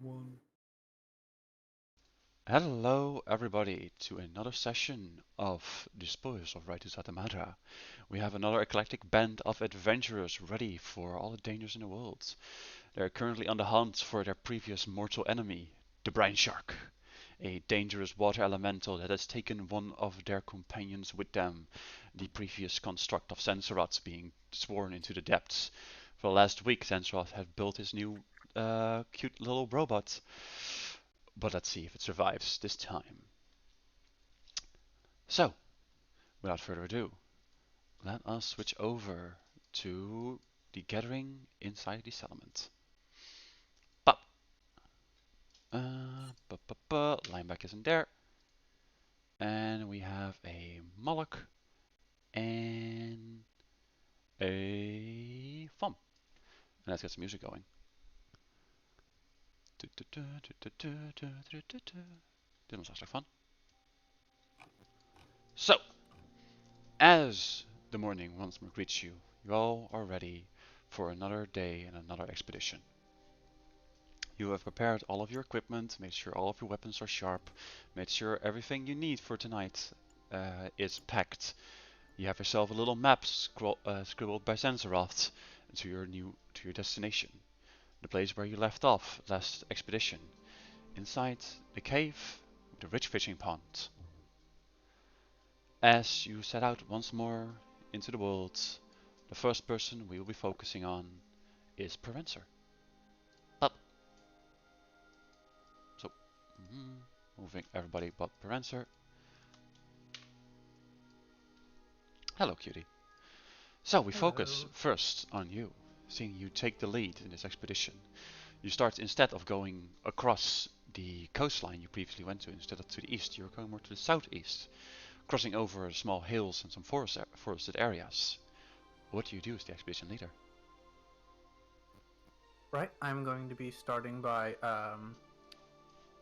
One. Hello, everybody, to another session of the Spoils of Rytuls. We have another eclectic band of adventurers ready for all the dangers in the world. They are currently on the hunt for their previous mortal enemy, the Brine Shark, a dangerous water elemental that has taken one of their companions with them, the previous construct of Sensorot being sworn into the depths. For the last week, Sensorot had built his new cute little robot, but let's see if it survives this time. So, without further ado, let us switch over to the gathering inside the settlement. Pop. Lineback isn't there. And we have a Moloch and a Fum. And let's get some music going. Dit was hartstikke fun. So, as the morning once more greets you, you all are ready for another day and another expedition. You have prepared all of your equipment, made sure all of your weapons are sharp, made sure everything you need for tonight is packed. You have yourself a little map scribbled by Senseroth to your destination, the place where you left off last expedition, inside the cave, the rich fishing pond. As you set out once more into the world, the first person we will be focusing on is Perencer. Up. So, moving everybody but Perencer. Hello, cutie. So we focus Hello. first on you, seeing you take the lead in this expedition. You start, instead of going across the coastline you previously went to, instead of to the east, you're going more to the southeast, crossing over small hills and some forested areas. What do you do as the expedition leader? Right, I'm going to be starting by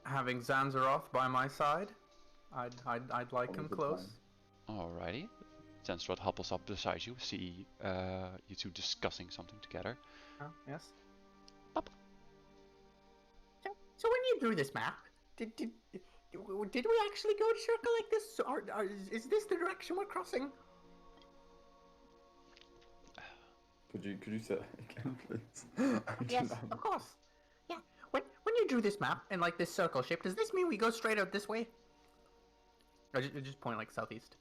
having Zanzaroth by my side. I'd like him Always a plan. close. Alrighty. Zenstrad hopples up beside you, see you two discussing something together. Oh, yes. Up. So when you drew this map, did we actually go to circle like this? Or is this the direction we're crossing? Could you say that again, please? I Yes, didn't have. of course. Yeah. When you drew this map in like this circle shape, does this mean we go straight out this way? Or just point like southeast.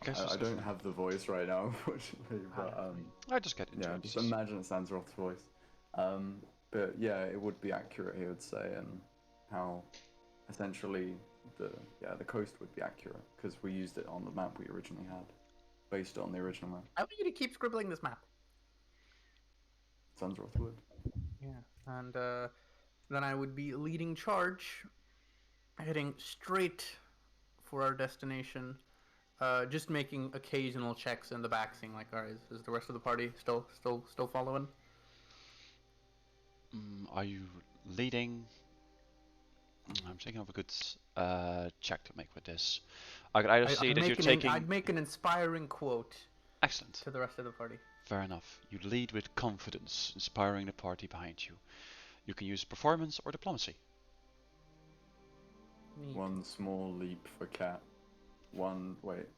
Okay, so I don't have the voice right now, unfortunately, but I just get yeah, just interactions. imagine it Sansaroth's voice. But yeah, it would be accurate, he would say, and how essentially the coast would be accurate because we used it on the map we originally had, based on the original map. I want you to keep scribbling this map. Sansaroth would. Yeah. And then I would be leading charge, heading straight for our destination. Just making occasional checks in the back, seeing like, all right, is the rest of the party still following? Are you leading? I'm thinking of a good check to make with this. I could either see that you're I'd taking. make an inspiring quote Excellent. to the rest of the party. Fair enough. You lead with confidence, inspiring the party behind you. You can use performance or diplomacy. Neat. One small leap for cat. One wait.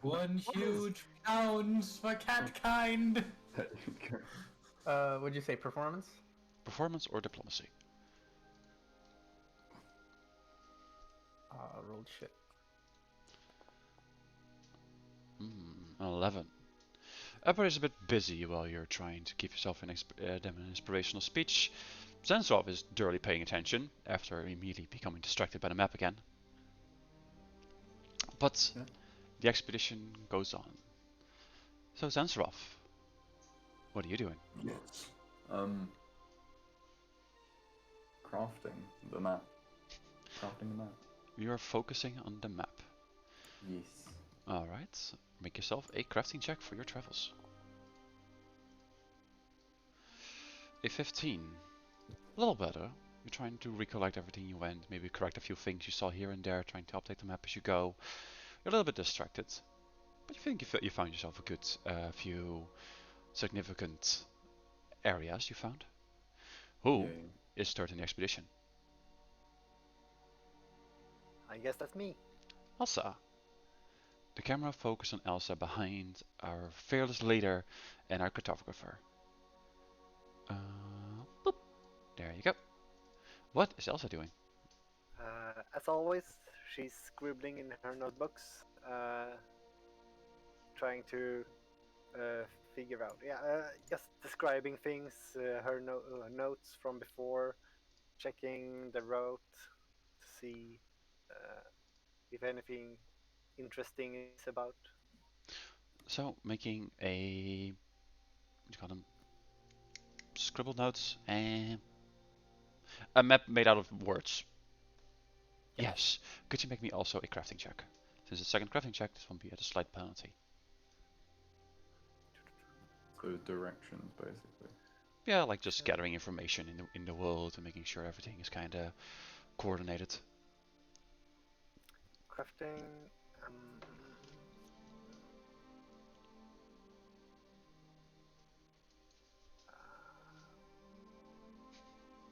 One huge pound for catkind. There you go. Would you say performance? Performance or diplomacy. Rolled shit. An 11. Everybody's a bit busy while you're trying to keep yourself in them an inspirational speech. Zensov is thoroughly paying attention after immediately becoming distracted by the map again. But Yeah. the expedition goes on. So Zensarov, what are you doing? Yes. Crafting the map. Crafting the map. You are focusing on the map. Yes. Alright, make yourself a crafting check for your travels. A 15. A little better. You're trying to recollect everything you went, maybe correct a few things you saw here and there, trying to update the map as you go. You're a little bit distracted, but you think you found yourself a good few significant areas you found. Who Yay. is starting the expedition? I guess that's me. Elsa. The camera focuses on Elsa behind our fearless leader and our cartographer. Boop. There you go. What is Elsa doing? As always, she's scribbling in her notebooks, trying to figure out. Yeah, just describing things, her notes from before, checking the route to see if anything interesting is about. So making a, what do you call them? Scribbled notes and a map made out of words. Yes. Could you make me also a crafting check? Since it's a second crafting check, this will be at a slight penalty. So directions, basically. Yeah, like just gathering information in the world and making sure everything is kind of coordinated. Crafting.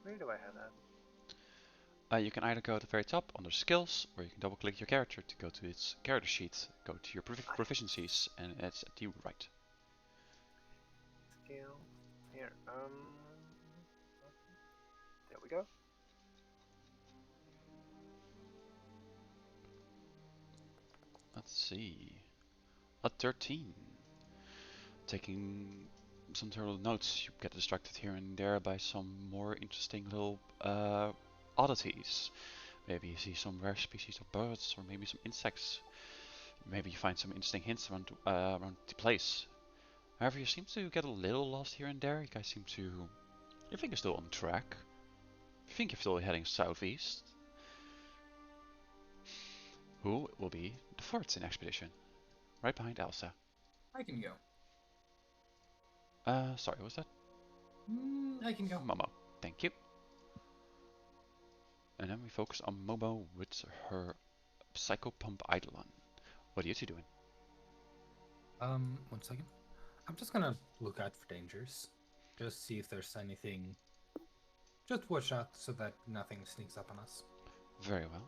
Where do I have that? You can either go at the very top under skills, or you can double click your character to go to its character sheet, go to your proficiencies, and it's at the right. Skill. Here. There we go. Let's see. A 13. Taking some terrible notes, you get distracted here and there by some more interesting little oddities. Maybe you see some rare species of birds, or maybe some insects. Maybe you find some interesting hints around the place. However, you seem to get a little lost here and there. You guys seem to... You think you're still on track. You think you're still heading southeast. Who will be the fourth in expedition? Right behind Elsa. I can go. Sorry, what was that? I can go. Momo. Thank you. And then we focus on Momo with her Psycho Pump Eidolon. What are you two doing? 1 second. I'm just gonna look out for dangers. Just see if there's anything. Just watch out so that nothing sneaks up on us. Very well.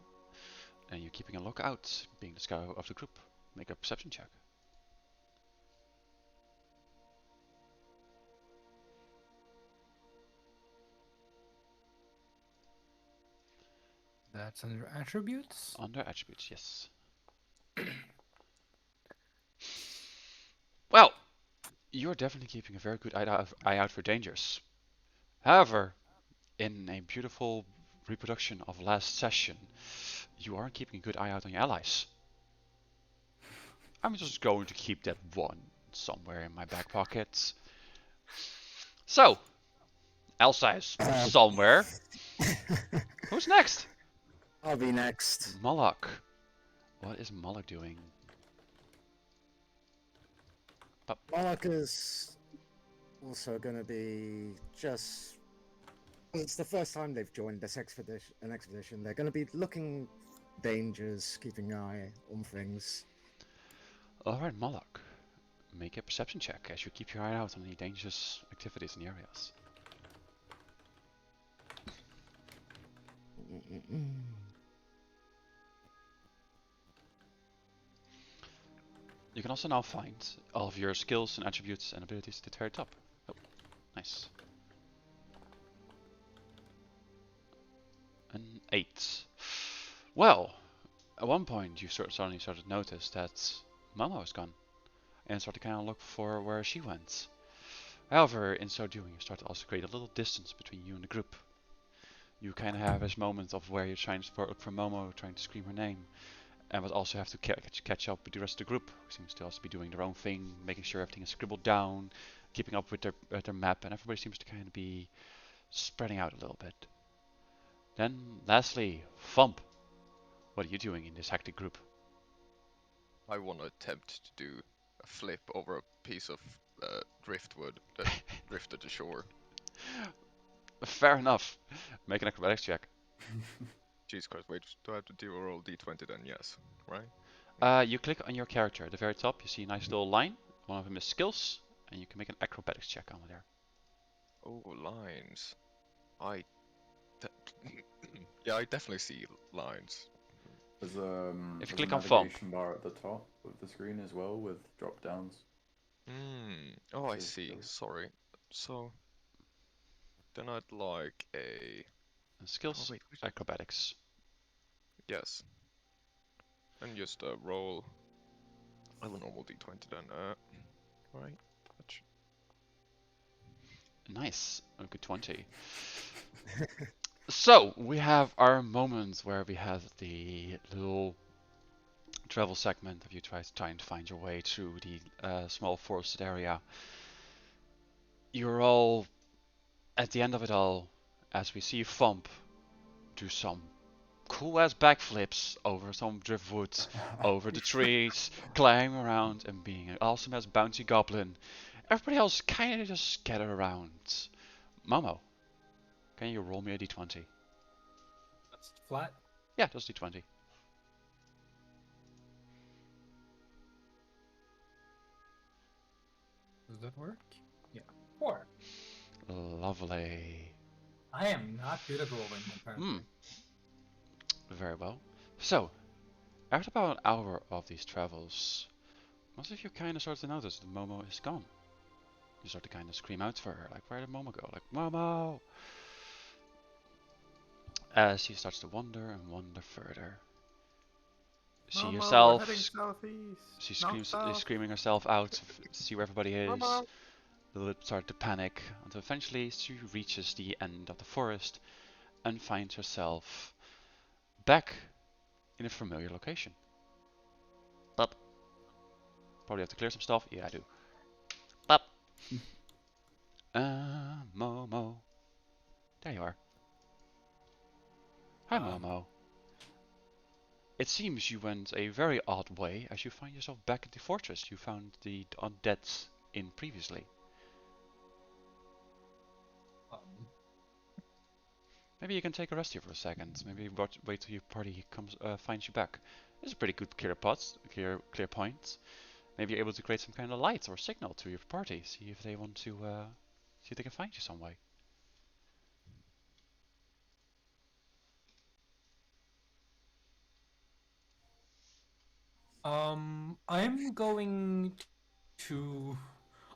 And you're keeping a lookout, being the scout of the group. Make a perception check. That's under attributes. Under attributes, yes. Well, you're definitely keeping a very good eye out for dangers. However, in a beautiful reproduction of last session, you aren't keeping a good eye out on your allies. I'm just going to keep that one somewhere in my back pocket. So, Elsa is somewhere. Who's next? I'll be next. Moloch. What is Moloch doing? Moloch is also going to be just... It's the first time they've joined this expedition. They're going to be looking dangers, keeping an eye on things. Alright, Moloch. Make a perception check as you keep your eye out on any dangerous activities in the areas. You can also now find all of your skills and attributes and abilities at the very top. Oh, nice. An 8. Well, at one point you suddenly started to notice that Momo was gone, and started to kind of look for where she went. However, in so doing, you start to also create a little distance between you and the group. You kind of have this moment of where you're trying to look for Momo, trying to scream her name, and but also have to catch up with the rest of the group, who seems to also be doing their own thing, making sure everything is scribbled down, keeping up with their map, and everybody seems to kind of be spreading out a little bit. Then, lastly, Thump. What are you doing in this hectic group? I want to attempt to do a flip over a piece of driftwood that drifted ashore. Fair enough. Make an acrobatics check. Jesus Christ, wait, do I have to do a roll d20 then? Yes, right? You click on your character. At the very top, you see a nice little line. One of them is skills, and you can make an acrobatics check on there. Oh, lines. I. Yeah, I definitely see lines. There's If you there's a click on Thump. navigation bar at the top of the screen as well with drop downs. Oh, I So see. those- Sorry. So then I'd like a. Oh Skills, wait. acrobatics. Yes. And just roll. I have a normal d20 then. Right. Touch. Nice, a good 20. So, we have our moment where we have the little travel segment of you trying to find your way through the small forested area. You're all at the end of it all, as we see Thump do some cool ass backflips over some driftwood, over the trees, climbing around and being an awesome ass bouncy goblin. Everybody else kind of just scatter around. Momo, can you roll me a d20? That's flat. Yeah, just d20. Does that work? Yeah. 4. Lovely. I am not good at rolling, apparently. Very well. So, after about an hour of these travels, most of you kind of start to notice that Momo is gone. You start to kind of scream out for her, like, where did Momo go? Like, Momo! As she starts to wander and wander further. She Mama, we're herself, heading southeast. she Not is south. screaming herself out to see where everybody is. Mama. The lip start to panic until eventually she reaches the end of the forest and finds herself back in a familiar location. But probably have to clear some stuff. Yeah, I do. But Momo. There you are. Hi, Momo. It seems you went a very odd way as you find yourself back at the fortress you found the undead in previously. Maybe you can take a rest here for a second. Maybe wait till your party finds you back. This is a pretty good clear point. Maybe you're able to create some kind of light or signal to your party. See if they want to see if they can find you some way.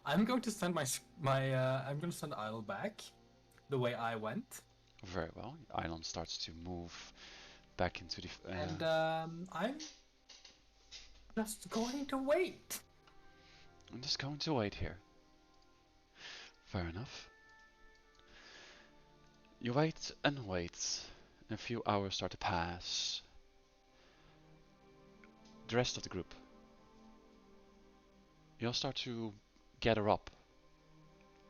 I'm going to send I'm going to send Isle back the way I went. Very well. Island starts to move back into the. And I'm just going to wait. I'm just going to wait here. Fair enough. You wait and wait. And a few hours start to pass. The rest of the group. You all start to gather up.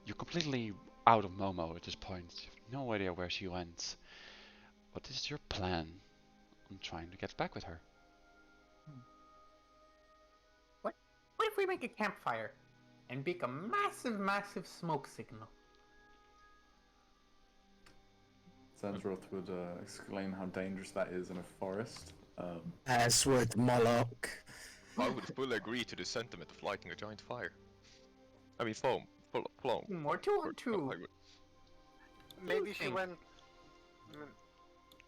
You're completely out of Momo at this point. You have no idea where she went. What is your plan on trying to get back with her? What if we make a campfire and make a massive smoke signal? Sandsroth would exclaim how dangerous that is in a forest. As would Moloch. I would fully agree to the sentiment of lighting a giant fire. I mean, foam. Foam. More 2 on 2. Maybe she think? went.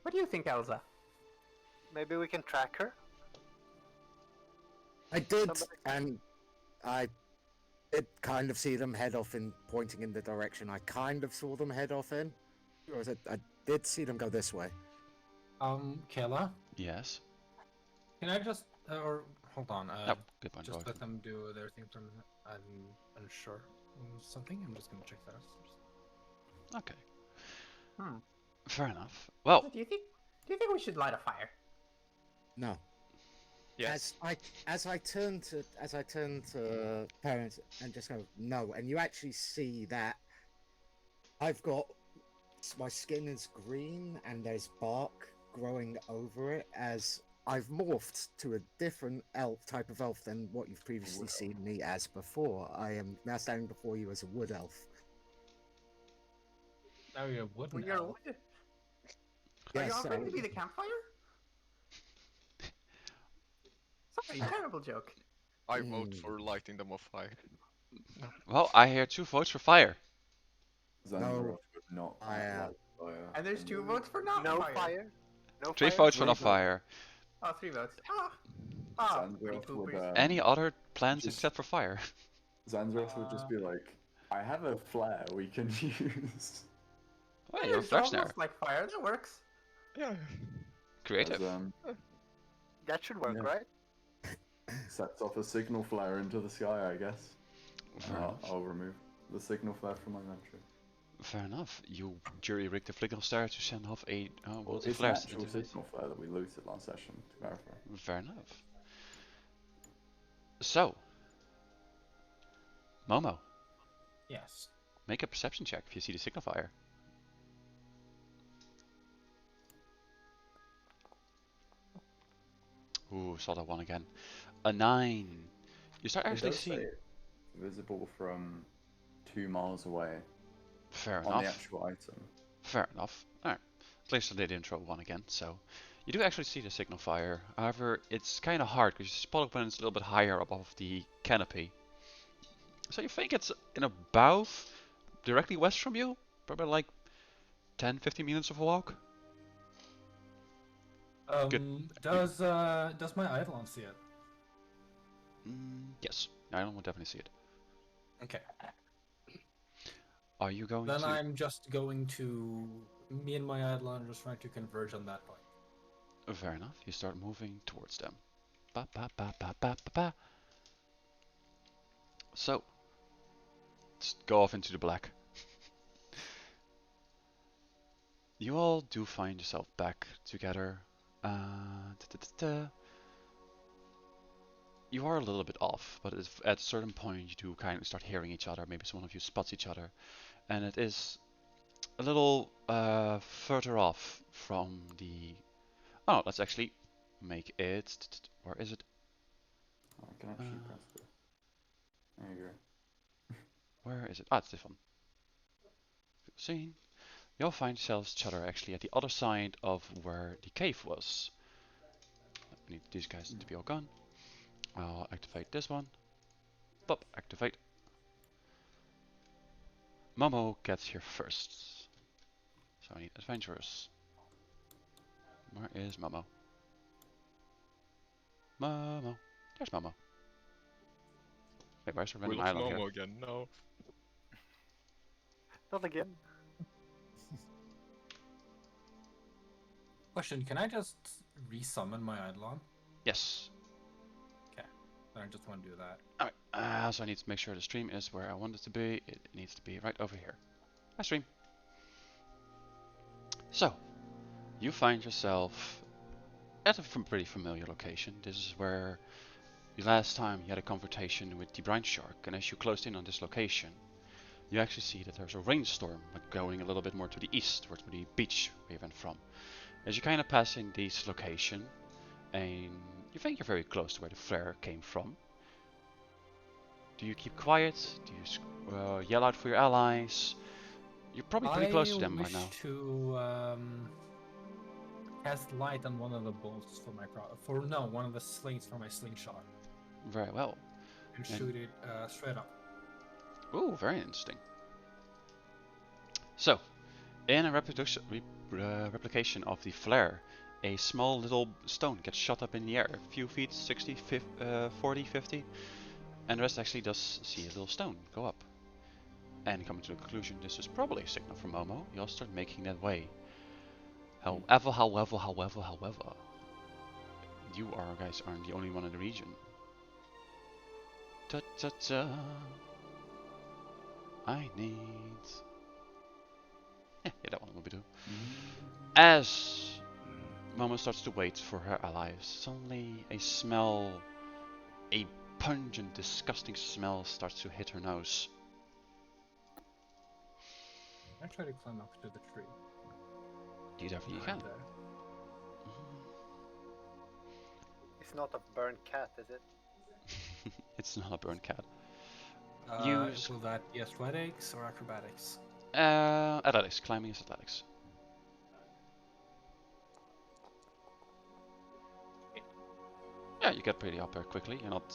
What do you think, Elsa? Maybe we can track her. I did, Somebody- and I did kind of see them head off in pointing in the direction I kind of saw them head off in. Or is it? I did see them go this way. Kayla, Yes. can I just or hold on? No, good point. Just Go let ahead. them do their thing from. I'm unsure on something. I'm just gonna check that out. Okay. Fair enough. Well, Do you think we should light a fire? No. Yes. As I turn to parents and just go no, and you actually see that I've got my skin is green and there's bark growing over it as I've morphed to a different type of elf than what you've previously seen me as before. I am now standing before you as a wood elf. Now you're wooden. Well, you're elf. wood. Are you Yes, offering to be the campfire? Sorry, terrible joke. I vote for lighting them on fire. I hear 2 votes for fire. Zanziroth would not fire. like fire. And there's 2 votes for not No fire. fire. No 3 fire. votes for Three not votes. fire. Oh, 3 votes. Pretty Zanziroth would, poopers. Any other plans just- except for fire? Zanziroth would just be like, I have a flare we can use. Well, you're a It's flare snare. almost like fire. That works. Yeah. Creative. As, That should work, Yeah. right? sets off a signal flare into the sky, I guess. Fair enough. I'll remove the signal flare from my inventory. Fair enough. You jury rigged the flickle star to send off a Well, multi it's an flares actual into it. signal flare that we looted last session, to verify. Fair enough. So, Momo, Yes. make a perception check if you see the signifier. Ooh, saw that one again. A 9. You start actually It does seeing. say visible from 2 miles away Fair on the enough. actual item. Fair enough. Alright. At least they didn't throw one again, so. You do actually see the signal fire. However, it's kind of hard because you spot it when it's a little bit higher above the canopy. So you think it's in about directly west from you? Probably like 10-15 minutes of a walk? Does my Eidolon see it? Yes, I will definitely see it. Okay. Are you going Then to? I'm just going to. Me and my Eidolon are just trying to converge on that point. Fair enough. You start moving towards them. Ba ba ba ba ba ba ba. So, let's go off into the black. You all do find yourself back together. You are a little bit off, but at a certain point you do kind of start hearing each other. Maybe one of you spots each other, and it is a little further off from the. Oh, let's actually make it. Where is it? I can actually press this. There you go. Where is it? Ah, it's this one. Scene. You'll find yourselves each other actually at the other side of where the cave was. I need these guys to be all gone. I'll activate this one. Pop, activate. Momo gets here first. So I need adventurers. Where is Momo? Momo. There's Momo. Wait, where's the We random lost island here? Momo again. No. Not again. Question: Can I just resummon my Eidolon? Yes. I just want to do that. Alright, so I need to make sure the stream is where I want it to be. It needs to be right over here. Hi stream. So, you find yourself at a pretty familiar location. This is where the last time you had a confrontation with the Brine shark, and as you closed in on this location, you actually see that there's a rainstorm going a little bit more to the east, towards the beach we went from. As you're kind of passing this location, and you think you're very close to where the flare came from. Do you keep quiet? Do you yell out for your allies? You're probably pretty close to them I right now. wish to cast light on one of the bolts for my one of the slings for my slingshot Very well. and shoot it straight up. Ooh, very interesting. So, in a replication of the flare, a small little stone gets shot up in the air, a few feet, 60, 40, 50, and the rest actually does see a little stone go up. And coming to the conclusion, this is probably a signal from Momo. You'll start making that way. However, you guys aren't the only one in the region. Ta-ta-ta. I need... Yeah, that one will be do. As Momo starts to wait for her allies, suddenly a pungent, disgusting smell starts to hit her nose. I try to climb up to the tree. You definitely Right can. there. It's not a burnt cat, is it? It's not a burnt cat. Will that be athletics or acrobatics? Athletics. Climbing is athletics. Yeah, you get pretty up there quickly. You're not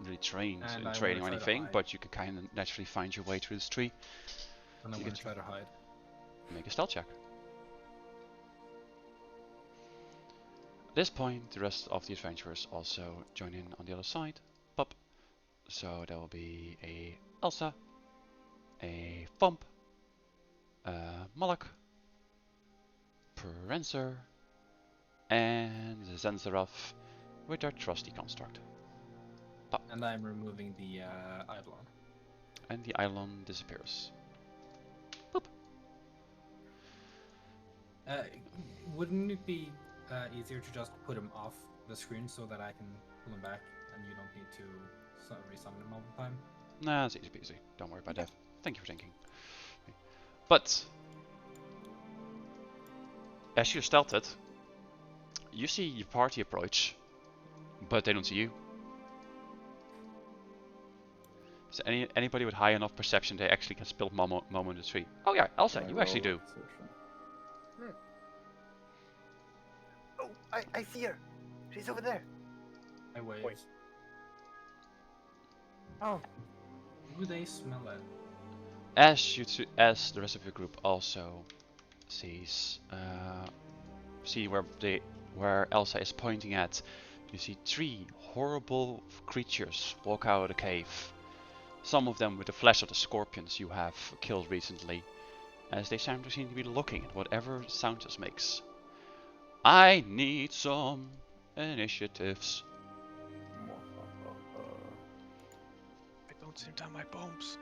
really trained And in I training or wanna try to anything, hide. but you can kind of naturally find your way through this tree. And I'm You gonna get try to hide. make a stealth check. At this point, the rest of the adventurers also join in on the other side. Pop. So there will be a Elsa, a Thump, a Moloch, Prancer, and Zenzaroth with their trusty construct. Pop. And I'm removing the Eidolon. And the island disappears. Wouldn't it be easier to just put him off the screen so that I can pull him back and you don't need to resummon him all the time? Nah, it's easy peasy. Don't worry about that. Thank you for thinking. But as you stealth it, you see your party approach, but they don't see you. So anybody with high enough perception, they actually can spot Momo in the tree. Oh yeah, Elsa, Can I you actually roll do. perception? Oh, I see her. She's over there. I wave. Wait. Oh, Do they smell it? As the rest of your group also sees, see where Elsa is pointing at, you see 3 horrible creatures walk out of the cave. Some of them with the flesh of the scorpions you have killed recently, as they seem to be looking at whatever sound this makes. I need some initiatives. I don't seem to have my bombs.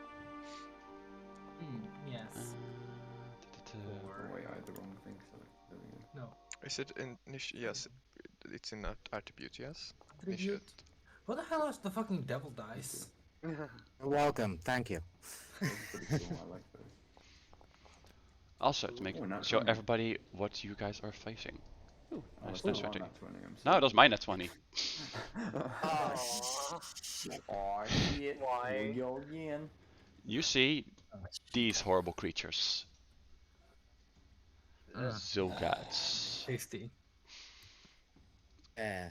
Yes. Oh wait, I had the wrong thing. So there we go. No. Is it in yes, it's in attribute, yes. Attribute. What the hell is the fucking devil dice? you're welcome. Thank you. Those are pretty cool. I like those. Also, to make Oh, nat show 20. everybody what you guys are facing. Ooh, Oh, nice, that's nice not rating. nat 20, I'm No, sorry. it was my net 20. Oh, Aww. Oh shit. Why? Here we go again. You see these horrible creatures. Zilgats. Tasty. yeah.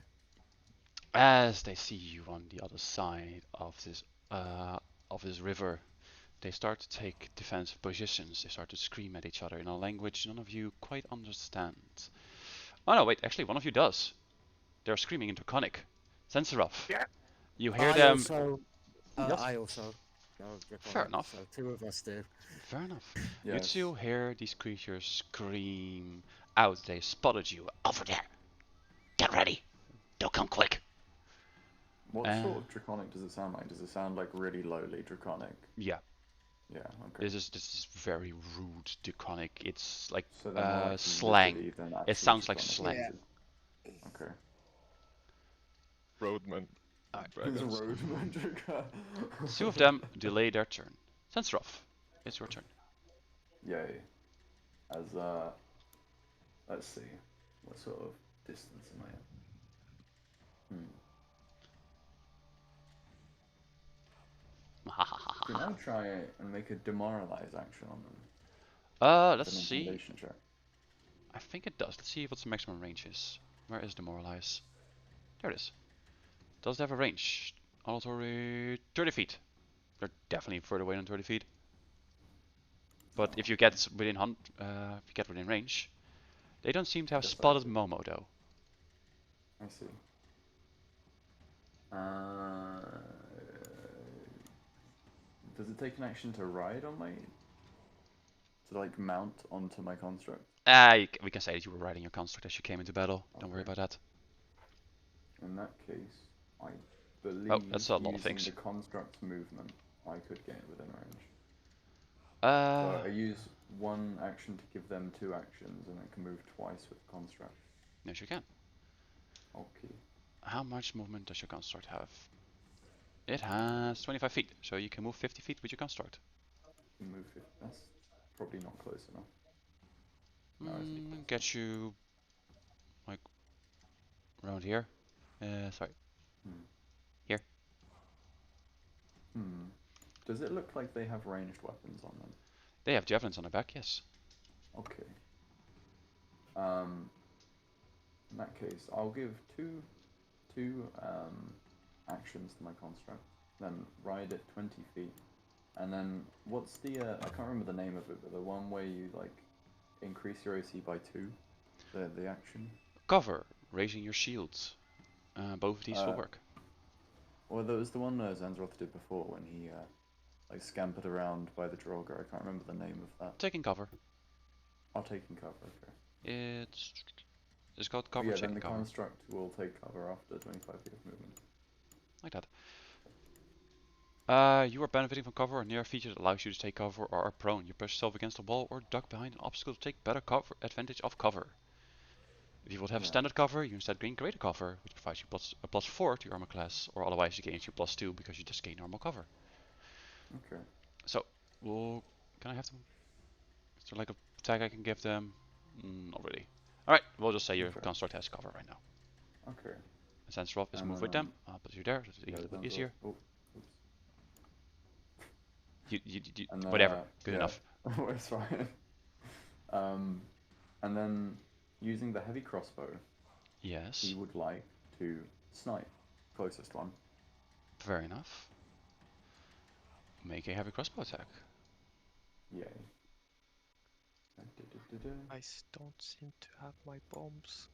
As they see you on the other side of this river, they start to take defensive positions. They start to scream at each other in a language none of you quite understand. Oh no, wait, actually one of you does. They're screaming in Draconic. Zenzaroth. Yeah. You hear I them. also. Yes. I also. know Fair Draconic, enough. So 2 of us do. Fair enough. Yes. You two hear these creatures scream out. They spotted you. Over there. Get ready. They'll come quick. What sort of draconic does it sound like? Does it sound like really lowly draconic? Yeah. Yeah, okay. This is very rude draconic. It's like So they're more like slang. wizardy than It actually sounds like draconic. slang. Yeah. Okay. Roadman. There's a Dragons. road magic. 2 of them delay their turn. Zenzaroth, it's your turn. Yay. As let's see. What sort of distance am I at? Can I try and make a demoralize action on them? Let's It's an see. intimidation check. I think it does. Let's see what the maximum range is. Where is demoralize? There it is. Does it have a range? Auditory 30 feet. They're definitely further away than 30 feet. But if you get within if you get within range, they don't seem to have Yes, I spotted see. Momo though. I see. Does it take an action to ride on my... to like mount onto my construct? We can say that you were riding your construct as you came into battle. Don't worry Okay. about that. In that case, I believe that's a lot of using things. the construct's movement, I could get it within range. Uh, So I use 1 action to give them 2 actions, and I can move twice with the construct. yes you can. Okay. How much movement does your construct have? It has 25 feet, so you can move 50 feet with your construct. Can move it. That's probably not close enough. No, it's not close Get you like around here. Sorry. Here. Does it look like they have ranged weapons on them? They have javelins on their back, yes. Okay. In that case, I'll give two actions to my construct, then ride it 20 feet And then what's the I can't remember the name of it, but the one where you like increase your AC by 2, the action. Cover, raising your shields. Both of these will work. Well, there was the one Zanzroth did before when he like scampered around by the Draugr. I can't remember the name of that. Taking cover. I'll taking cover. Okay. It's called cover. Yeah, then taking the cover. construct will take cover after 25 feet of movement. Like that. You are benefiting from cover or near a feature that allows you to take cover or are prone. You push yourself against a wall or duck behind an obstacle to take better advantage of cover. If you would have standard cover, you instead gain greater cover, which provides you a +4 to your armor class, or otherwise it gains you +2 because you just gain normal cover. Okay. So, can I have them? Is there like a tag I can give them? Not really. Alright, we'll just say your construct has cover right now. Okay. And since Rob is moved with them, I'll put you there, so it's a little bit easier. Oh, Whatever, good enough. It's fine. And then using the heavy crossbow, Yes. he would like to snipe closest one. Fair enough. Make a heavy crossbow attack. Yay. I don't seem to have my bombs.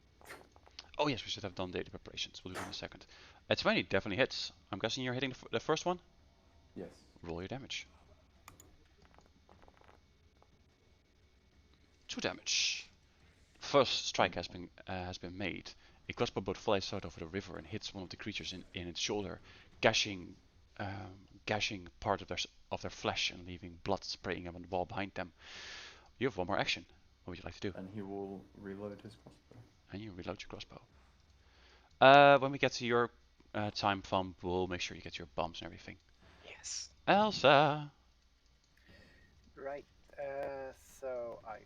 Oh yes, we should have done daily preparations. We'll do it in a second. A 20 definitely hits. I'm guessing you're hitting the first one? Yes. Roll your damage. 2 damage. First strike has been made. A crossbow bolt flies out over the river and hits one of the creatures in its shoulder, gashing part of their flesh and leaving blood spraying on the wall behind them. You have one more action. What would you like to do? And he will reload his crossbow. And you reload your crossbow. When we get to your time bump, we'll make sure you get your bombs and everything. Yes. Elsa! Right. So I.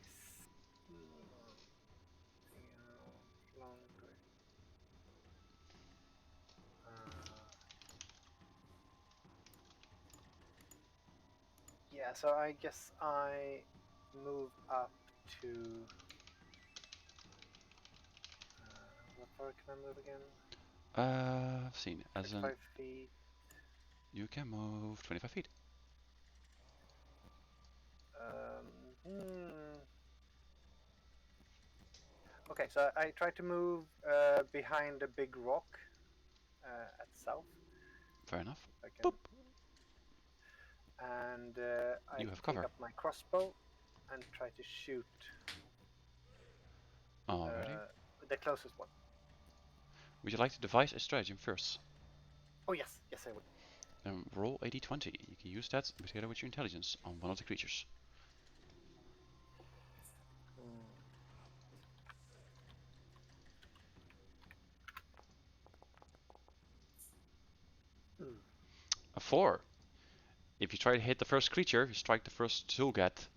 Yeah, so I guess I move up to. What far can I move again? I've seen as 25 feet. You can move 25 feet. Okay, so I try to move behind a big rock at south. Fair enough. Boop. And I You have pick cover. up my crossbow and try to shoot Alrighty. the closest one. Would you like to devise a stratagem first? Oh yes, yes I would. Then roll a d20. You can use that together with your intelligence on one of the creatures. A 4. If you try to hit the first creature, you strike the first Zulgat,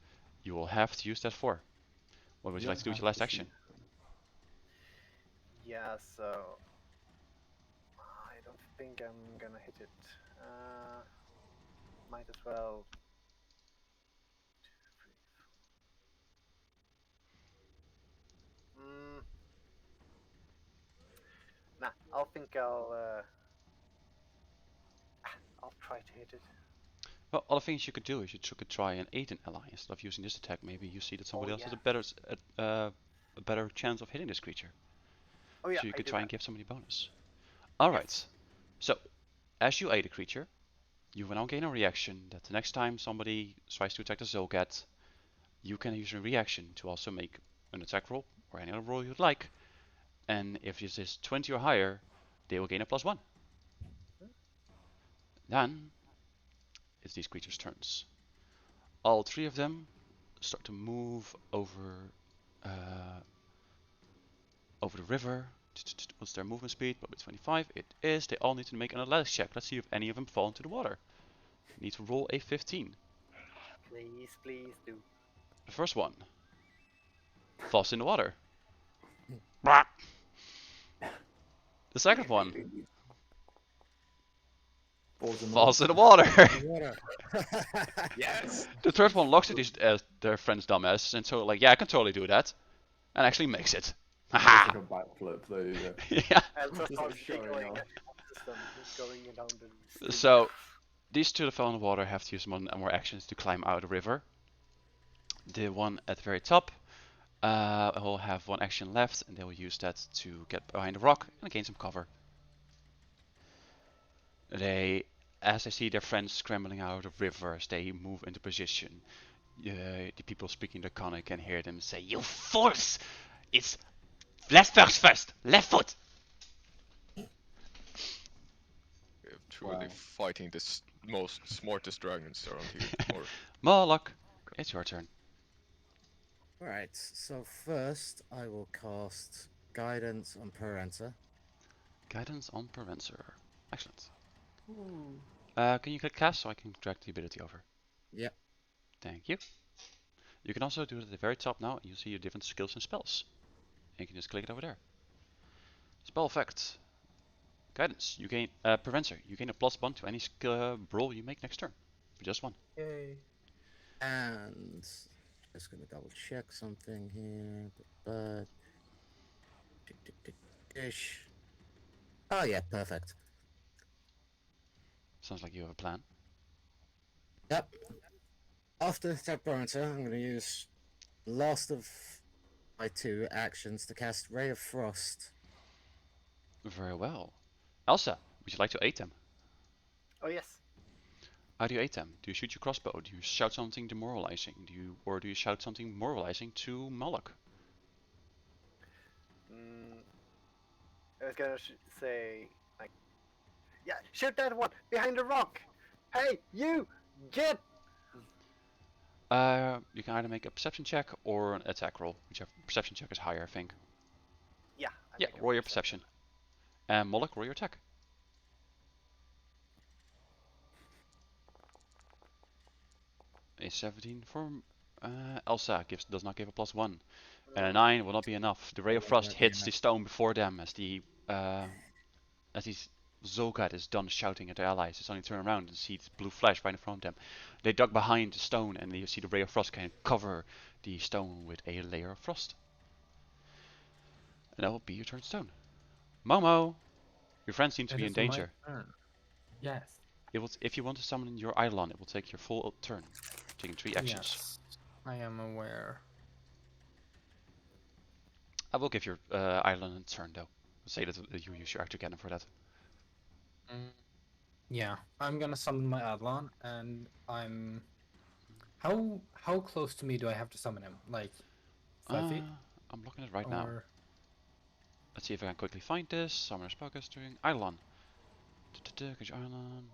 you will have to use that 4. What would you like to do with your last action? Yeah, so I don't think I'm gonna hit it. Might as well. 2, 3, 4. Nah, I'll try to hit it. Well, other things you could do is you could try and aid an ally instead of using this attack. Maybe you see that somebody else has a better chance of hitting this creature. Oh yeah, So you could I try do and give somebody bonus. Alright, so as you aid a creature, you will now gain a reaction that the next time somebody tries to attack the Zulgat, you can use a reaction to also make an attack roll or any other roll you'd like. And if this is 20 or higher, they will gain a +1. Then it's these creatures' turns. All 3 of them start to move over the river. What's their movement speed? Probably 25. It is. They all need to make an athletics check. Let's see if any of them fall into the water. Need to roll a 15. Please, please do. The first one falls in the water. The second one falls in the water. Yes. The third one looks at their friend's dumbass and so like, yeah, I can totally do that, and actually makes it. Haha. Like a backflip, there you go. Yeah. And so Just like starts showing going off. system going down the street. So These two that fell in the water have to use one or more actions to climb out of the river. The one at the very top will have one action left, and they will use that to get behind a rock and gain some cover. As they see their friends scrambling out of the river, as they move into position, the people speaking Draconic can hear them say, "You fools! It's left first! Left foot!" We're truly Wow. fighting the most smartest dragons around here. Or Moloch, it's your turn. Right, so first I will cast Guidance on Parenza. Guidance on Prevencer. Excellent. Ooh. Can you click cast so I can drag the ability over? Yep. Thank you. You can also do it at the very top now. You see your different skills and spells. And you can just click it over there. Spell effect. Guidance. You gain Prevencer. You gain a +1 to any roll you make next turn. For just one. Yay. And just gonna double check something here. But ish. Oh yeah, perfect. Sounds like you have a plan. Yep. After that Parenza, I'm gonna use last of my 2 actions to cast Ray of Frost. Very well. Elsa, would you like to aid them? Oh yes. How do you aid them? Do you shoot your crossbow? Do you shout something demoralizing? Or do you shout something moralizing to Moloch? I was gonna say like, yeah, shoot that one behind the rock. Hey, you get. You can either make a perception check or an attack roll. Whichever perception check is higher, I think. Yeah. Yeah, roll your perception. And Moloch, roll your attack. A 17 for Elsa does not give a +1. And a 9 will not be enough. The ray of frost hits the stone before them as the Zolgad is done shouting at their allies. They suddenly turn around and see the blue flash right in front of them. They duck behind the stone and you see the ray of frost kind of cover the stone with a layer of frost. And that will be your turn stone. Momo! Your friend seems to be in danger. Yes. If you want to summon your Eidolon, it will take your full turn, taking 3 actions. Yes, I am aware. I will give your Eidolon a turn though. Say that you use your actor cannon for that. Yeah, I'm gonna summon my Adlon, and I'm. How close to me do I have to summon him? Like 5 feet? I'm looking at it right now. Or Let's see if I can quickly find this. Summoner Spellcasting. Eidolon. Get your Eidolon.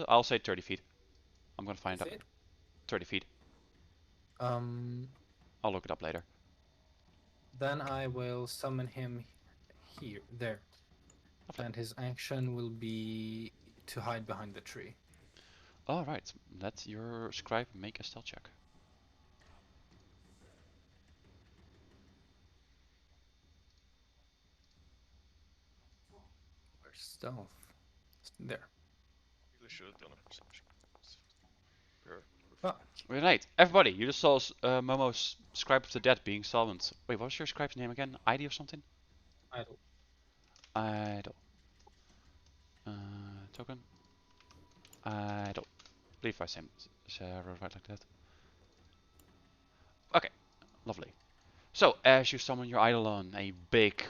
I'll say 30 feet. I'm gonna find is out. it? 30 feet. I'll look it up later. Then I will summon him there. Lovely. And his action will be to hide behind the tree. Alright, let your scribe make a stealth check. Where's stealth? There. really should have done a perception. Oh, Right, everybody, you just saw Momo's Scribe of the Dead being summoned. Wait, what was your scribe's name again? ID or something? idle. Idle. Token. Idle. Believe I wrote right like that. Okay, lovely. So, as you summon your Eidolon, a big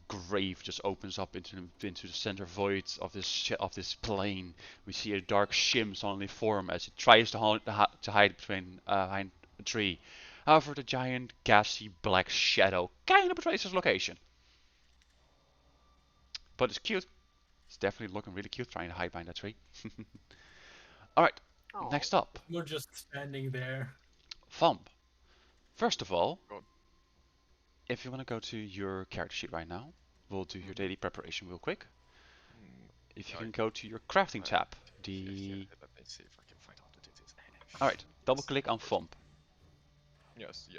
grave just opens up into the center void of this plane. We see a dark shim suddenly form as it tries to hide behind a tree. However, the giant, gassy black shadow kind of betrays its location. But it's cute. It's definitely looking really cute trying to hide behind that tree. Alright, next up. We're just standing there. Thump. First of all, God. if you want to go to your character sheet right now, we'll do your daily preparation real quick. If you can go to your crafting tab, Let me see if I can find out what it is. Alright, double click on Thump. Yes.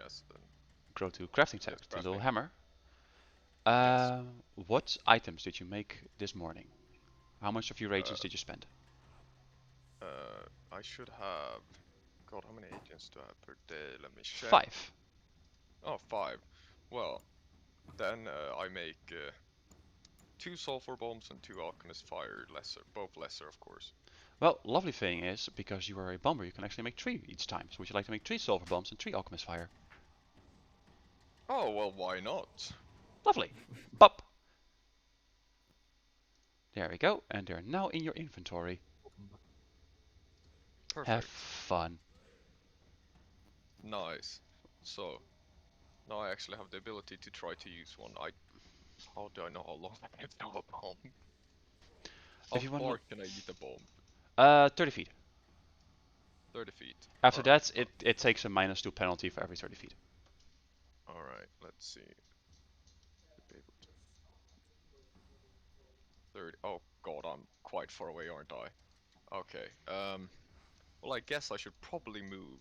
Go to crafting tab, Yes, the little crafting. hammer. Yes. What items did you make this morning? How much of your agents did you spend? I should have. God, how many agents do I have per day? Let me check. 5. Oh, 5. Well, then I make 2 sulfur bombs and 2 alchemist fire, lesser, both lesser, of course. Well, lovely thing is, because you are a bomber, you can actually make 3 each time. So would you like to make 3 sulfur bombs and 3 alchemist fire? Oh, well, why not? Lovely. Pop. There we go, and they're now in your inventory. Have Perfect. fun. Nice. So, now I actually have the ability to try to use one. How do I know how long I can throw a bomb? How If you want, far can I eat a bomb? 30 feet. 30 feet. After Alright. that, it takes a -2 penalty for every 30 feet. Alright, let's see. Should be able to. 30. Oh god, I'm quite far away, aren't I? Okay. Well, I guess I should probably move.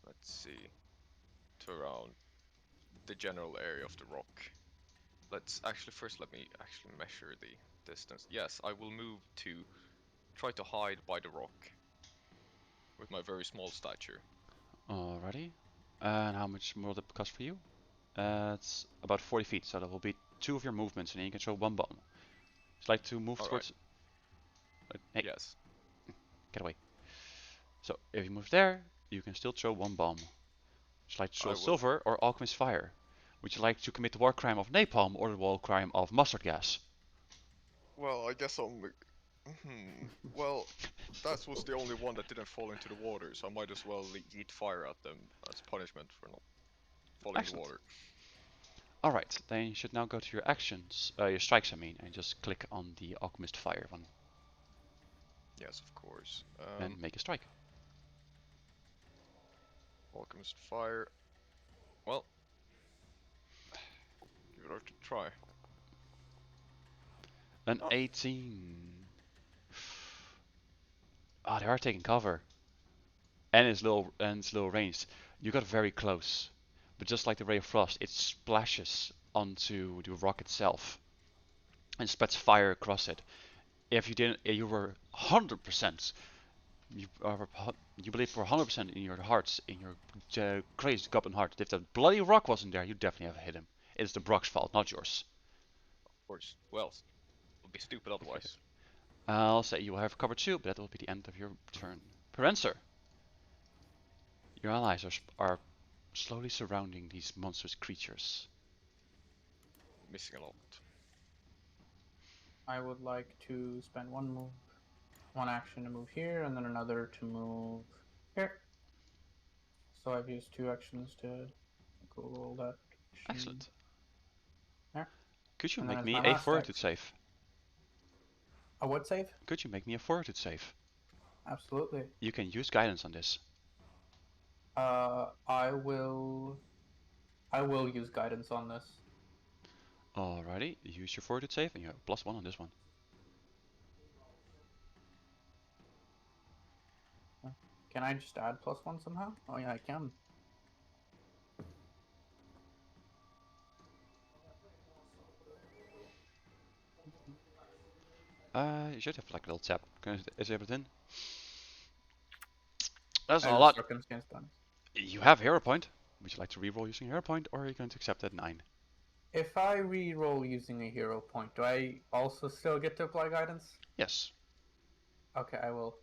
Let's see. To around the general area of the rock. Let's actually first let me actually measure the distance. Yes, I will move to try to hide by the rock with my very small stature. Alrighty. And how much more will that cost for you? It's about 40 feet, so that will be 2 of your movements, and then you can throw 1 bomb. Would you like to move Alright. towards... Hey, Yes. get away. So, if you move there, you can still throw 1 bomb. Would you like to I throw will. silver or alchemist fire? Would you like to commit the war crime of napalm or the war crime of mustard gas? Well, I guess I'm. Well, that was the only one that didn't fall into the water, so I might as well eat fire at them as punishment for not falling in the Excellent. water. Alright, then you should now go to your actions, your strikes I mean, and just click on the alchemist fire one Yes, of course. and make a strike. Alchemist fire. Well, give it a try. An 18. Ah, they are taking cover. And it's low range. You got very close. But just like the Ray of Frost, it splashes onto the rock itself and spreads fire across it. If you didn't, you were 100%. You believe for 100% in your hearts, in your crazed goblin heart, if that bloody rock wasn't there, you definitely have hit him. It's the Brock's fault, not yours. Of course. Well, it would be stupid otherwise. I'll say you will have cover 2, but that will be the end of your turn. Perencer, your allies are slowly surrounding these monstrous creatures. Missing a lot. I would like to spend one action to move here, and then another to move here. So I've used 2 actions to go roll that. Excellent. There. Could you And then make it's me my a last fortitude action. save? A what save? Could you make me a fortitude save? Absolutely. You can use guidance on this. I will use guidance on this. Alrighty, use your fortitude save and you have +1 on this one. Can I just add +1 somehow? Oh yeah, I can. You should have like a little tab. Is it in? That's I not a use lot. circumstance bonus. You have hero point. Would you like to reroll using hero point, or are you going to accept that 9? If I re-roll using a hero point, do I also still get to apply guidance? Yes. Okay, I will.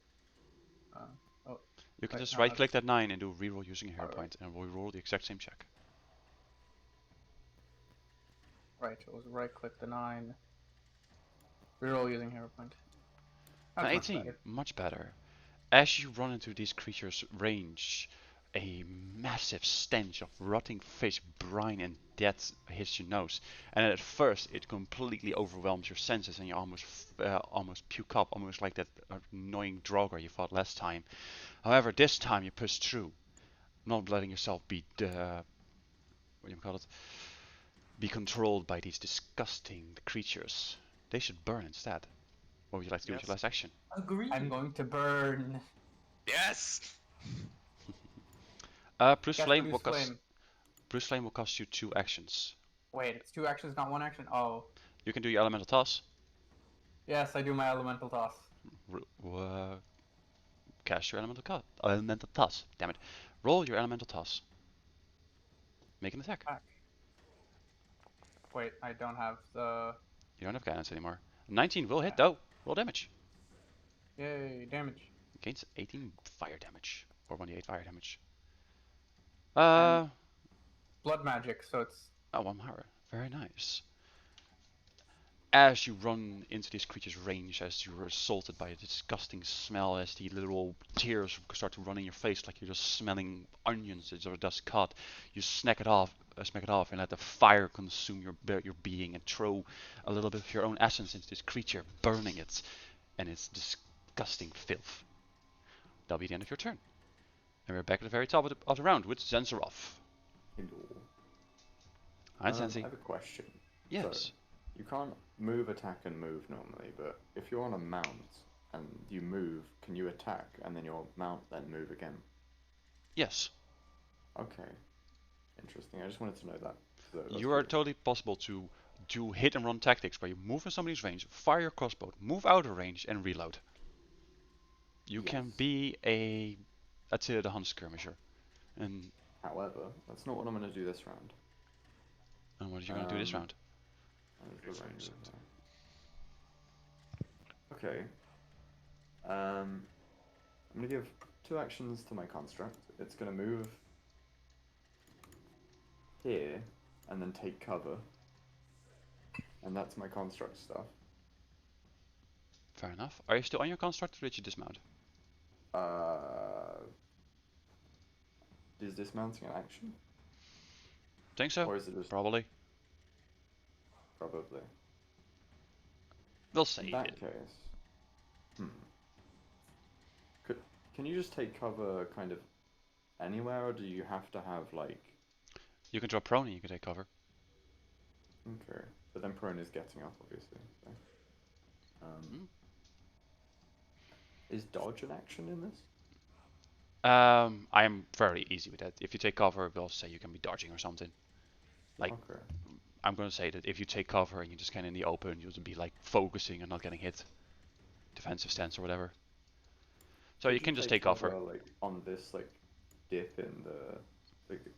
You can Wait, just no, right click that's- that 9 and do reroll using a hero Alright. point, and we'll roll the exact same check. Right, it was right click the 9. Reroll using hero point. An That's much 18, better. much better. As you run into these creatures' range, a massive stench of rotting fish, brine, and death hits your nose. And at first, it completely overwhelms your senses, and you almost puke up, almost like that annoying Draugr you fought last time. However, this time you push through, not letting yourself be be controlled by these disgusting creatures. They should burn instead. What would you like to do with your last action? Agree. I'm going to burn. Yes! Bruce Cast Flame Produce Flame. Bruce Flame will cost you 2 actions. Wait, it's 2 actions, not 1 action? Oh. You can do your elemental toss. Yes, I do my elemental toss. Cast your elemental toss. Damn it. Roll your elemental toss. Make an attack. Back. wait, I don't have the... You don't have guidance anymore. 19 will hit though. Roll damage. Yay, damage. Gains 18 fire damage. Or 1d8 fire damage. And blood magic, so it's... Oh, 1 higher. Very nice. As you run into this creature's range, as you're assaulted by a disgusting smell, as the little tears start to run in your face like you're just smelling onions that are dust cut, you smack it off, and let the fire consume your being, and throw a little bit of your own essence into this creature, burning it and its disgusting filth. That'll be the end of your turn. And we're back at the very top of the round with Zenzaroff. Hello. Hi, Sensi. I have a question. Yes. So, you can't move, attack, and move normally, but if you're on a mount and you move, can you attack and then your mount then move again? Yes. Okay. Interesting. I just wanted to know that. That's You are cool. totally possible to do hit and run tactics where you move in somebody's range, fire your crossbow, move out of range, and reload. You can Yes. be a Attila the Hun skirmisher. And However, that's not what I'm going to do this round. what are you going to do this round? Where's the range of that? Okay. I'm going to give 2 actions to my construct. It's going to move here and then take cover. And that's my construct stuff. Fair enough. Are you still on your construct or did you dismount? Is dismounting an action? Think so? Or is it just Probably. probably? We'll say In it. that case, can you just take cover kind of anywhere, or do you have to have like? You can drop prone and you can take cover. Okay, but then prone is getting up, obviously. So. Is dodge an action in this? I am very easy with that. If you take cover, we'll say you can be dodging or something. Like, Okay. I'm gonna say that if you take cover and you just kind of in the open, you'll be like focusing and not getting hit. Defensive stance or whatever. So Could you can just take cover cover. like on this like dip in the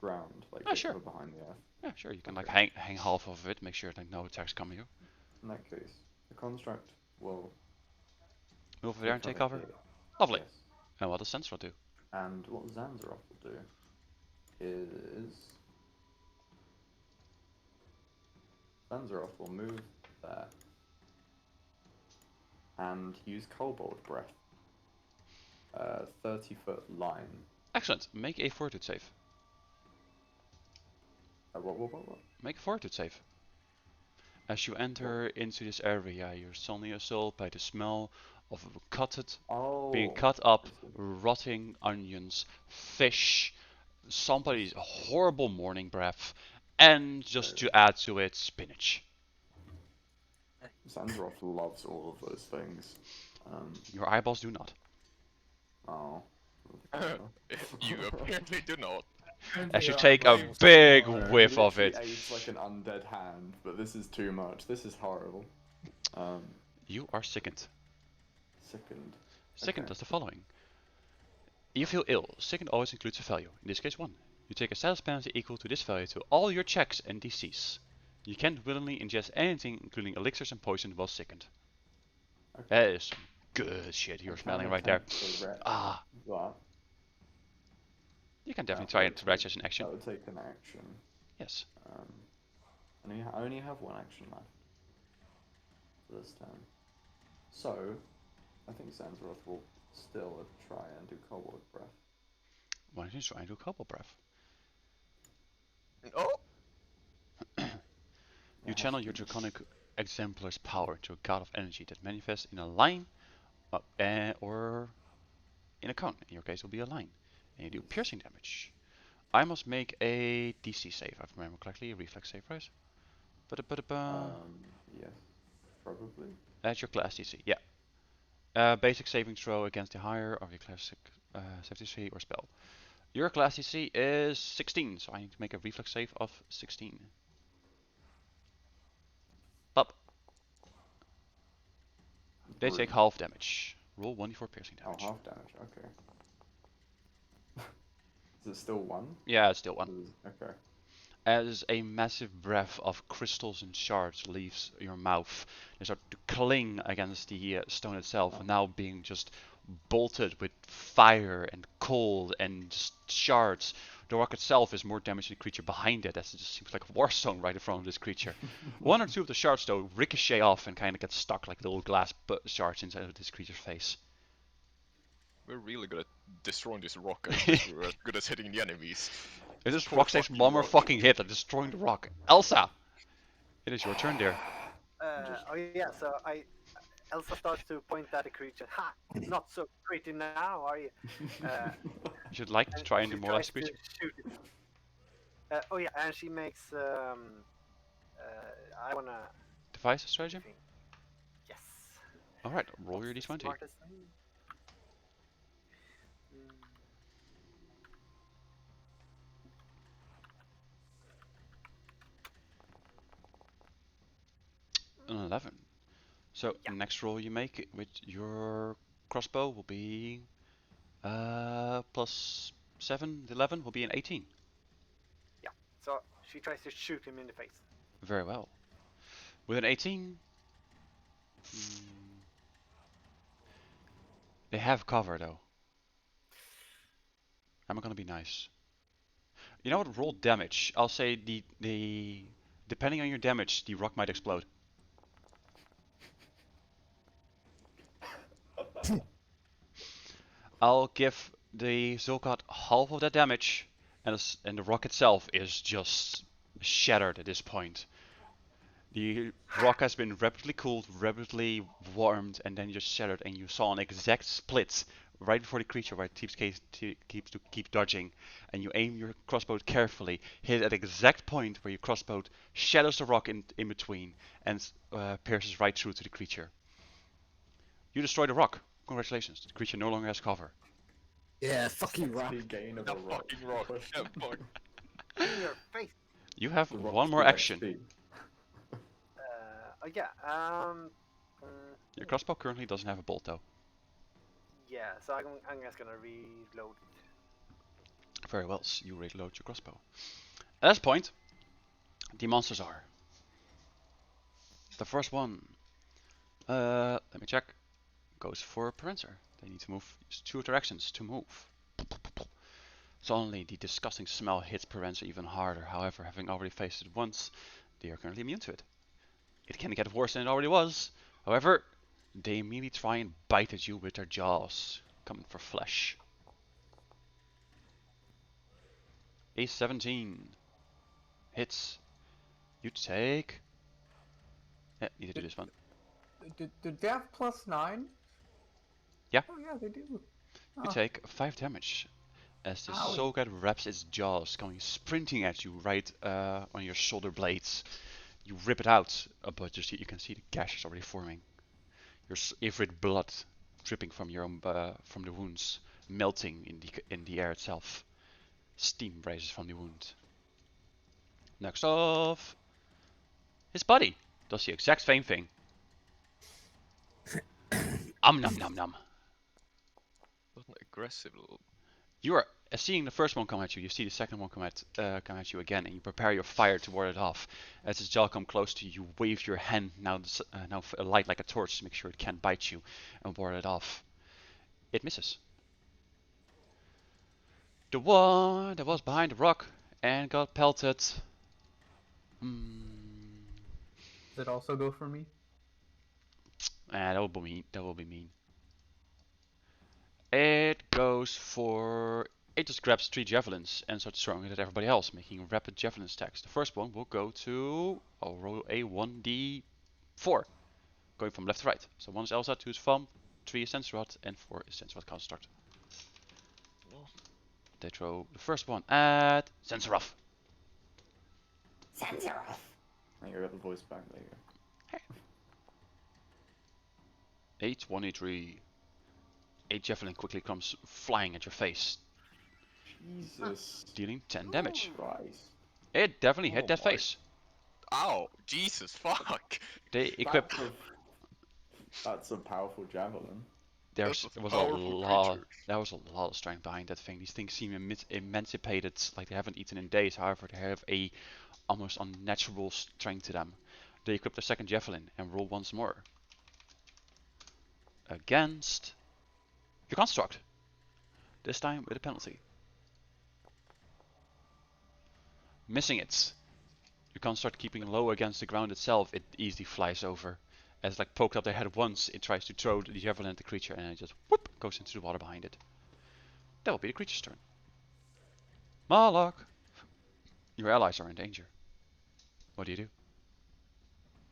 ground, like Yeah, get sure. cover behind the earth. Yeah, sure. You can Okay. like hang half of it, make sure that no attacks come you. In that case, the construct will Move over there and take cover. here. Lovely. Yes. And what does Sensor do? And what Zanzaroff will do is Zanzaroff will move there and use Kobold Breath. 30-foot line. Excellent. Make a fortitude save. What? Make a fortitude save. As you enter into this area, you're suddenly assaulted by the smell of being cut up, rotting onions, fish, somebody's horrible morning breath, and just to add to it, spinach. Zanzaroff loves all of those things. Your eyeballs do not. Oh. You apparently do not. As you take a big whiff of it. It's like an undead hand, but this is too much. This is horrible. You are sickened. Sickened. Sickened Okay. does the following. You feel ill. Sickened always includes a value, in this case 1. You take a status penalty equal to this value to all your checks and DCs. You can't willingly ingest anything, including elixirs and poison, while sickened. Okay. That is some good shit you're smelling right there. Ah, But you can definitely that try would it to ratchet as an action. That would take an action. Yes. I only have 1 action left for this turn. So, I think Zanzaroth will still try and do Kobold Breath. Why don't you try and do Cobble Breath? Oh! You channel your draconic exemplar's power to a god of energy that manifests in a line or in a cone. In your case, it will be a line. And you do piercing damage. I must make a DC save, if I remember correctly, a reflex save, right? Yes, probably. That's your class DC, yeah. Basic saving throw against the higher of your classic safety DC or spell. Your class DC is 16, so I need to make a reflex save of 16. Up. They take half damage. Roll 1d4 piercing damage. Oh, half damage, okay. Is it still 1? Yeah, it's still 1. Okay. as a massive breath of crystals and shards leaves your mouth. They start to cling against the stone itself, now being just bolted with fire and cold and just shards. The rock itself is more damage than the creature behind it, as it just seems like a war zone right in front of this creature. One or two of the shards, though, ricochet off and kind of get stuck like little glass shards inside of this creature's face. We're really good at destroying this rock. I think we're as good as hitting the enemies. If this Poor rock takes fucking one more rock. fucking hit at destroying the rock. Elsa! It is your turn, dear. Oh yeah, so Elsa starts to point at the creature. Ha! Not so pretty now, are you? You should like to And try and she demoralize the tries creature. to shoot it. Oh yeah, and she makes I wanna. Device a stratagem? Yes. Alright, roll your What's the d20. smartest thing? An 11. So, Yeah. next roll you make with your crossbow will be plus 7, 11 will be an 18. Yeah. So she tries to shoot him in the face. Very well. With an 18, they have cover though. I'm gonna be nice. You know what? Roll damage. I'll say the depending on your damage, the rock might explode. I'll give the Zulkat half of that damage, and the rock itself is just shattered at this point. The rock has been rapidly cooled, rapidly warmed, and then just shattered, and you saw an exact split right before the creature where it keeps dodging, and you aim your crossbow carefully, hit at the exact point where your crossbow shatters the rock in between, and pierces right through to the creature. You destroy the rock. Congratulations, the creature no longer has cover. Yeah, fuck you, Rock. XP gain of The a rock. fucking rock. Yeah, fuck. In your face. You have The rock's one more good action. XP. Oh yeah. Your crossbow currently doesn't have a bolt though. Yeah. So I'm just gonna reload it. Very well, so you reload your crossbow. At this point, the monsters are. The first one, let me check, goes for Parencer. They need to move, use 2 of their actions to move. Suddenly, the disgusting smell hits Parencer even harder. However, having already faced it once, they are currently immune to it. It can get worse than it already was. However, they immediately try and bite at you with their jaws, coming for flesh. A 17 hits. You take. Yeah, need to do this one. Did they have +9? Yeah. Oh yeah, they do. You take 5 damage as the Owie. Sogat wraps its jaws, coming sprinting at you right on your shoulder blades. You rip it out, but just you can see the gashes already forming. Your Ivrid blood dripping from your own, from the wounds, melting in the air itself. Steam rises from the wound. Next off, his body does the exact same thing. Nom nom nom. What an aggressive little. You are seeing the first one come at you. You see the second one come at you again, and you prepare your fire to ward it off. As its jaw comes close to you, you wave your hand now light like a torch to make sure it can't bite you, and ward it off. It misses. The one that was behind the rock and got pelted. Does it also go for me? That will be mean. That will be mean. It goes for. It just grabs 3 javelins and starts throwing it at everybody else, making rapid javelin stacks. The first one will go to. I'll roll a 1d4, going from left to right. So 1 is Elsa, 2 is Vom, 3 is Sensorot, and 4 is Sensorot Construct. They throw the first one at Sensorov. There you go, got the voice back. There you go. 8, 1d3. 8 javelin quickly comes flying at your face, Jesus dealing 10 damage. Christ. It definitely hit Oh that my. face. Ow! Jesus, fuck! They equip. That's a powerful javelin. there was a was a powerful lot. creature. There was a lot of strength behind that thing. These things seem emancipated, like they haven't eaten in days. However, they have a almost unnatural strength to them. They equip the second javelin and roll once more against your construct. This time with a penalty. Missing it. You can't start keeping low against the ground itself. It easily flies over. As like poked up their head once, it tries to throw the javelin at the creature and it just whoop goes into the water behind it. That will be the creature's turn. Malak! Your allies are in danger. What do you do?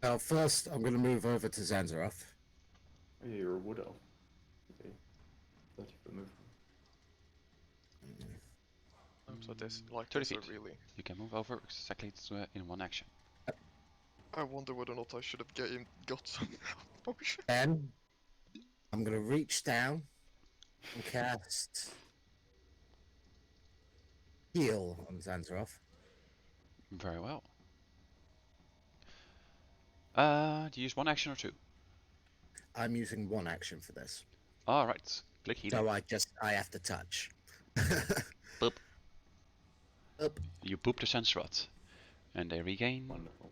Now, first, I'm going to move over to Zanzaroth. Oh, yeah, you're a wood elf. Okay. 30-foot movement. So this, like 30 this, are feet. really. You can move over exactly in one action. I wonder whether or not I should have got some potion. Then, I'm going to reach down and cast Heal on Zanzaroth. Very well. Do you use one action or two? I'm using one action for this. Alright. Click healing. So I have to touch. Boop. Up. You boop the sense rod. And they regain Wonderful.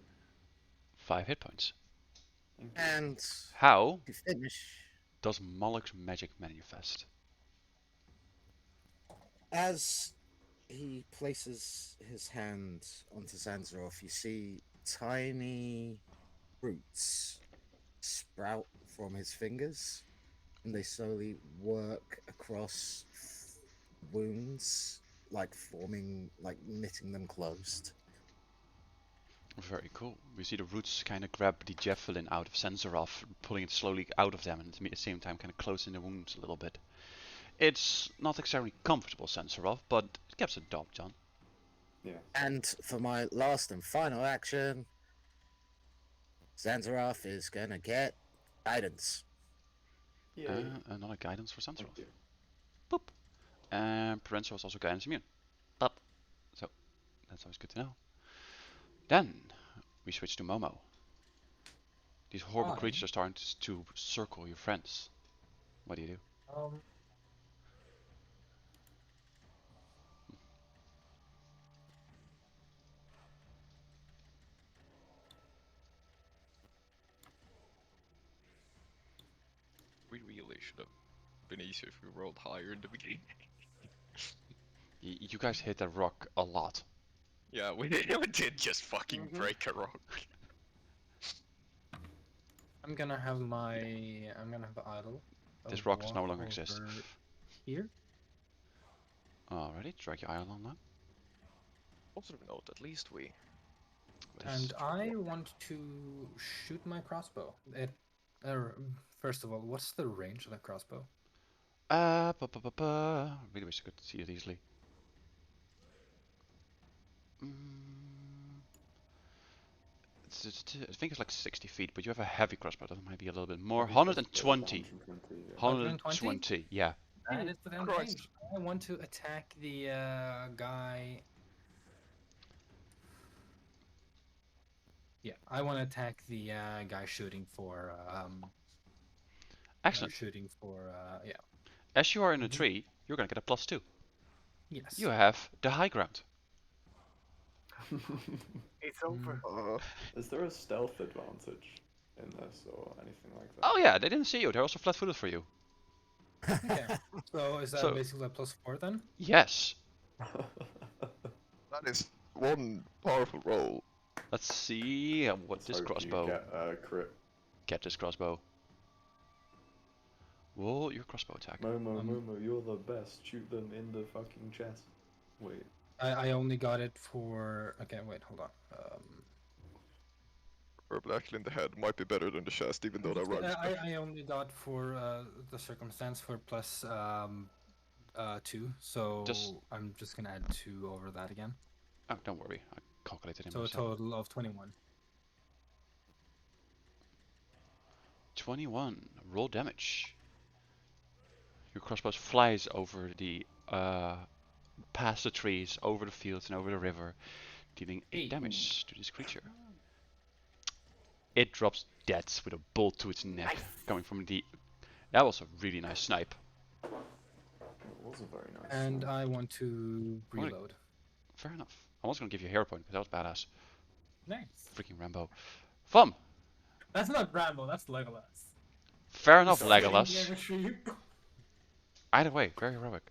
5 hit points. Thank you. And How to finish, does Malak's magic manifest? as he places his hand onto Zanzaroth, you see tiny roots sprout from his fingers, and they slowly work across wounds, like knitting them closed. Very cool. We see the roots kind of grab the javelin out of Sensorov, pulling it slowly out of them, and at the same time kind of closing the wounds a little bit. It's not exactly comfortable, Sensorov, but it gets the job done. Yeah. And for my last and final action, Zanzaroth is gonna get guidance. Yay. Another guidance for Sensorov. Thank you. Boop. And Parenzo is also guidance immune. Boop. So, that's always good to know. Then, we switch to Momo. These horrible Fine. creatures are starting to circle your friends. What do you do? We really should have been easier if we rolled higher in the beginning. You guys hit that rock a lot. Yeah, we did just fucking Mhm. break a rock. I'm gonna have idle. This I'll rock no walk longer exists. over Here. Alrighty, drag your island now. Positive note, at least we. And I want to shoot my crossbow. First of all, what's the range of that crossbow? Really wish I could see it easily. I think it's like 60 feet, but you have a heavy crossbow, that might be a little bit more. Heavy 120. crossbow, 120, yeah. 120, yeah. That is within Christ. range. I want to attack the guy. Yeah, I want to attack the guy shooting for. Excellent. Shooting for. Yeah. As you are in a tree, you're gonna get a +2. Yes. You have the high ground. It's over. Is there a stealth advantage in this or anything like that? Oh yeah, they didn't see you. They're also flat-footed for you. Okay. So is that So- basically a +4 then? Yes. That is one powerful roll. Let's see what Let's this hope you crossbow. Get a crit. Get this crossbow. Roll your crossbow attack. Momo, you're the best. Shoot them in the fucking chest. Wait. I only got it for. Okay, wait, hold on. Verbal actually in the head might be better than the chest, even though that runs. I only got for the circumstance for plus 2, so Just- I'm just gonna add 2 over that again. Oh, don't worry. I calculated it So a myself. total of 21. 21. Roll damage. Your crossbow flies over the past the trees, over the fields, and over the river, dealing 8 damage to this creature. It drops dead with a bolt to its neck, coming from the That was a really nice snipe. It was a very nice. And snipe. I want to Only- reload. Fair enough. I was gonna give you a hero point, but that was badass. Nice. Freaking Rambo. Fum! That's not Rambo, that's Legolas. Fair enough, Sorry. Legolas. Near a sheep. Either way, very heroic.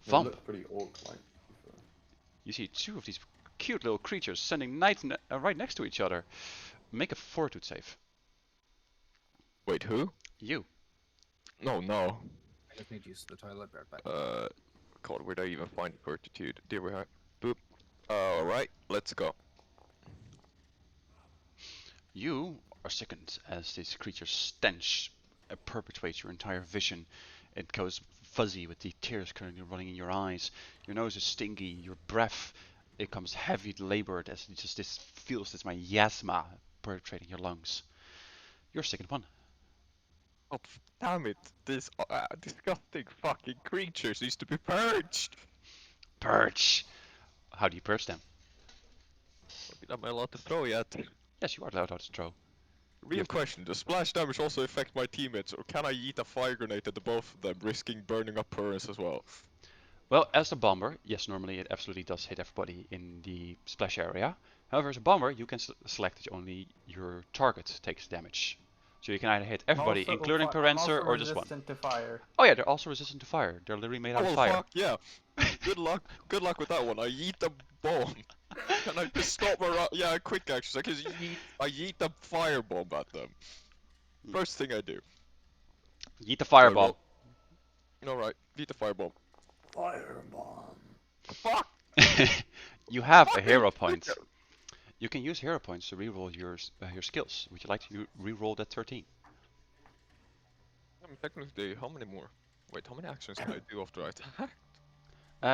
They Fum! look pretty orc-like. You see two of these cute little creatures standing right next to each other. Make a fortitude save. Wait, who? You. No. I just need to use the toilet right back. God, where'd I even find fortitude? There we are. Boop. Alright, let's go. You are sickened as this creature's stench perpetuates your entire vision. It goes fuzzy with the tears currently running in your eyes. Your nose is stinky. Your breath becomes heavy, labored as it just this feels this miasma penetrating your lungs. You're sickened one. Oh, damn it. These disgusting fucking creatures used to be purged. Purge. How do you purge them? Am I allowed to throw yet? Yes, you are allowed to throw. Real question, does splash damage also affect my teammates, or can I yeet a fire grenade at the both of them, risking burning up Purus as well? Well, as a bomber, yes, normally it absolutely does hit everybody in the splash area. However, as a bomber, you can select that only your target takes damage. So you can either hit everybody, Also including I'm Perencer, also or just one. resistant to fire. Oh yeah, they're also resistant to fire. They're literally made out of Oh fire. fuck yeah! Good luck with that one. I yeet a bomb. Can I just stop around? Yeah, quick action. I yeet a firebomb at them. First thing I do. Yeet the fireball. Alright, yeet the firebomb. Firebomb. Fuck! You have a Fucking hero point. shit. You can use hero points to reroll your skills. Would you like to reroll that 13? I mean, technically, how many more? Wait, how many actions can I do after I attack?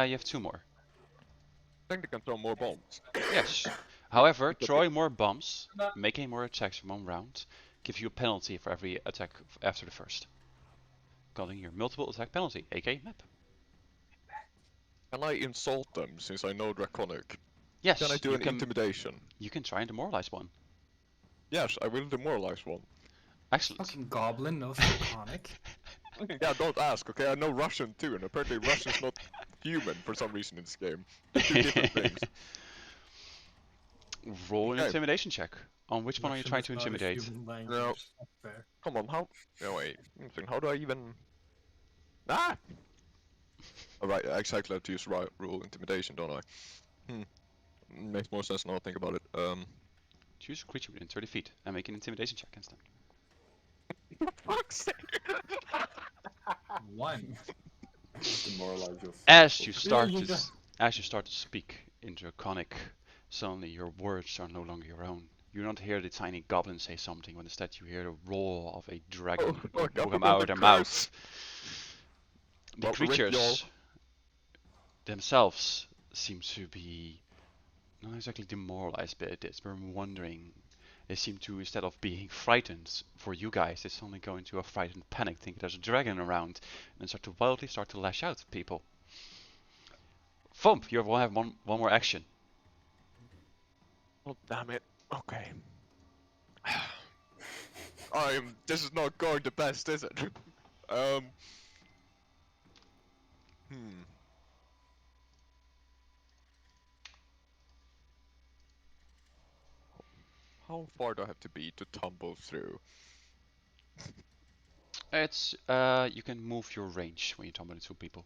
You have 2 more. I think they can throw more bombs. Yes. However, throwing more bombs, making more attacks from one round, gives you a penalty for every attack after the first. Calling your multiple attack penalty, aka map. Can I insult them since I know Draconic? Yes, Can I do you an can, intimidation? you can try and demoralize one. Yes, I will demoralize one. Excellent. Fucking goblin knows Draconic. Yeah, don't ask, okay? I know Russian too, and apparently Russian's not human for some reason in this game. They're two different things. Roll an Okay. intimidation check. On which one are you trying to Russian is not a intimidate? human language. No. Not fair. Come on, how? No, wait. How do I even? Ah! Alright, I exactly have to use rule intimidation, don't I? Makes more sense now I think about it. Choose a creature within 30 feet and make an intimidation check against them. Fuck's sake! 1. Demoralize yourself. As you start you to as you start to speak in Draconic, suddenly your words are no longer your own. You don't hear the tiny goblin say something, but instead you hear the roar of a dragon Oh, fuck, I come forgot out the of their curse. mouth. The Well, Rick, creatures y'all. themselves seem to be not exactly demoralized by this, but wondering. They seem to, instead of being frightened for you guys, they suddenly go into a frightened panic, think there's a dragon around, and start to lash out at people. Thump, you have one more action. Oh damn it. Okay. This is not going the best, is it? How far do I have to be to tumble through? It's you can move your range when you tumble into people.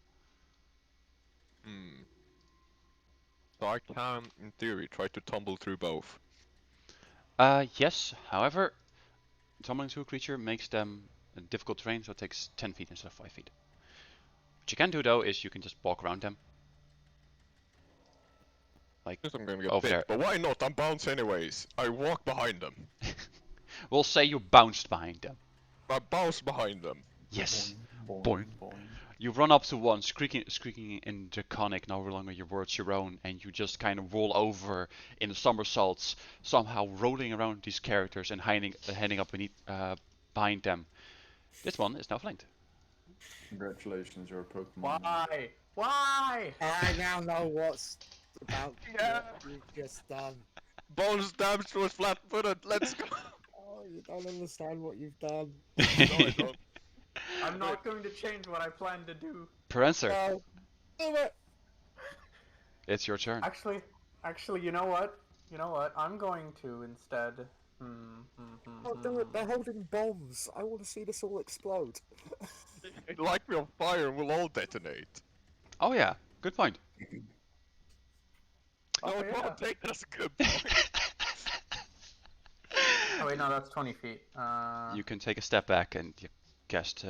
So I can, in theory, try to tumble through both. Yes, however, tumbling into a creature makes them a difficult terrain, so it takes 10 feet instead of 5 feet. What you can do though is you can just walk around them. Like, Since I'm gonna get over bit, there. but why not? I'm bounced anyways. I walk behind them. We'll say you bounced behind them. I bounce behind them. Yes. Boing, Boing. boing. You run up to one, squeaking in Draconic, no longer your words your own, and you just kind of roll over in somersaults, somehow rolling around these characters and hiding up behind them. This one is now flanked. Congratulations, you're a Pokemon. Why? Why? I now know what's about Yeah. what you've just done. Bones damage was flat-footed. Let's go. Oh, you don't understand what you've done. No, I don't. I'm not going to change what I plan to do. Prancer, No. Do it. it's your turn. Actually, you know what? I'm going to instead. Oh, do it. They're holding bombs. I want to see this all explode. Light me on fire and we'll all detonate. Oh yeah, good point. Oh, No, yeah. don't take that as a good point. Oh wait, no, that's 20 feet. You can take a step back and you cast.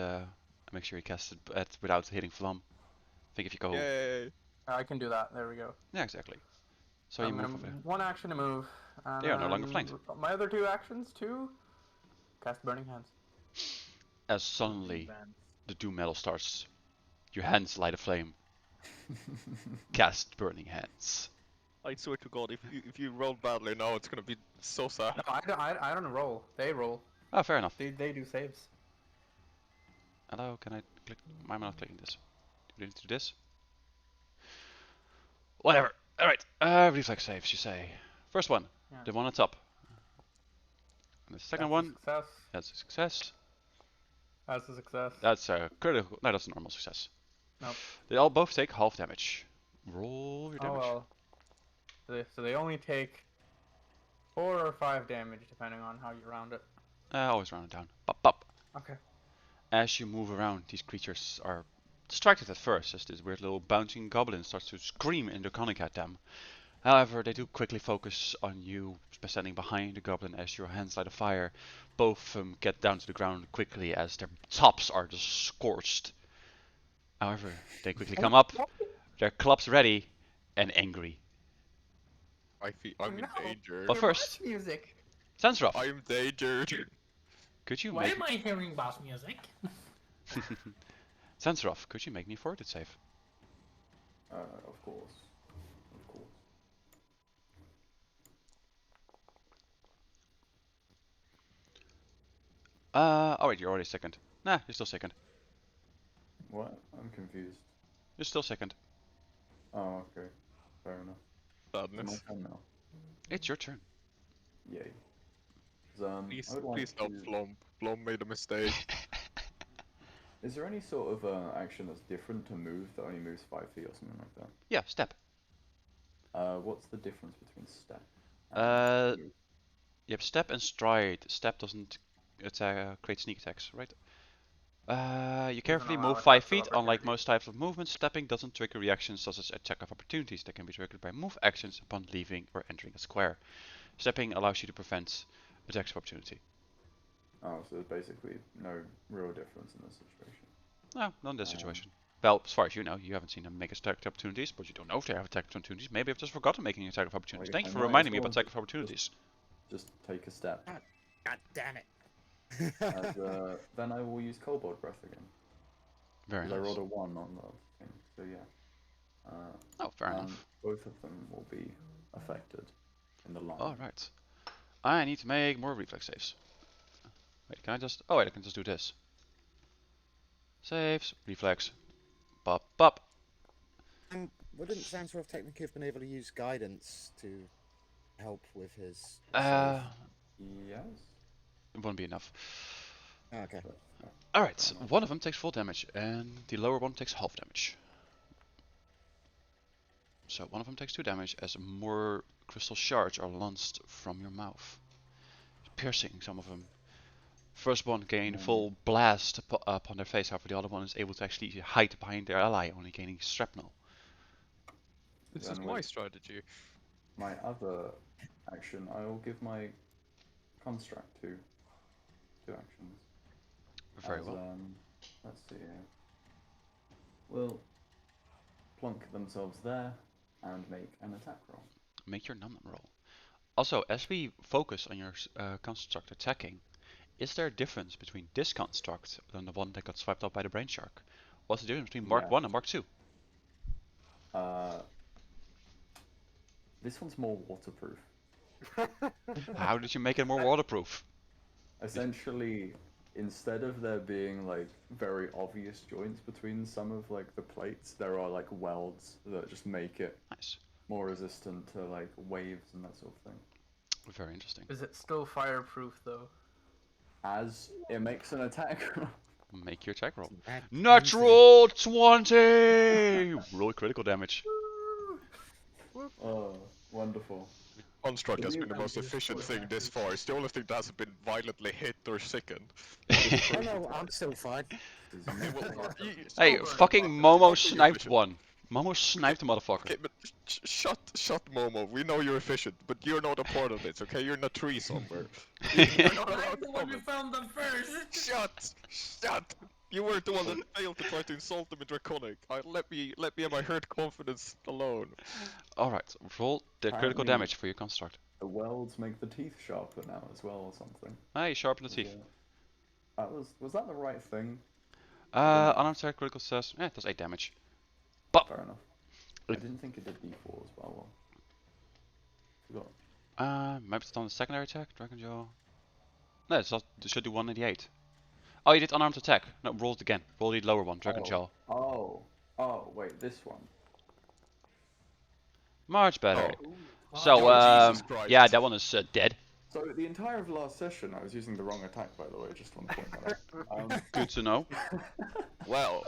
Make sure you cast it without hitting Flam. I think if you go. Yay. I can do that. There we go. Yeah, exactly. So I'm you gonna move over there. one action to move. And They are no longer flanked. My other 2 actions too. Cast Burning Hands. As suddenly the doom metal starts, your hands light a flame. Cast Burning Hands. I swear to God, if you roll badly now, it's gonna be so sad. No, I don't roll. They roll. Oh, fair enough. They do saves. Hello, can I click? Why am I not clicking this? Do we need to do this? Whatever. Alright, reflex saves, you say. First one, Yeah. the one on top. And the second That's a one, success. that's a success. That's a success. That's a critical. No, that's a normal success. Nope. They all both take half damage. Roll your Oh damage. well. So they only take 4 or 5 damage depending on how you round it. Always round it down. Pop, pop. Okay. As you move around, these creatures are distracted at first as this weird little bouncing goblin starts to scream in draconic at them. However, they do quickly focus on you by standing behind the goblin as your hands light a fire. Both of them get down to the ground quickly as their tops are just scorched. However, they quickly come up, their clubs ready and angry. I'm No. in danger. But first, music. Sansroth, I'm endangered. could you Why make am I hearing boss music? Sansroth, could you make me a fortitude save? Of course. Of course. Oh wait, you're already second. Nah, you're still second. What? I'm confused. You're still second. Oh, okay. Fair enough. It's my Sadness. turn now. It's your turn. Yay. 'Cause, Please, I would like please help to- Flom. Flom made a mistake. Is there any sort of action that's different to move that only moves 5 feet or something like that? Yeah, step. What's the difference between step? Move? Yep, step and stride. Step doesn't create sneak attacks, right? You carefully allow move attacks 5 of feet. Unlike opportunity. most types of movement, stepping doesn't trigger reactions such as attack of opportunities that can be triggered by move actions upon leaving or entering a square. Stepping allows you to prevent attacks of opportunity. Oh, so there's basically no real difference in this situation. No, not in this situation. Well, as far as you know, you haven't seen them make attack of opportunities, but you don't know if they have attack of opportunities. Maybe I've just forgotten making attack of opportunities. Well, Thank you I for might as reminding me well about attack of opportunities. Just take a step. God damn it. And, then I will use Kobold Breath again. Very 'Cause I nice. rolled a 1 on the thing, so yeah. Oh, fair and enough. both of them will be affected in the line. Alright. I need to make more reflex saves. Wait, can I just... Oh wait, I can just do this. Saves, reflex, pop, pop. Wouldn't Sansroth technically have been able to use guidance to help with his Uh, Yes. it won't be enough. save? Oh, okay. Alright, one of them takes full damage and the lower one takes half damage. So one of them takes 2 damage as more crystal shards are launched from your mouth, piercing some of them. First one gain full blast upon their face, however the other one is able to actually hide behind their ally, only gaining shrapnel. This Then is my with strategy. my other action, I will give my construct two actions. Very As, well. Let's see here. Will plonk themselves there and make an attack roll. Make your num roll. Also, as we focus on your construct attacking, is there a difference between this construct and the one that got swiped up by the brain shark? What's the difference between Mark Yeah. 1 and Mark 2? This one's more waterproof. How did you make it more waterproof? Essentially, instead of there being like very obvious joints between some of like the plates, there are like welds that just make it Nice. more resistant to like waves and that sort of thing. Very interesting. Is it still fireproof though? As it makes an attack roll. Make your attack roll. That 20. Natural 20! Roll critical damage. Oh, wonderful. Construct has You- been the most efficient thing this far. It's the only thing that hasn't been violently hit or sickened. Oh no, I'm still fine. Okay, well, Hey, burn. fucking Fuck, Momo you're sniped efficient. one. Momo sniped the motherfucker. Okay, but shut Momo. We know you're efficient, but you're not a part of this, okay? You're in a tree somewhere. You're not allowed I'm the to one who comment. found them first. Shut! You were the one that failed to try to insult them in Draconic. Let me and my hurt confidence alone. Alright, roll the critical Apparently- damage for your construct. The welds make the teeth sharper now as well, or something. Hey, sharpen the teeth. Yeah. Was that the right thing? Unarmed attack critical says, it does 8 damage. But, Fair enough. I didn't think it did D4 as well. Forgot. maybe it's on the secondary attack, Dragon Jaw. No, it should do 188. Oh, you did unarmed attack. No, roll it again. Roll the lower one, Dragon Jaw. Oh, wait, this one. Much better. Oh. So, Oh, Jesus Christ. yeah, that one is dead. So the entire of last session, I was using the wrong attack, by the way. Just want to point that out. Good to know. Well,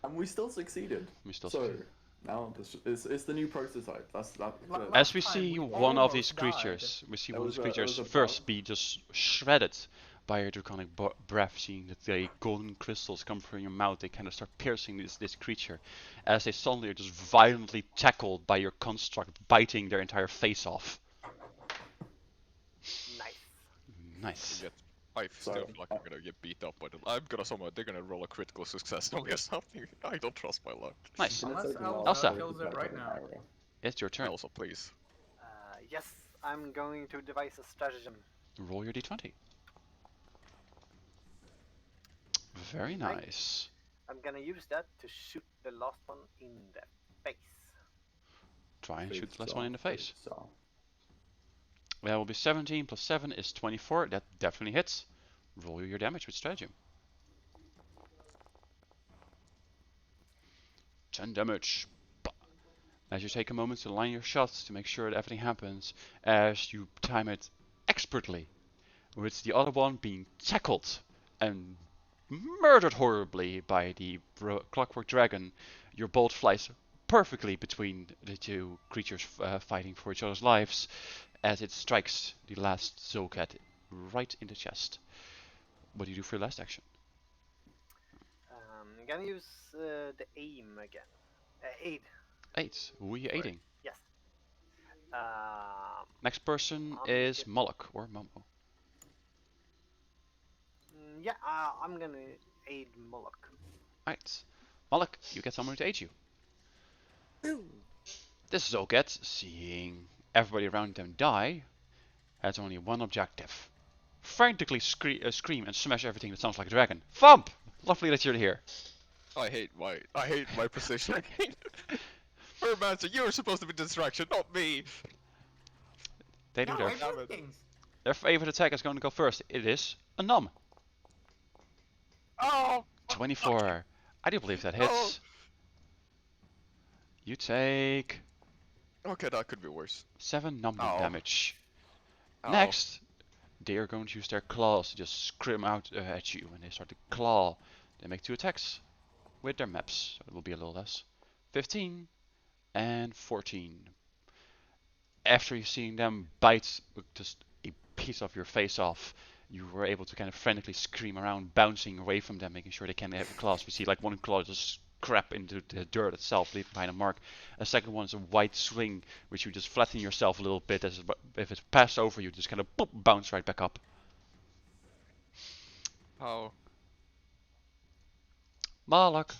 And we still succeeded. We still So succeed. now it's the new prototype. That's that. Like- As we Last see time we one of these almost died. creatures, we see There one of these was a- there creatures was a first bug. be just shredded by a draconic breath, seeing that the golden crystals come from your mouth. They kind of start piercing this creature, as they suddenly are just violently tackled by your construct, biting their entire face off. Nice. Nice. yet I still So, feel like I'm gonna get beat up by them. They're gonna roll a critical success on me or something. I don't trust my luck. Nice. Gonna Unless take the Elsa last Elsa. kills it attack right of an now. arrow. It's your turn. Also, please. Yes, I'm going to devise a stratagem. Roll your d20. Very Right. nice. I'm gonna use that to shoot the last one in the face. Try and Face shoot the last off, one in the face. off. That will be 17 plus 7 is 24. That definitely hits. Roll your damage with stratagem. 10 damage. Bah. As you take a moment to line your shots to make sure that everything happens as you time it expertly, with the other one being tackled and murdered horribly by the clockwork dragon, your bolt flies perfectly between the two creatures fighting for each other's lives as it strikes the last Zolcat right in the chest. What do you do for your last action? I'm gonna use the aim again. Aid. 8. Who are you Sorry. aiding? Yes. Next person I'm is get- Moloch or Momo. Yeah, I'm gonna aid Moloch. Right. Moloch, you get someone to aid you. This Zolcat, seeing everybody around them die, has only one objective. Frantically scream and smash everything that sounds like a dragon. Thump! Lovely that you're here. I hate my position. Hermancer, you were supposed to be the distraction, not me. They do Yeah, their, I Damn do it. things. their favorite attack is going to go first. It is a numb. Oh! 24. I do believe that hits. You take Okay, that could be worse. 7 numbing Ow. damage. Ow. Next, they are going to use their claws to just scream out at you, and they start to claw. They make 2 attacks with their maps, so it will be a little less. 15 and 14. After you seeing them bite just a piece of your face off, you were able to kind of frantically scream around, bouncing away from them, making sure they can't have the claws. We see like one claw just scrap into the dirt itself, leaving behind a mark. A second one is a white swing, which you just flatten yourself a little bit, as if it's passed over you, just kind of boop, bounce right back up. How? Malak.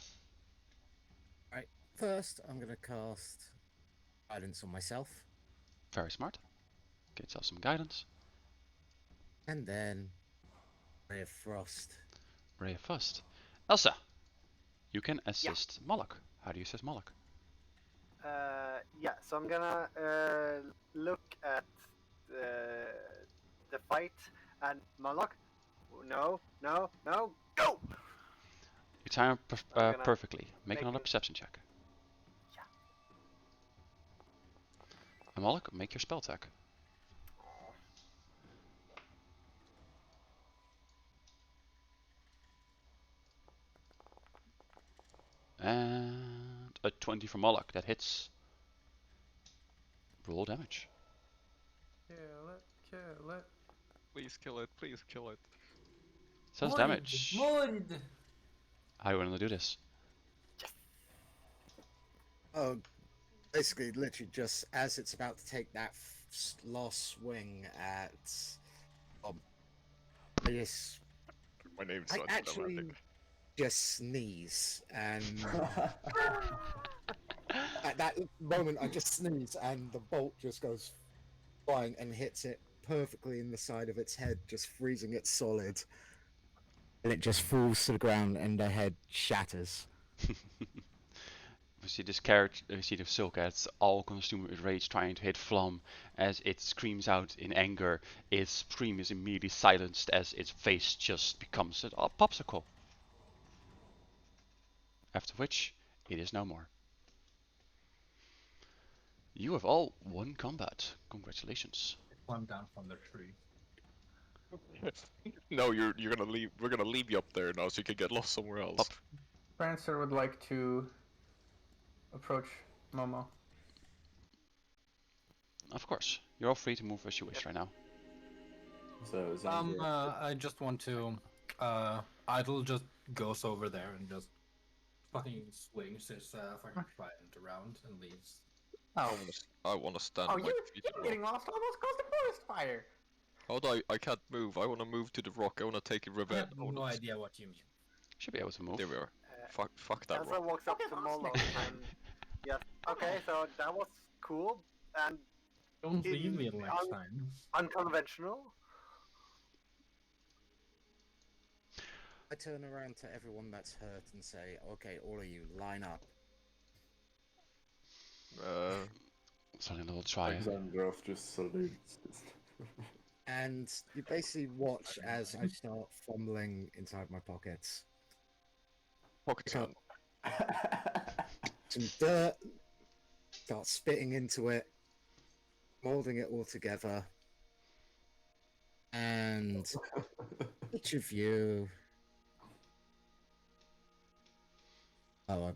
Right. First, I'm gonna cast guidance on myself, Very smart. Get yourself some guidance. and then Ray of Frost. Ray of Frost. Elsa, you can assist Moloch. How do you assist Moloch? Yeah, so I'm gonna look at the fight and Moloch. No, go! You time it I'm gonna perfectly. Make make another it- perception check. Yeah. And Moloch, make your spell attack. And a 20 for Moloch. That hits. Roll damage. Kill it. Please kill it. Please kill it. Says Wood, damage. wood. How do you want to do this? Oh, basically, literally, just as it's about to take that last swing at, I just, My name's I not actually dramatic. just sneeze, and at that moment, I just sneeze, and the bolt just goes flying and hits it perfectly in the side of its head, just freezing it solid, and it just falls to the ground, and the head shatters. We see this character, we see the Silcat all consumed with rage trying to hit Flom. As it screams out in anger, its scream is immediately silenced as its face just becomes a popsicle. After which, it is no more. You have all won combat. Congratulations. Climb down from the tree. No, you're gonna leave. We're gonna leave you up there now, so you can get lost somewhere else. Prancer would like to approach Momo. Of course, you're all free to move as you wish right now. So Xandra, I just want to. Idle just goes over there and just fucking swings his fucking trident around and leaves. Oh, I wanna stand. oh, on my you're feet to the getting rock. lost almost close to forest fire. How do I can't move. I wanna move to the rock. I wanna take a I revenge. have no idea what you mean. Should be able to move. There we are. Fuck that Elsa rock. walks up Okay, to lost Molo me. and yes. Okay, so that was cool and Don't leave me In- next time. unconventional. I turn around to everyone that's hurt and say, okay, all of you, line up. Something a little try. Xandra just salutes. And you basically watch as I start fumbling inside my pockets. Pocket So- gun. Some dirt, start spitting into it, molding it all together. And each of you. Oh,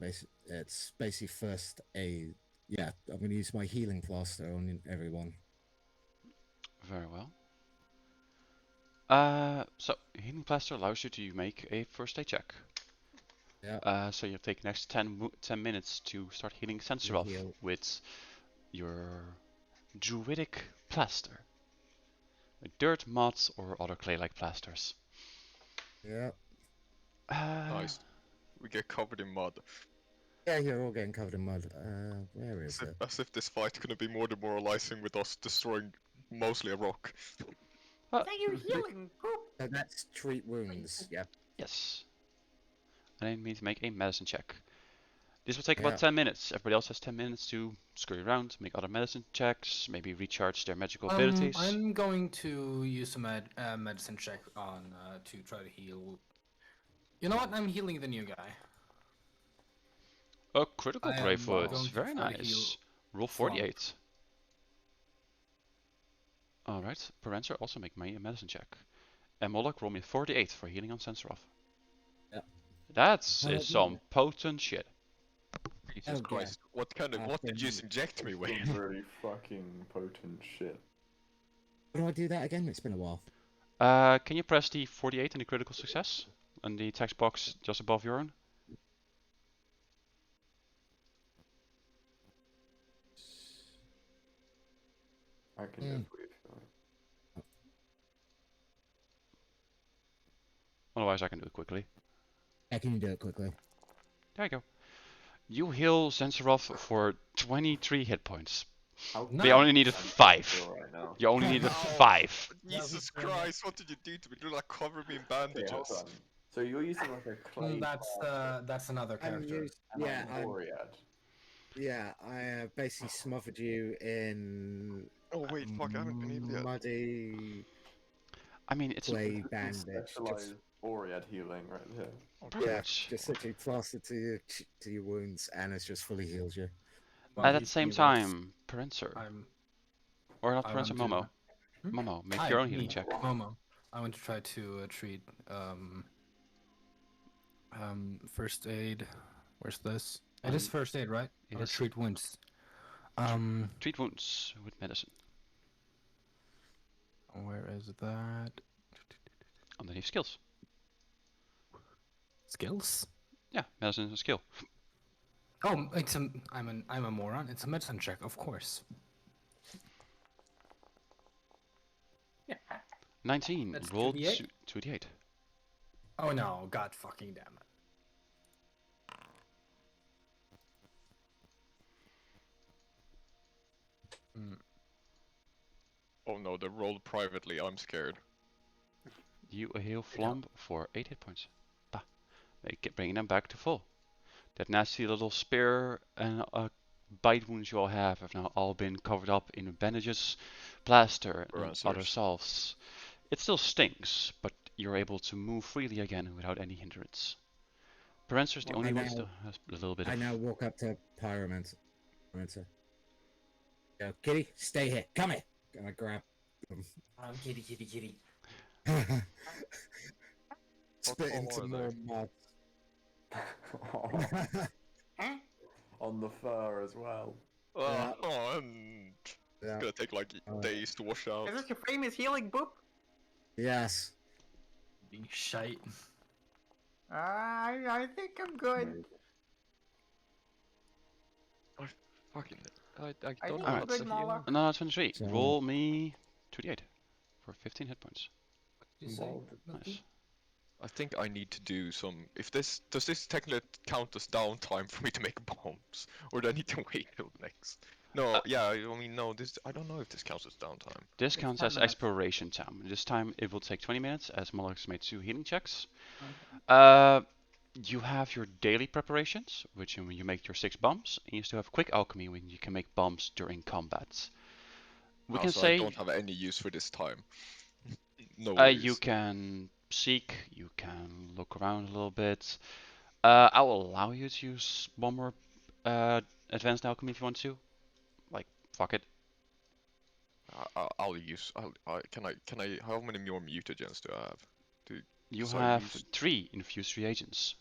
it's basically first aid. Yeah, I'm going to use my healing plaster on everyone. Very well. So healing plaster allows you to make a first aid check. Yeah. So you take next 10 minutes to start healing Sensorov Heal. with your druidic plaster. With dirt, mud, or other clay-like plasters. Yeah. Nice. We get covered in mud. Yeah, you're all getting covered in mud. Where is it? As if this fight's gonna be more demoralizing with us destroying mostly a rock. Thank you, healing. Poop. So that's treat wounds. Yeah. Yes. And I need to make a medicine check. This will take about Yeah. 10 minutes. Everybody else has 10 minutes to scurry around, make other medicine checks, maybe recharge their magical abilities. I'm going to use a medicine check on to try to heal. You know what? I'm healing the new guy. A critical I am Bravefoot. going to Very try to heal nice. Roll 48. Alright, Parencer, also make me a medicine check. And Moloch, roll me 48 for healing on Sensorov. Yeah. That's How is about you? some potent shit. Jesus Okay. Christ. What did you inject me with? Some very fucking potent shit. How do I do that again? It's been a while. Can you press the 48 and the critical success? On the text box just above your own? I can do it for you if you like. Otherwise I can do it quickly. Yeah, can you do it quickly? There you go. You heal Sensorov for 23 hit points. How But you only needed 5. right now? You only needed Oh. 5. Jesus Christ, what did you do to me? You like cover me in Okay, hold bandages. on. So you're using like a clay. That's another character. I basically smothered you in Oh wait, fuck, I haven't been able yet. muddy I mean, it's clay bandage. Specialized Boread healing right here. pretty Yeah, much. just literally plastered to your wounds, and it's just fully healed you. And at the same time, Parencer. Or not I Parencer, want Momo. to- Momo, make Hi, your own me, healing check. Momo. I want to try to treat first aid. Where's this? It is first aid, right? It Or is. treat wounds. Treat wounds with medicine. Where is that? Underneath skills. Skills? Yeah, medicine is a skill. Oh, I'm a moron. It's a medicine check, of course. Yeah. 19. That's Roll 2d8? 2d8. Oh no, god fucking damn it. Oh no, they rolled privately. I'm scared. You heal Flomb for 8 hit points. Bah. Bringing them back to full. That nasty little spear and bite wounds you all have now all been covered up in bandages, plaster, and other Answers. salves. It still stings, but you're able to move freely again without any hindrance. Perencer's the Well, only I one now- still has a little bit I of... now walk up to Pyromancer. Go, Kitty, stay here. Come here. And I grab them. Oh, kitty. Spit tall into are more mud. On the fur as well. Yeah. It's Yeah. gonna take like days to wash out. Is this your famous healing boop? Yes. Being shite. I think I'm good. Fucking I I don't think know I'm what's good, a heal. Mala. No, 23. So- Roll me 2d8 for 15 hit points. Did you say? Involved. Nice. I think I need to do some. Does this technically count as downtime for me to make bombs, or do I need to wait till next? No, yeah, I mean no. I don't know if this counts as downtime. This It's counts 10 as minutes. exploration time. This time it will take 20 minutes as Malak's made 2 healing checks. Okay. You have your daily preparations, which when you make your 6 bombs, and you still have quick alchemy when you can make bombs during combat. We can So say I don't have any use for this time. No you worries. can seek, you can look around a little bit. I will allow you to use one more advanced alchemy if you want to. Like, fuck it. I'll use. Can I? How many more mutagens do I have? You So I have use- 3 infused reagents.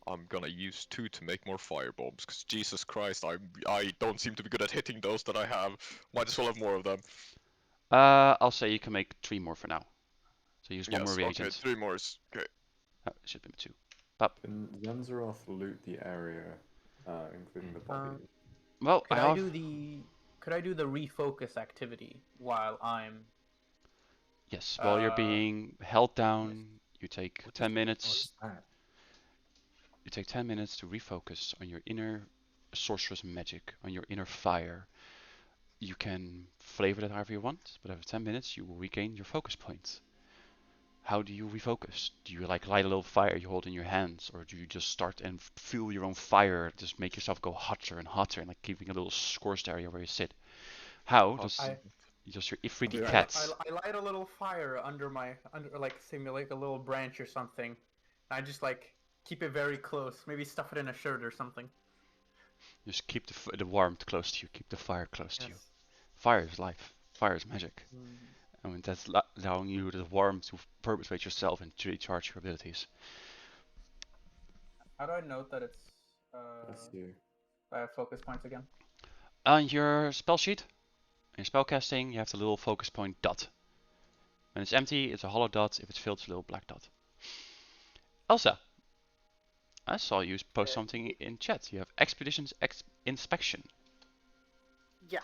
I'm gonna use 2 to make more fire bombs. Cause Jesus Christ, I don't seem to be good at hitting those that I have. Might as well have more of them. I'll say you can make 3 more for now. So use one more Yes, reagent. okay, 3 more is okay. Oh, it should be 2. Pop. Can Yenzeroth loot the area, including the body? Well, Could I I have... do the refocus activity while I'm Yes, while you're being held down, you take 10 What's minutes. that? You take 10 minutes to refocus on your inner sorceress magic, on your inner fire. You can flavor that however you want, but after 10 minutes you will regain your focus points. How do you refocus? Do you like light a little fire you hold in your hands, or do you just start and fuel your own fire, just make yourself go hotter and hotter, and like keeping a little scorched area where you sit? How does just your Ifriti I'll be right cats? I light a little fire under like simulate a little branch or something. And I just like keep it very close. Maybe stuff it in a shirt or something. Just keep the warmth close to you, keep the fire close to you. Yes. Fire is life. Fire is magic. Mm. And that's allowing you the warmth to perpetuate yourself and to recharge your abilities. How do I note that it's Let's see. I have focus points again? On your spell sheet, in spellcasting, you have the little focus point dot. When it's empty, it's a hollow dot. If it's filled, it's a little black dot. Elsa, I saw you post something in chat. You have expeditions inspection. Yeah.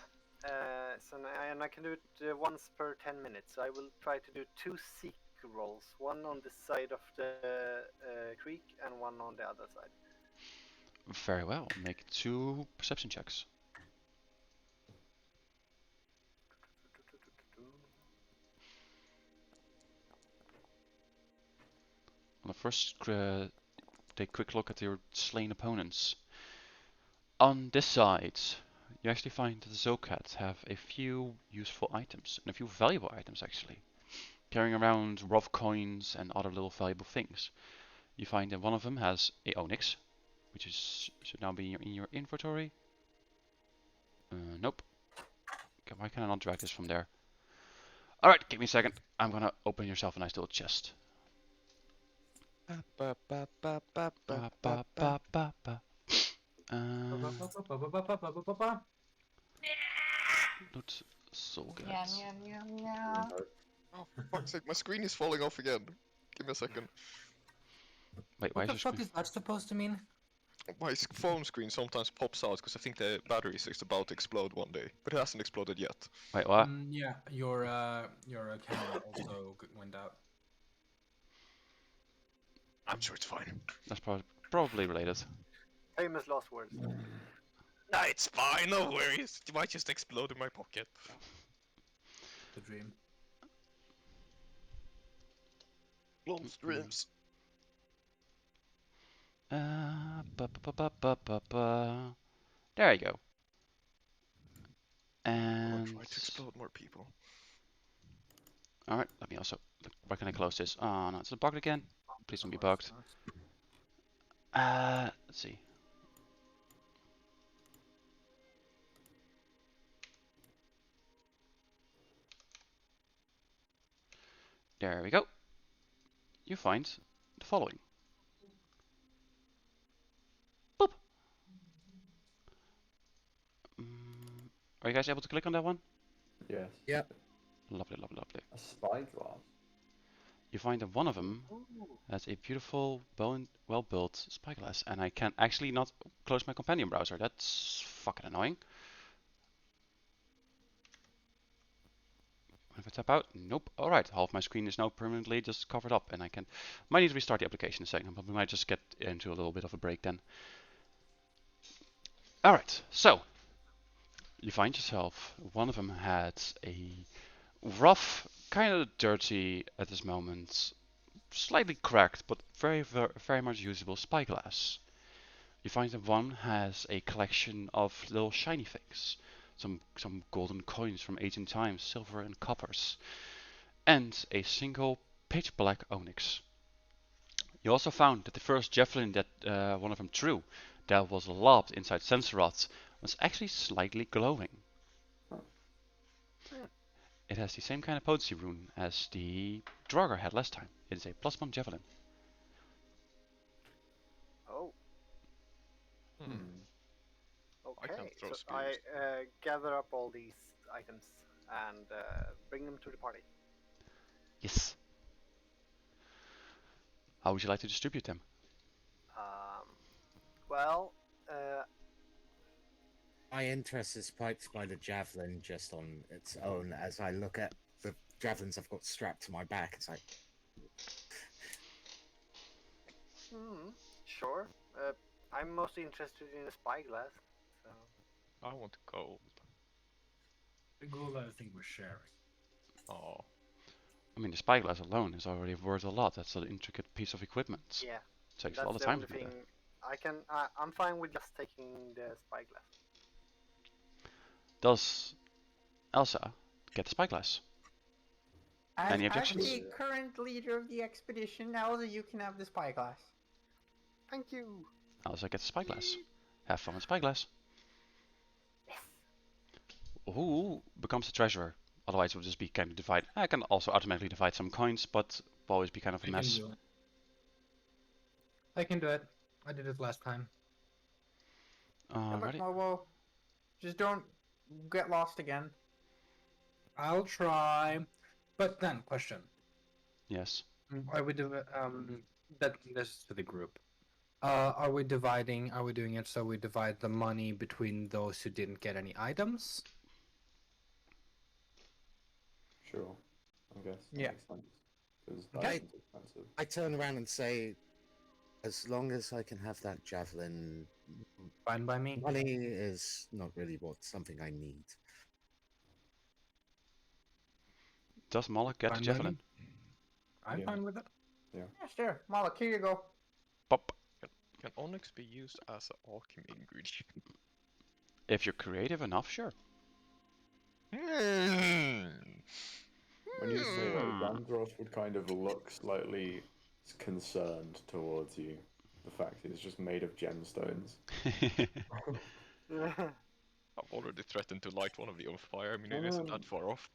And I can do it once per 10 minutes. So I will try to do 2 seek rolls, one on this side of the creek and one on the other side. Very well. Make 2 perception checks. On the first, take a quick look at your slain opponents. On this side, you actually find that the Zocat have a few useful items, and a few valuable items actually. Carrying around rough coins and other little valuable things. You find that one of them has a onyx, which should now be in your inventory. Nope. Okay, why can I not drag this from there? Alright, give me a second. I'm gonna open yourself a nice little chest. Loot soul Yeah, goods. yeah, yeah, yeah. Oh, for fuck's sake, my screen is falling off again. Give me a second. Wait, why What is the your fuck screen? is that supposed to mean? My phone screen sometimes pops out because I think the battery is about to explode one day, but it hasn't exploded yet. Wait, what? Yeah, your camera also went out. I'm sure it's fine. That's probably related. Famous last words. Nah, it's fine, no worries. It might just explode in my pocket. The dream. Long streams. Ba, ba, ba, ba, ba, ba. There you go. I'm And gonna try to explode more people. all right, let me also. Where can I close this? Oh no, it's bugged again. Please don't be bugged. Let's see. There we go. You find the following. Boop. Are you guys able to click on that one? Yes. Yep. Lovely, lovely, lovely. A spyglass. You find that one of them has a beautiful, well-built spyglass, and I can actually not close my companion browser. That's fucking annoying. If I tap out, nope. All right, half my screen is now permanently just covered up, and I can. Might need to restart the application in a second, but we might just get into a little bit of a break then. All right, so you find yourself. One of them had a rough, kind of dirty at this moment, slightly cracked, but very, very, very much usable spyglass. You find that one has a collection of little shiny things, some golden coins from ancient times, silver and coppers, and a single pitch black onyx. You also found that the first javelin that one of them threw, that was lobbed inside Sensorot, was actually slightly glowing. It has the same kind of potency rune as the Draugr had last time. It is a +1 javelin. Oh, Hmm. I okay. can't throw So spears. I gather up all these items and bring them to the party. Yes. How would you like to distribute them? Well, My interest is spiked by the javelin just on its own. As I look at the javelins I've got strapped to my back, it's like, sure. I'm mostly interested in a spyglass. So I want gold. The gold I think we're sharing. Oh. I mean, the spyglass alone is already worth a lot. That's an intricate piece of equipment. yeah, It takes a that's lot of the time only to do thing that. I'm fine with just taking the spyglass. Does Elsa get the spyglass? Any As objections? the current leader of the expedition, Elsa, you can have the spyglass. Thank you. Elsa gets the spyglass. Have fun with spyglass. Who becomes the treasurer? Otherwise, it would just be kind of divide. I can also automatically divide some coins, but will always be kind of a mess. I can do it. I did it last time. Good luck, Alrighty. Mobo. Just don't get lost again. I'll try. But then, question: Yes. Are we that this is for the group? Are we dividing? Are we doing it so we divide the money between those who didn't get any items? Sure. I guess that Yeah. makes sense. Because Okay. that's expensive. I turn around and say, as long as I can have that javelin, Fine by me. money is not really something I need. Does Moloch get the Fine by javelin? me. I'm Yeah. fine with it. Yeah, sure. Moloch, here you go. Pop. Can onyx be used as an alchemy ingredient? If you're creative enough, sure. When you say that, Xandros would kind of look slightly concerned towards you. The fact it's just made of gemstones. I've already threatened to light one of the on fire. I mean, it isn't that far off.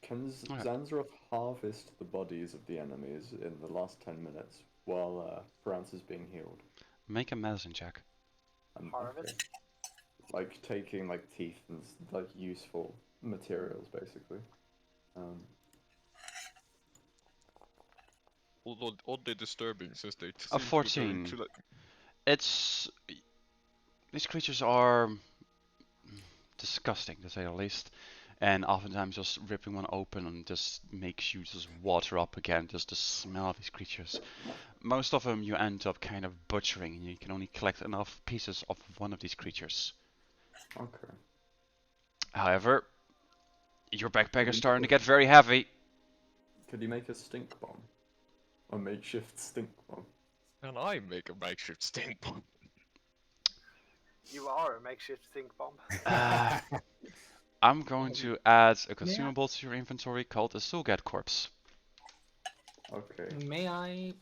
Can Alright. Xandros harvest the bodies of the enemies in the last 10 minutes while France is being healed? Make a medicine check. And, Harvest? like taking like teeth and like useful materials, basically. Although oddly disturbing since they A seem to be very 14. It's these creatures are disgusting to say the least, and oftentimes just ripping one open and just makes you just water up again. Just the smell of these creatures. Most of them you end up kind of butchering, and you can only collect enough pieces of one of these creatures. Okay. However, your backpack Could is you starting to make get very heavy. Could you make a stink bomb? A makeshift stink bomb? Can I make a makeshift stink bomb? You are a makeshift stink bomb. I'm going to add a consumable to your inventory called a Sulgat Corpse. Okay. May I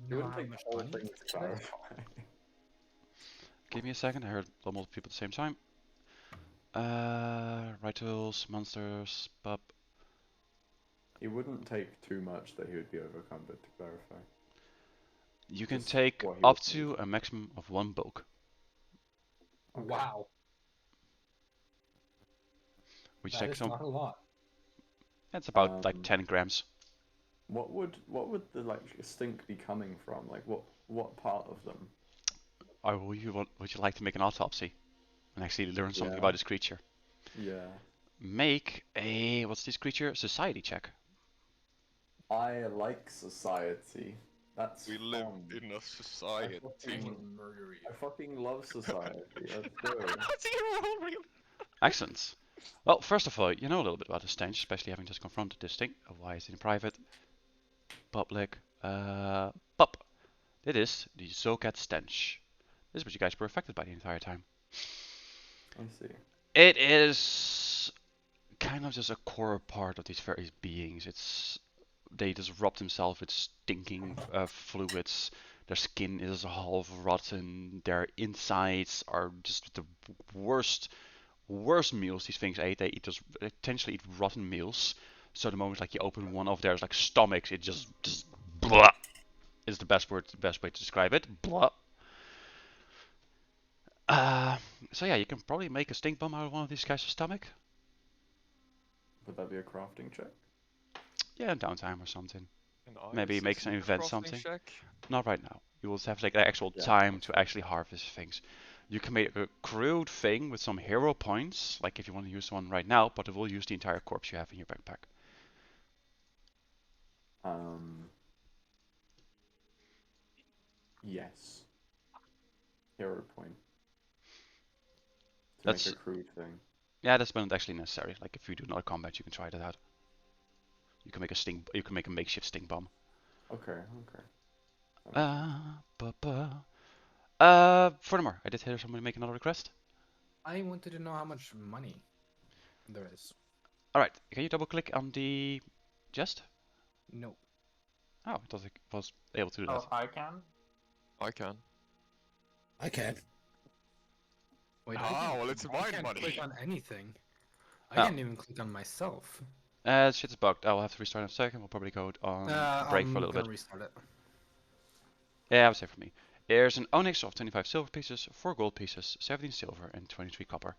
You know wouldn't how take much the whole money? thing to clarify. Give me a second, I heard multiple people at the same time. Rytuls, monsters, pup. He wouldn't take too much that he would be overcumbered, to clarify. You can Just take what he up would to need. a maximum of 1 bulk, Okay. Wow, which that takes is some. not a lot. It's about like Um, 10 grams. What would the like stink be coming from? Like what part of them? Would you like to make an autopsy and actually learn something Yeah. about this creature? Yeah. Make a what's this creature? Society check. I like society. That's We live fun. in a society. Murder you. I fucking love society. Let's go. Excellent. Well, first of all, you know a little bit about the stench, especially having just confronted this thing. Why is it in private? Public. Pup. It is the Zocat stench. This is what you guys were affected by the entire time. I see. It is kind of just a core part of these various beings. They just rub themselves with stinking fluids. Their skin is half rotten. Their insides are just the worst meals these things ate. They potentially eat rotten meals. So the moment like you open one of theirs like stomachs, it just blah is the best way to describe it. Blah. So yeah, you can probably make a stink bomb out of one of these guys' stomach. Would that be a crafting check? Yeah, downtime or something. Can I Maybe make assist some with event crafting something. check? Not right now. You will have like the actual Yeah, time that's to actually harvest things. You can make a crude thing with some hero points, like if you want to use one right now, but it will use the entire corpse you have in your backpack. Yes. Hero point. To That's make a crude thing. yeah, that's not actually necessary. Like if you do another combat, you can try that out. You can make a makeshift stink bomb. Okay, okay. Furthermore, I did hear somebody make another request. I wanted to know how much money there is. Alright, can you double click on the chest? No. Oh, I thought I was able to do that. Oh, I can. I can. I can. Wait, well, it's I my can't money. click on anything. I Oh. can't even click on myself. Shit's bugged. I'll have to restart in a second. We'll probably go on break I'm for a little gonna bit. restart it. Yeah, I would say for me. There's an onyx of 25 silver pieces, 4 gold pieces, 17 silver, and 23 copper.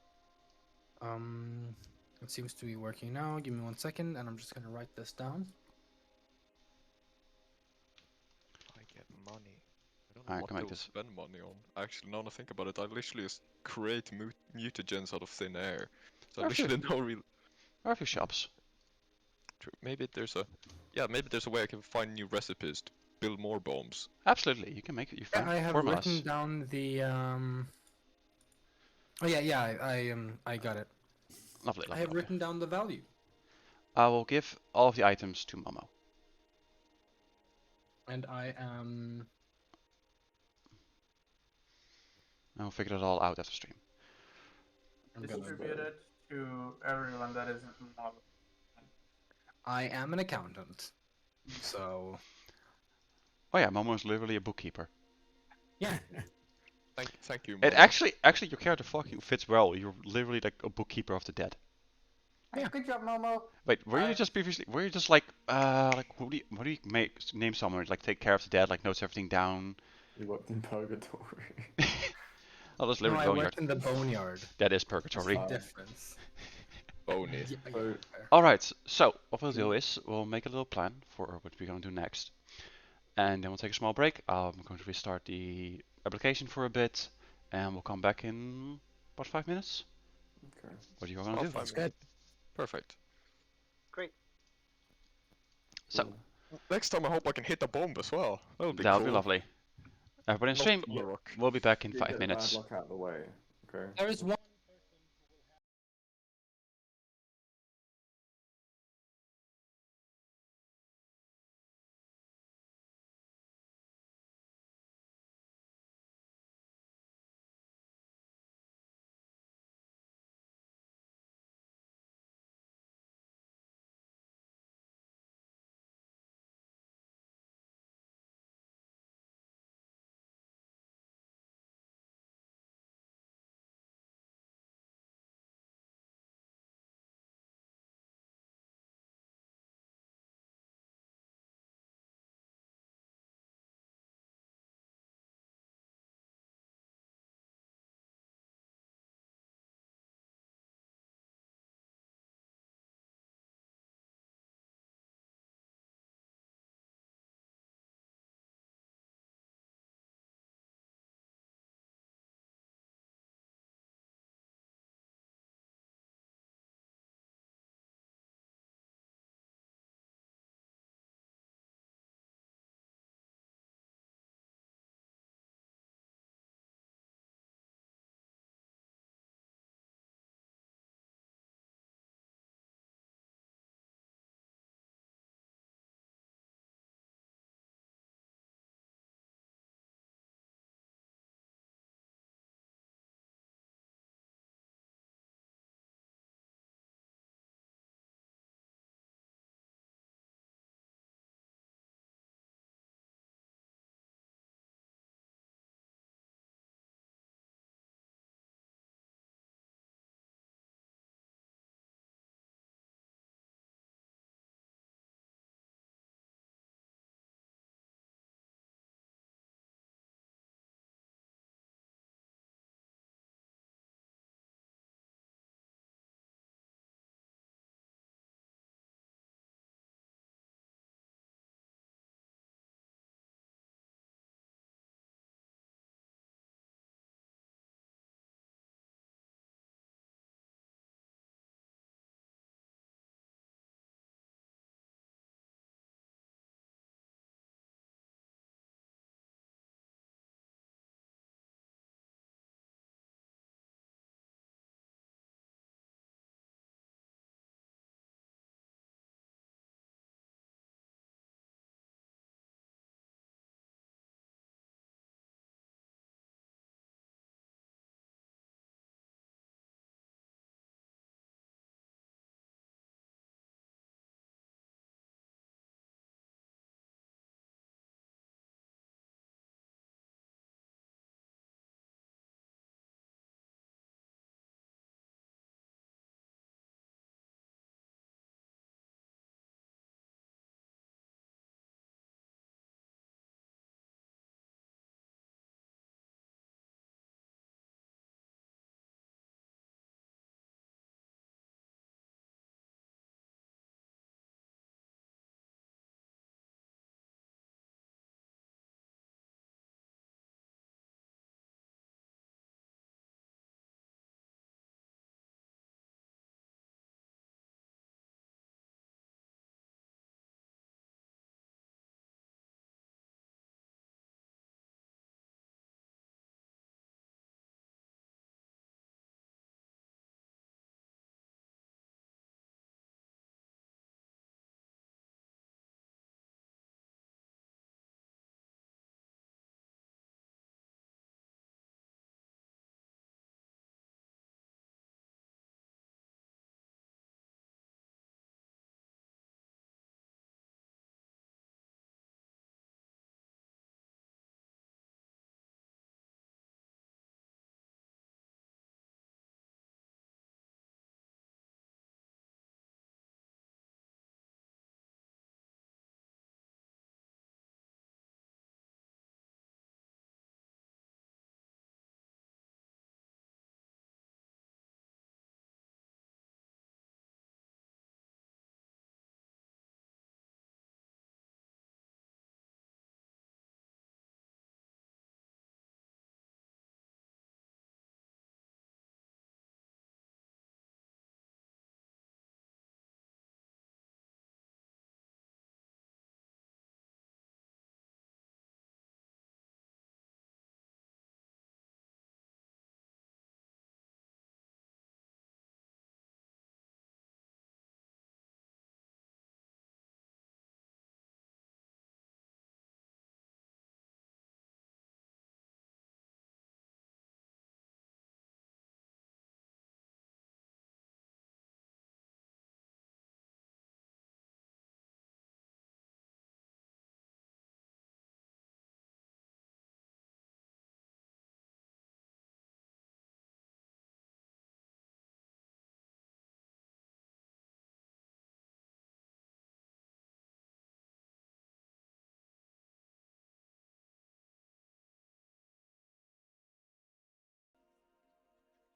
It seems to be working now. Give me 1 second, and I'm just gonna write this down. I get money. I don't know I what can make they'll this. spend money on. Actually, now that I think about it, I literally just create mutagens out of thin air. So I Or a few- literally know real. Or a few shops. Maybe there's a way I can find new recipes to build more bombs. Absolutely, you can make it. You Yeah, find I have formulas. written down the Oh yeah, I got it. Lovely, I lovely, have lovely. written down the value. I will give all of the items to Momo. And I am And we'll figure it all out after stream. I'm gonna Distribute it to everyone that isn't model. I am an accountant. So Oh yeah, Momo is literally a bookkeeper. yeah. Thank you. It Mom. actually your character fucking fits well. You're literally like a bookkeeper of the dead. Hey, good job, Momo. Wait, were you just previously? Were you just like what do you name someone like take care of the dead, like notes everything down? You worked in purgatory. Oh, that's No, literally I boneyard. worked in the boneyard. That is That's purgatory. the difference. Bony. Yeah, yeah, So- fair. Alright, so what we'll do is we'll make a little plan for what we're going to do next. And then we'll take a small break. I'm going to restart the application for a bit. And we'll come back in, what, 5 minutes? Okay. What are you going to About do? 5 That's minutes. good. Perfect. Great. So, Cool. Next time I hope I can hit a bomb as well. That would be that'll cool. be lovely. Everybody in Not stream, on the rock. we'll be back in You 5 get the bad minutes. luck out of the way. Okay. There is one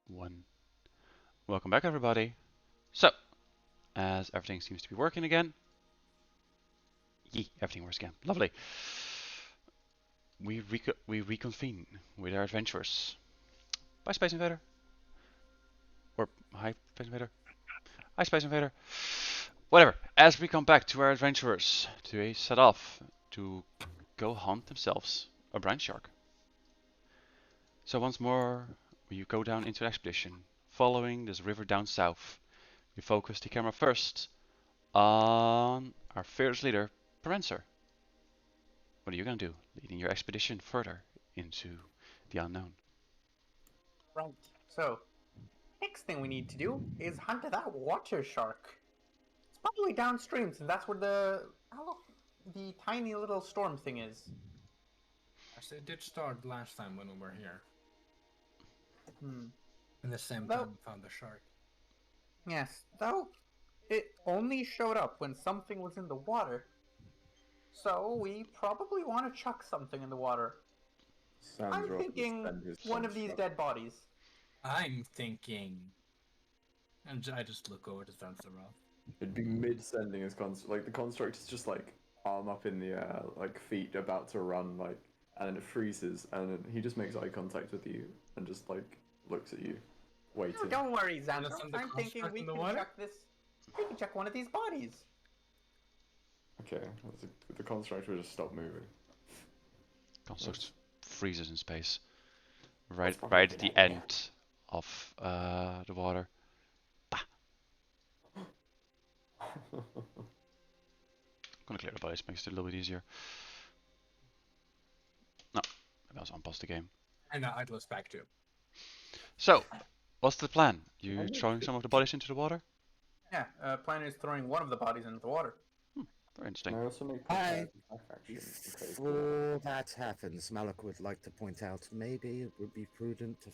1. Welcome back, everybody. So, as everything seems to be working again. Yee, everything works again. Lovely. We reconvene with our adventurers. Bye, Space Invader. Or, hi, Space Invader. Hi, Space Invader. Whatever. As we come back to our adventurers, to set off to go hunt themselves a brine shark. So once more, we go down into an expedition, following this river down south. We focus the camera first on our fearless leader, Perencer. What are you going to do, leading your expedition further into the unknown? Right. So, next thing we need to do is hunt that water shark. It's probably downstream, since that's where the tiny little storm thing is. Yes, it did start last time when we were here. Hmm. And the same Though- time we found the shark. Yes, though it only showed up when something was in the water. So we probably want to chuck something in the water. Sounds I'm rough, thinking spend his one of these construct. dead bodies. I'm thinking. And I just look over to Zanzaroth. It'd be mid-sending his construct. Like, the construct is just, like, arm up in the air, like, feet about to run, like, and then it freezes, and then he just makes eye contact with you, and just, like, looks at you, waiting. No, don't worry, Xandros. Innocent the I'm thinking construct we in the can water? chuck this. We can chuck one of these bodies. Okay, the construct will just stop moving. Construct freezes in space, right, That's probably a right at good the idea. end of the water. Gonna clear the bodies, makes it a little bit easier. No, maybe I'll unpause the game. And I'd lose back too. So, what's the plan? You I'm throwing some of the bodies into the water? Yeah, plan is throwing one of the bodies into the water. Very interesting. Can I also make Hi. prepared attack action in case Before that happens, Malak would like to point out maybe it would be prudent to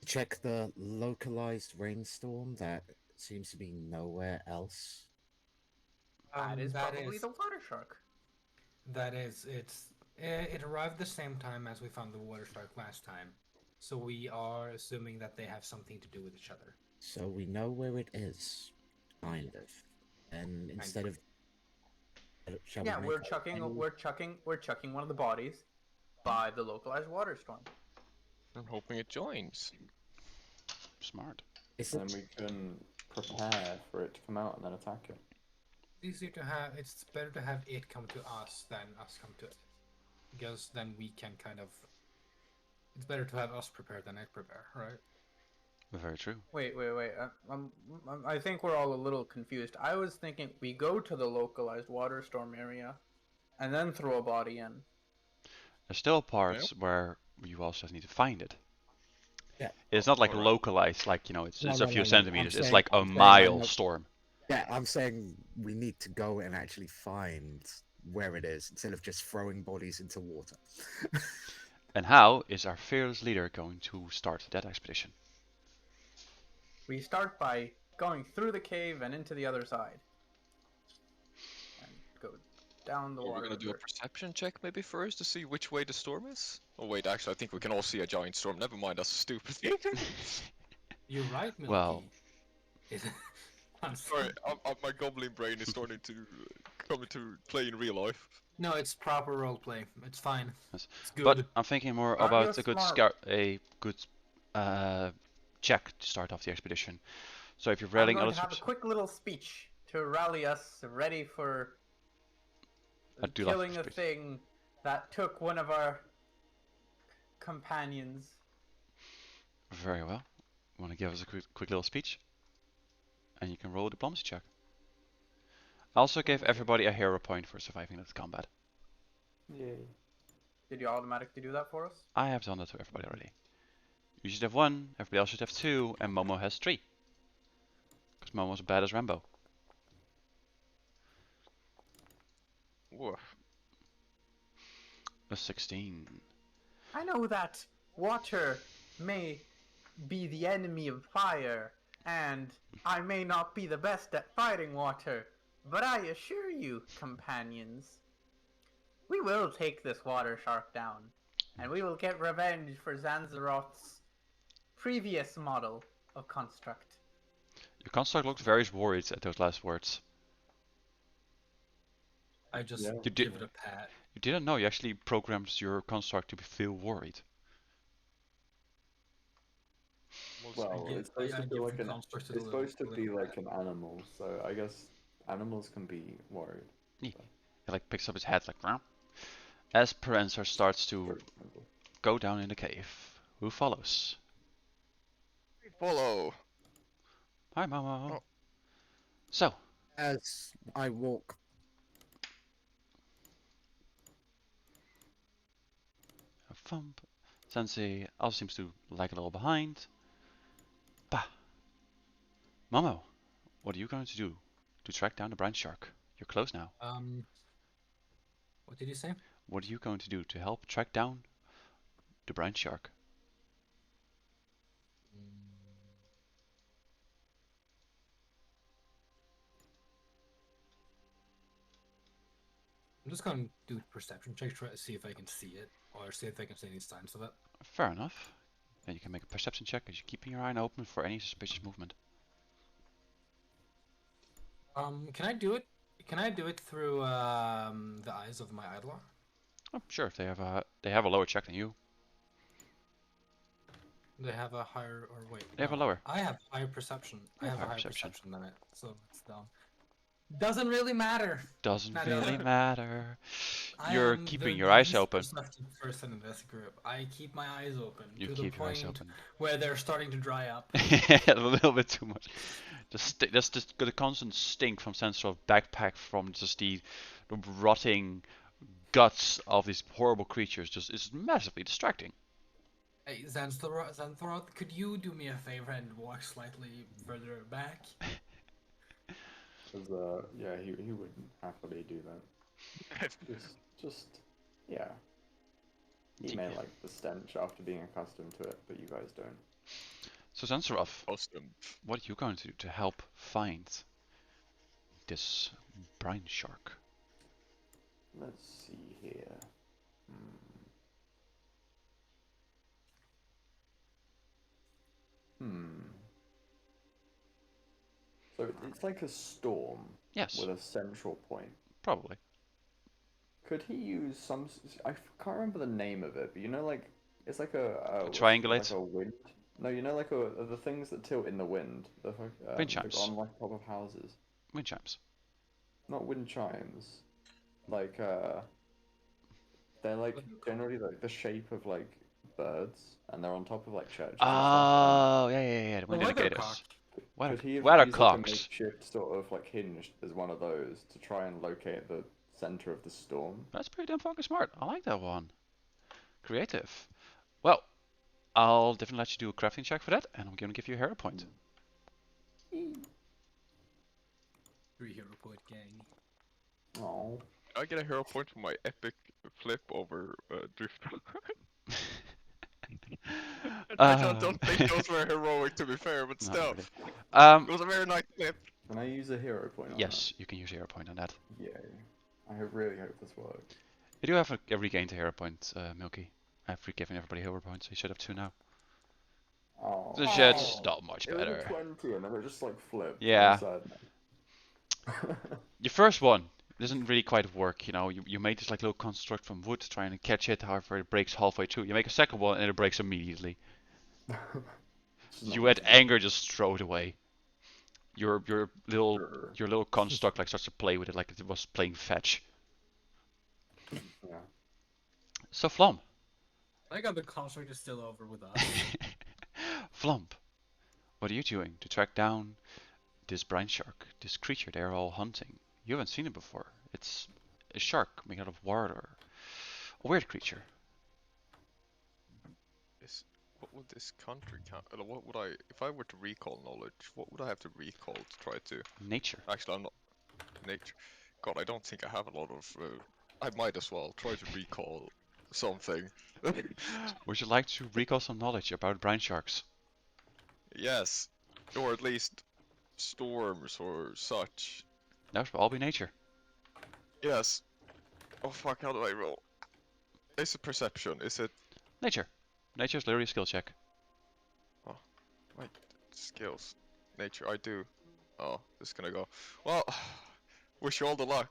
check the localized rainstorm that seems to be nowhere else. That is That probably is- the water shark. That is, it arrived the same time as we found the water shark last time. So we are assuming that they have something to do with each other. So we know where it is, kind of. And instead of shall we Yeah, make we're our chucking own- we're chucking one of the bodies by the localized water storm. I'm hoping it joins. Smart. Is then it we can prepare for it to come out and then attack it. It's easier to have. It's better to have it come to us than us come to it, because then we can kind of. It's better to have us prepare than it prepare, right? Very true. Wait. I think we're all a little confused. I was thinking we go to the localized water storm area, and then throw a body in. There's still parts where you also need to find it. Yeah. It's not like Alright. localized, like, you know, it's No, a no, few no, no. centimeters. I'm It's saying- like a I'm saying I mile know- storm. Yeah, I'm saying we need to go and actually find where it is instead of just throwing bodies into water. And how is our fearless leader going to start that expedition? We start by going through the cave and into the other side, and go down the Are we water. gonna do a perception check maybe first to see which way the storm is? Oh wait, actually I think we can all see a giant storm. Never mind, that's stupid. You're right, Milky. Well- I'm Sorry, my goblin brain is starting to come into play in real life. No, it's proper roleplay. It's fine. Yes. It's good. But I'm thinking more Are about you a good smart? check to start off the expedition. So if you're I'm rallying going other to have a troops, quick little speech to rally us, ready for I do love killing a speech. thing that took one of our companions. very well. Want to give us a quick little speech? And you can roll a diplomacy check. I also gave everybody a hero point for surviving that combat. Yay. Did you automatically do that for us? I have done that to everybody already. You should have 1, everybody else should have 2, and Momo has 3. Because Momo's bad as Rambo. Woof. A 16. I know that water may be the enemy of fire, and I may not be the best at fighting water, but I assure you, companions, we will take this water shark down, and we will get revenge for Zanzaroth's previous model of construct. Your construct looked very worried at those last words. I just Yeah. You give did. it a pat. You didn't know you actually programmed your construct to feel worried. Well, give- it's supposed I to feel give like the an. construct a It's little- supposed to a be little like pat. an animal, so I guess animals can be worried. He like picks up his head like, "Meow." As Perencer starts to For example. go down in the cave. Who follows? Follow. Hi, Momo. Oh. So, As I walk, a thump. Sensei also seems to lag a little behind. Bah. Momo, what are you going to do to track down the brine shark? You're close now. What did you say? What are you going to do to help track down the brine shark? I'm just gonna do perception check, try to see if I can see it, or see if I can see any signs of it. Fair enough. Then you can make a perception check as you're keeping your eye open for any suspicious movement. Can I do it? Can I do it through the eyes of my idler? Oh, sure, if they have a lower check than you. They have a higher, or wait. They have a no, lower. I have higher perception. I You have have a higher higher perception. perception than it, so it's down. Doesn't really matter. Doesn't Not really really. matter. I You're am keeping the your eyes least open. perceptive person in this group. I keep my eyes open You to keep the your eyes point open. where they're starting to dry up. A little bit too much. That's just the constant stink from sensor of backpack from just the rotting guts of these horrible creatures. Just is massively distracting. Hey, Xanthoroth, could you do me a favor and walk slightly further back? Because yeah, he would happily do that. Yeah. He may like the stench after being accustomed to it, but you guys don't. So Zansaroth, Awesome. what are you going to do to help find this brine shark? Let's see here. So it's like a storm Yes, with a central point. probably. Could he use some? I can't remember the name of it, but you know, like it's like a triangulate? like a wind. No, you know, like the things that tilt in the wind. Wind chimes. On like top of houses. Wind chimes. Not wind chimes. Like they're like generally like the shape of like birds, and they're on top of like churches. Oh, yeah. The wind weathercock. indicators. Could he have used like a Weathercocks. makeshift sort of like hinge as one of those to try and locate the center of the storm? That's pretty damn fucking smart. I like that one. Creative. Well, I'll definitely let you do a crafting check for that, and I'm gonna give you a hero point. 3 hero point gang. Oh. I get a hero point for my epic flip over drift. I don't think those were heroic, to be fair, but Not still. really. It was a very nice flip. Can I use a hero point on Yes, you can use a hero point on that. that? Yay. Really hope this works. You do have a regained a hero point, Milky. I've given everybody hero points, so you should have 2 now. Oh. The shit's not much It was a better. 20 and then it just like flipped. Yeah. Sad. Your first one doesn't really quite work, you know. You made this like little construct from wood trying to catch it, however it breaks halfway through. You make a second one and it breaks immediately. You had anger just throw it away. Your little construct like starts to play with it like it was playing fetch. Yeah. So Flom. I got the construct is still over with us. Flump, what are you doing to track down this brine shark, this creature they're all hunting? You haven't seen it before. It's a shark made out of water. A weird creature. What would this country count? What would I, if I were to recall knowledge, what would I have to recall to try to? Nature. Actually, I'm not. Nature. God, I don't think I have a lot of. I might as well try to recall something. Would you like to recall some knowledge about brine sharks? Yes, or at least storms or such. That would all be nature. Yes. Oh fuck! How do I roll? Is it perception? Is it? Nature. Nature is literally a skill check. Oh. Wait, skills. Nature, I do. Oh, this is gonna go. Well, wish you all the luck.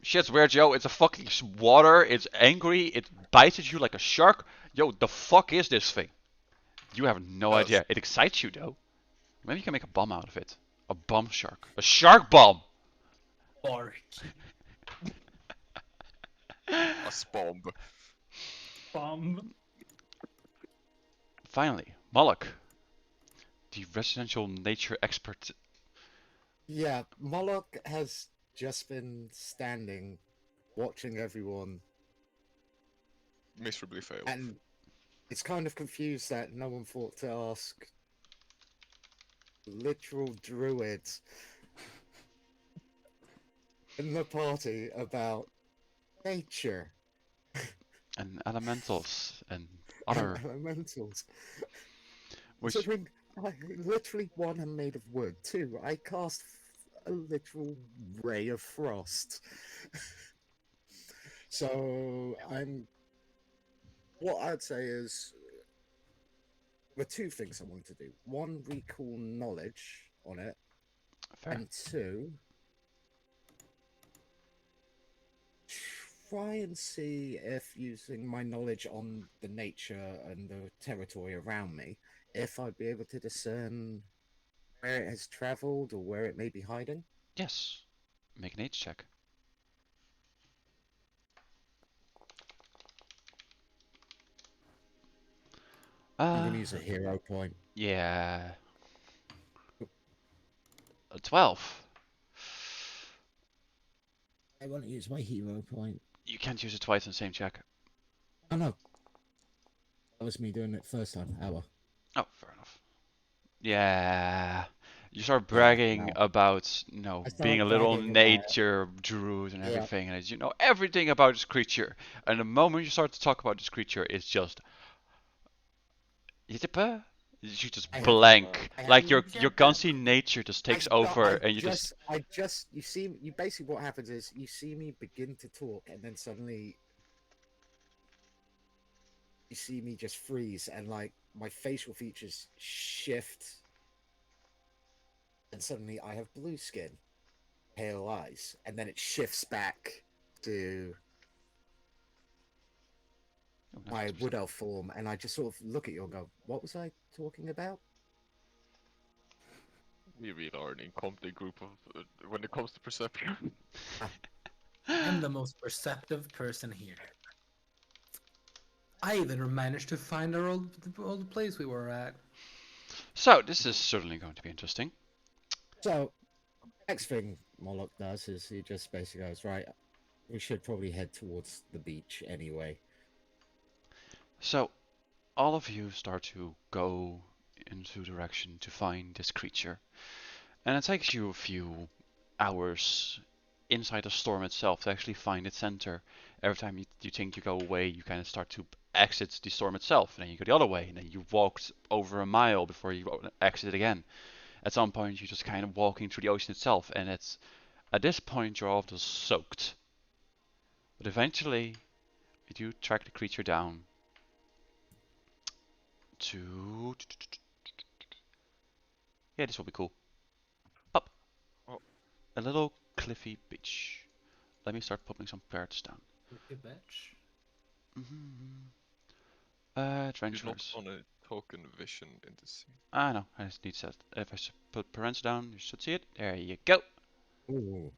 Shit's weird, yo. It's a fucking water. It's angry. It bites at you like a shark. Yo, the fuck is this thing? You have no idea. It excites you, though. Maybe you can make a bomb out of it. A bomb shark. A shark bomb! Bark. A spomb. Bomb. Finally, Moloch, the residential nature expert. Yeah, Moloch has just been standing, watching everyone, Miserably failed. and it's kind of confused that no one thought to ask literal druids in the party about nature And elementals and other. and elementals. Which, Considering I literally, one, am made of wood. Two, I cast a literal ray of frost. So I'm. What I'd say is the two things I want to do: one, recall knowledge on it, fair. and two, try and see if using my knowledge on the nature and the territory around me, if I'd be able to discern where it has travelled or where it may be hiding. Yes. Make an age check. I'm gonna use a hero point. Yeah. A 12. I want to use my hero point. You can't use it twice in the same check. Oh no. That was me doing it first time. Hour. Oh, fair enough. Yeah. You start bragging no. about, I start being a little bragging about- nature druid and Yeah. everything, and you know everything about this creature. And the moment you start to talk about this creature, it's just. You just I have- blank. I Like have- your gunsy nature just takes over, and you you see, you basically what happens is you see me begin to talk, and then suddenly you see me just freeze, and like my facial features shift, and suddenly I have blue skin, pale eyes, and then it shifts back to my wood elf form, and I just sort of look at you and go, "What was I talking about?" We really are an incompetent group of when it comes to perception. I'm the most perceptive person here. I even managed to find our old place we were at. So this is certainly going to be interesting. So, next thing Moloch does is he just basically goes, "Right, we should probably head towards the beach anyway." So all of you start to go into direction to find this creature, and it takes you a few hours inside the storm itself to actually find its center. Every time you think you go away, you kind of start to exit the storm itself, and then you go the other way, and then you walked over a mile before you exit again. At some point, you're just kind of walking through the ocean itself, and it's at this point you're all just soaked. But eventually, you do track the creature down to. Yeah, this will be cool. Up. Oh. A little cliffy beach. Let me start putting some parrots down. You bitch. You're not Adventurers. on a token vision in the sea. Ah, no, I just need set. If I put parents down, you should see it. There you go. Ooh.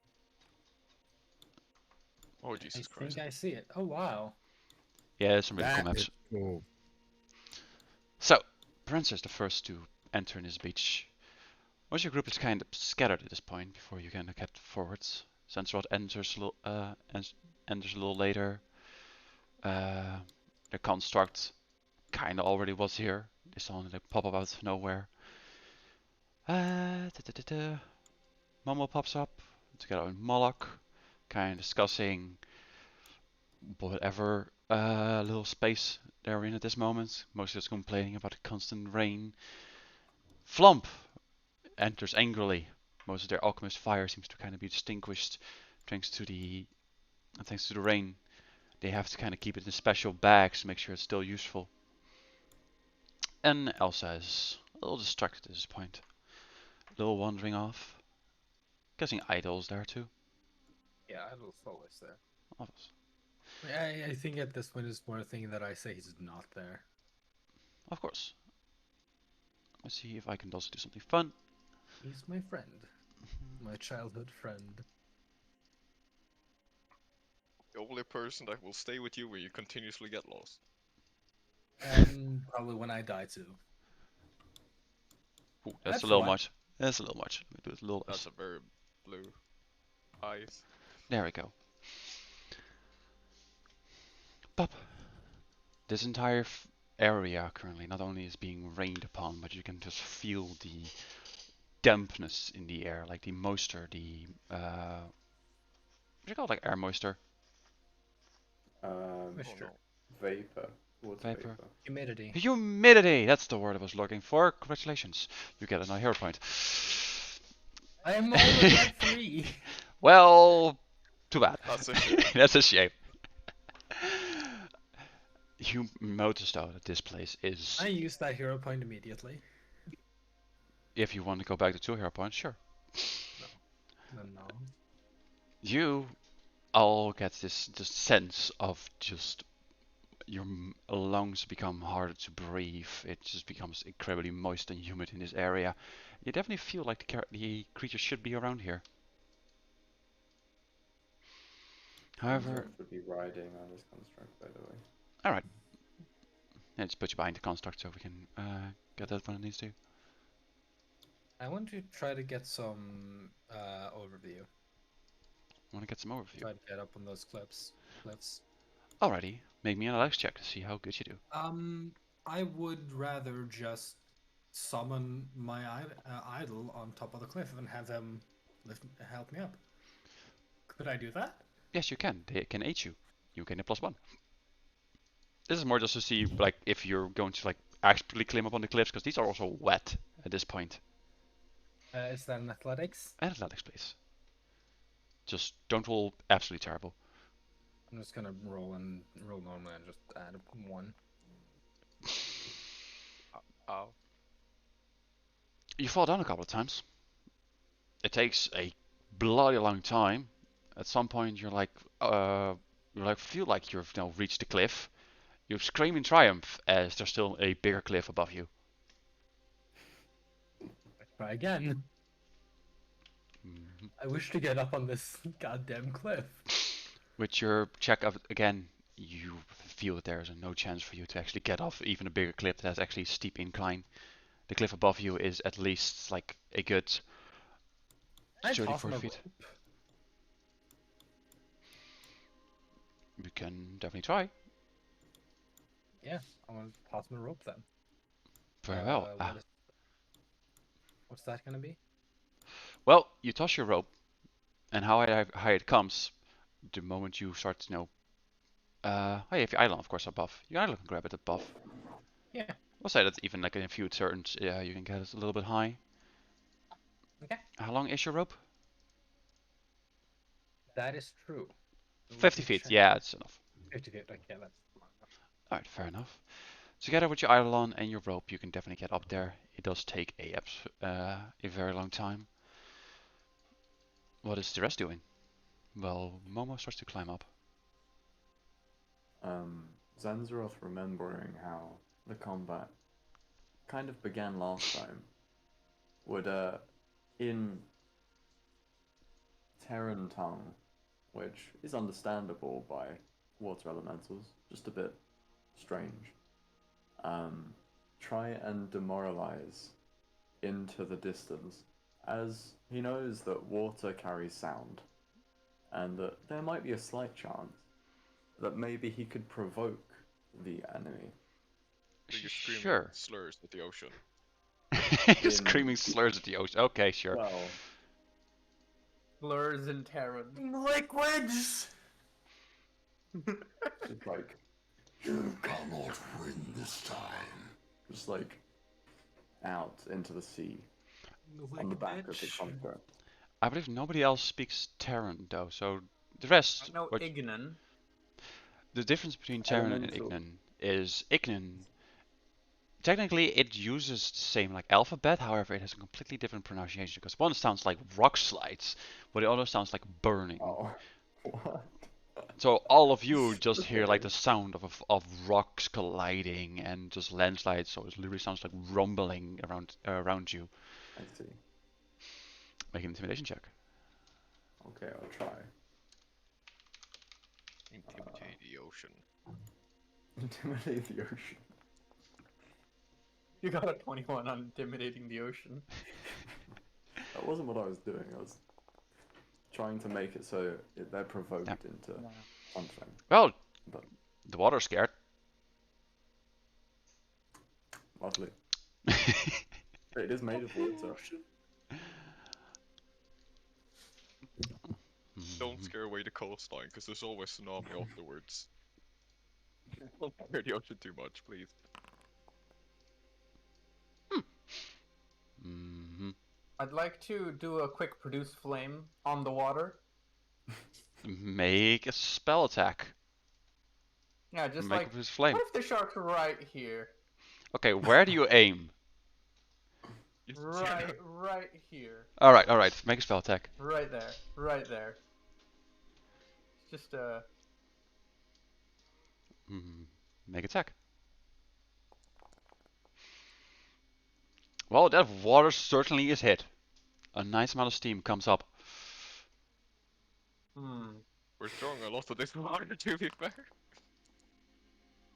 Oh Jesus I Christ! think I see it. Oh wow. Yeah, there's some really cool That maps. is cool. So, Prince is the first to enter this beach. Most of your group is kind of scattered at this point before you can get forwards. Sensrod enters enters a little later. The construct kind of already was here. They saw it pop up out of nowhere. Momo pops up together with Moloch, kind of discussing whatever little space they're in at this moment. Mostly just complaining about the constant rain. Flump enters angrily. Most of their alchemist fire seems to kind of be extinguished thanks to the rain. They have to kind of keep it in special bags to make sure it's still useful. And Elsa is a little distracted at this point. A little wandering off. Guessing Idol's there too. Yeah, Idol's always there. Obvious. I think at this point it's more a thing that I say he's not there. Of course. Let's see if I can also do something fun. He's my friend. My childhood friend. The only person that will stay with you when you continuously get lost. And probably when I die too. Ooh, that's That's a little why. much. That's a little much. Let me do it a little That's a very blue eyes. There we go. Pop. This entire area currently not only is being rained upon, but you can just feel the dampness in the air, like the moisture, the what do you call it, like air moisture? Moisture. Vapor. Water Vapor. vapor. Humidity. Humidity! That's the word I was looking for. Congratulations. You get another hero point. I am already at 3. Well, too bad. That's a shame. That's a shame. You notice though that this place is, I used that hero point immediately. if you want to go back to 2 hero points, sure. No. You all get this just sense of just your lungs become harder to breathe. It just becomes incredibly moist and humid in this area. You definitely feel like the creature should be around here. However, Would be riding on this construct, by the way. alright. Let's put you behind the construct so we can get that when it needs to. I want to try to get some overview. Want to get some overview? Try to get up on those cliffs. Alrighty, make me an athletics check to see how good you do. I would rather just summon my idol on top of the cliff and have them help me up. Could I do that? Yes, you can. They can aid you. You gain a +1. This is more just to see, like, if you're going to like actually climb up on the cliffs, because these are also wet at this point. Is that an athletics? And athletics, please. Just don't roll absolutely terrible. I'm just gonna roll normally and just add 1. Ow. You fall down a couple of times. It takes a bloody long time. At some point, you're like feel like you've now reached the cliff. You scream in triumph as there's still a bigger cliff above you. Try again. Mhm. I wish to get up on this goddamn cliff. With your check of again, you feel that there's no chance for you to actually get off even a bigger cliff that has actually a steep incline. The cliff above you is at least like a good 30, 40 feet. You can definitely try. Yeah, I want to toss my rope then. Very well. What's that gonna be? Well, you toss your rope, and how high it comes, the moment you start to know. Oh, you have your island, of course, above. Your island can grab it above. Yeah. We'll say that even like in a few turns, yeah, you can get it a little bit high. Okay. How long is your rope? That is true. 50 feet. Yeah, it's enough. 50 feet. Okay, that's long enough. Alright, fair enough. Together with your eidolon and your rope, you can definitely get up there. It does take a very long time. What is the rest doing? Well, Momo starts to climb up. Zanzaroth, remembering how the combat kind of began last time, would in Terran tongue, which is understandable by water elementals, just a bit strange, try and demoralize into the distance, as he knows that water carries sound, and that there might be a slight chance that maybe he could provoke the enemy. So you're screaming Sure. slurs at the ocean. You're screaming slurs at the ocean. Okay, sure. Well, Blurs and Terran. Liquids! just like, you cannot win this time. Just like out into the sea on the back of the construct. I believe nobody else speaks Terran though, so the rest. I know what- Ignan. The difference between Terran and Elemental. Ignan is Ignan. Technically, it uses the same like alphabet. However, it has a completely different pronunciation because one sounds like rock slides, but the other sounds like burning. Oh, what? So all of you just hear like Okay. the sound of rocks colliding and just landslides. So it literally sounds like rumbling around you. I see. Make an intimidation check. Okay, I'll try. Intimidate the ocean. Intimidate the ocean. You got a 21 on intimidating the ocean. That wasn't what I was doing. I was trying to make it so they're provoked into something. Well, But the water's scared. lovely. It is made of water. Don't scare away the coastline, because there's always tsunami afterwards. Don't scare the ocean too much, please. Mm-hmm. I'd like to do a quick produce flame on the water. Make a spell attack. Yeah, just Make like, a flame. what if the shark's right here? Okay, where do you aim? Right here. Alright, make a spell attack. Right there. It's just Make attack. Well, that water certainly is hit. A nice amount of steam comes up. We're throwing a lot of this water, to be fair.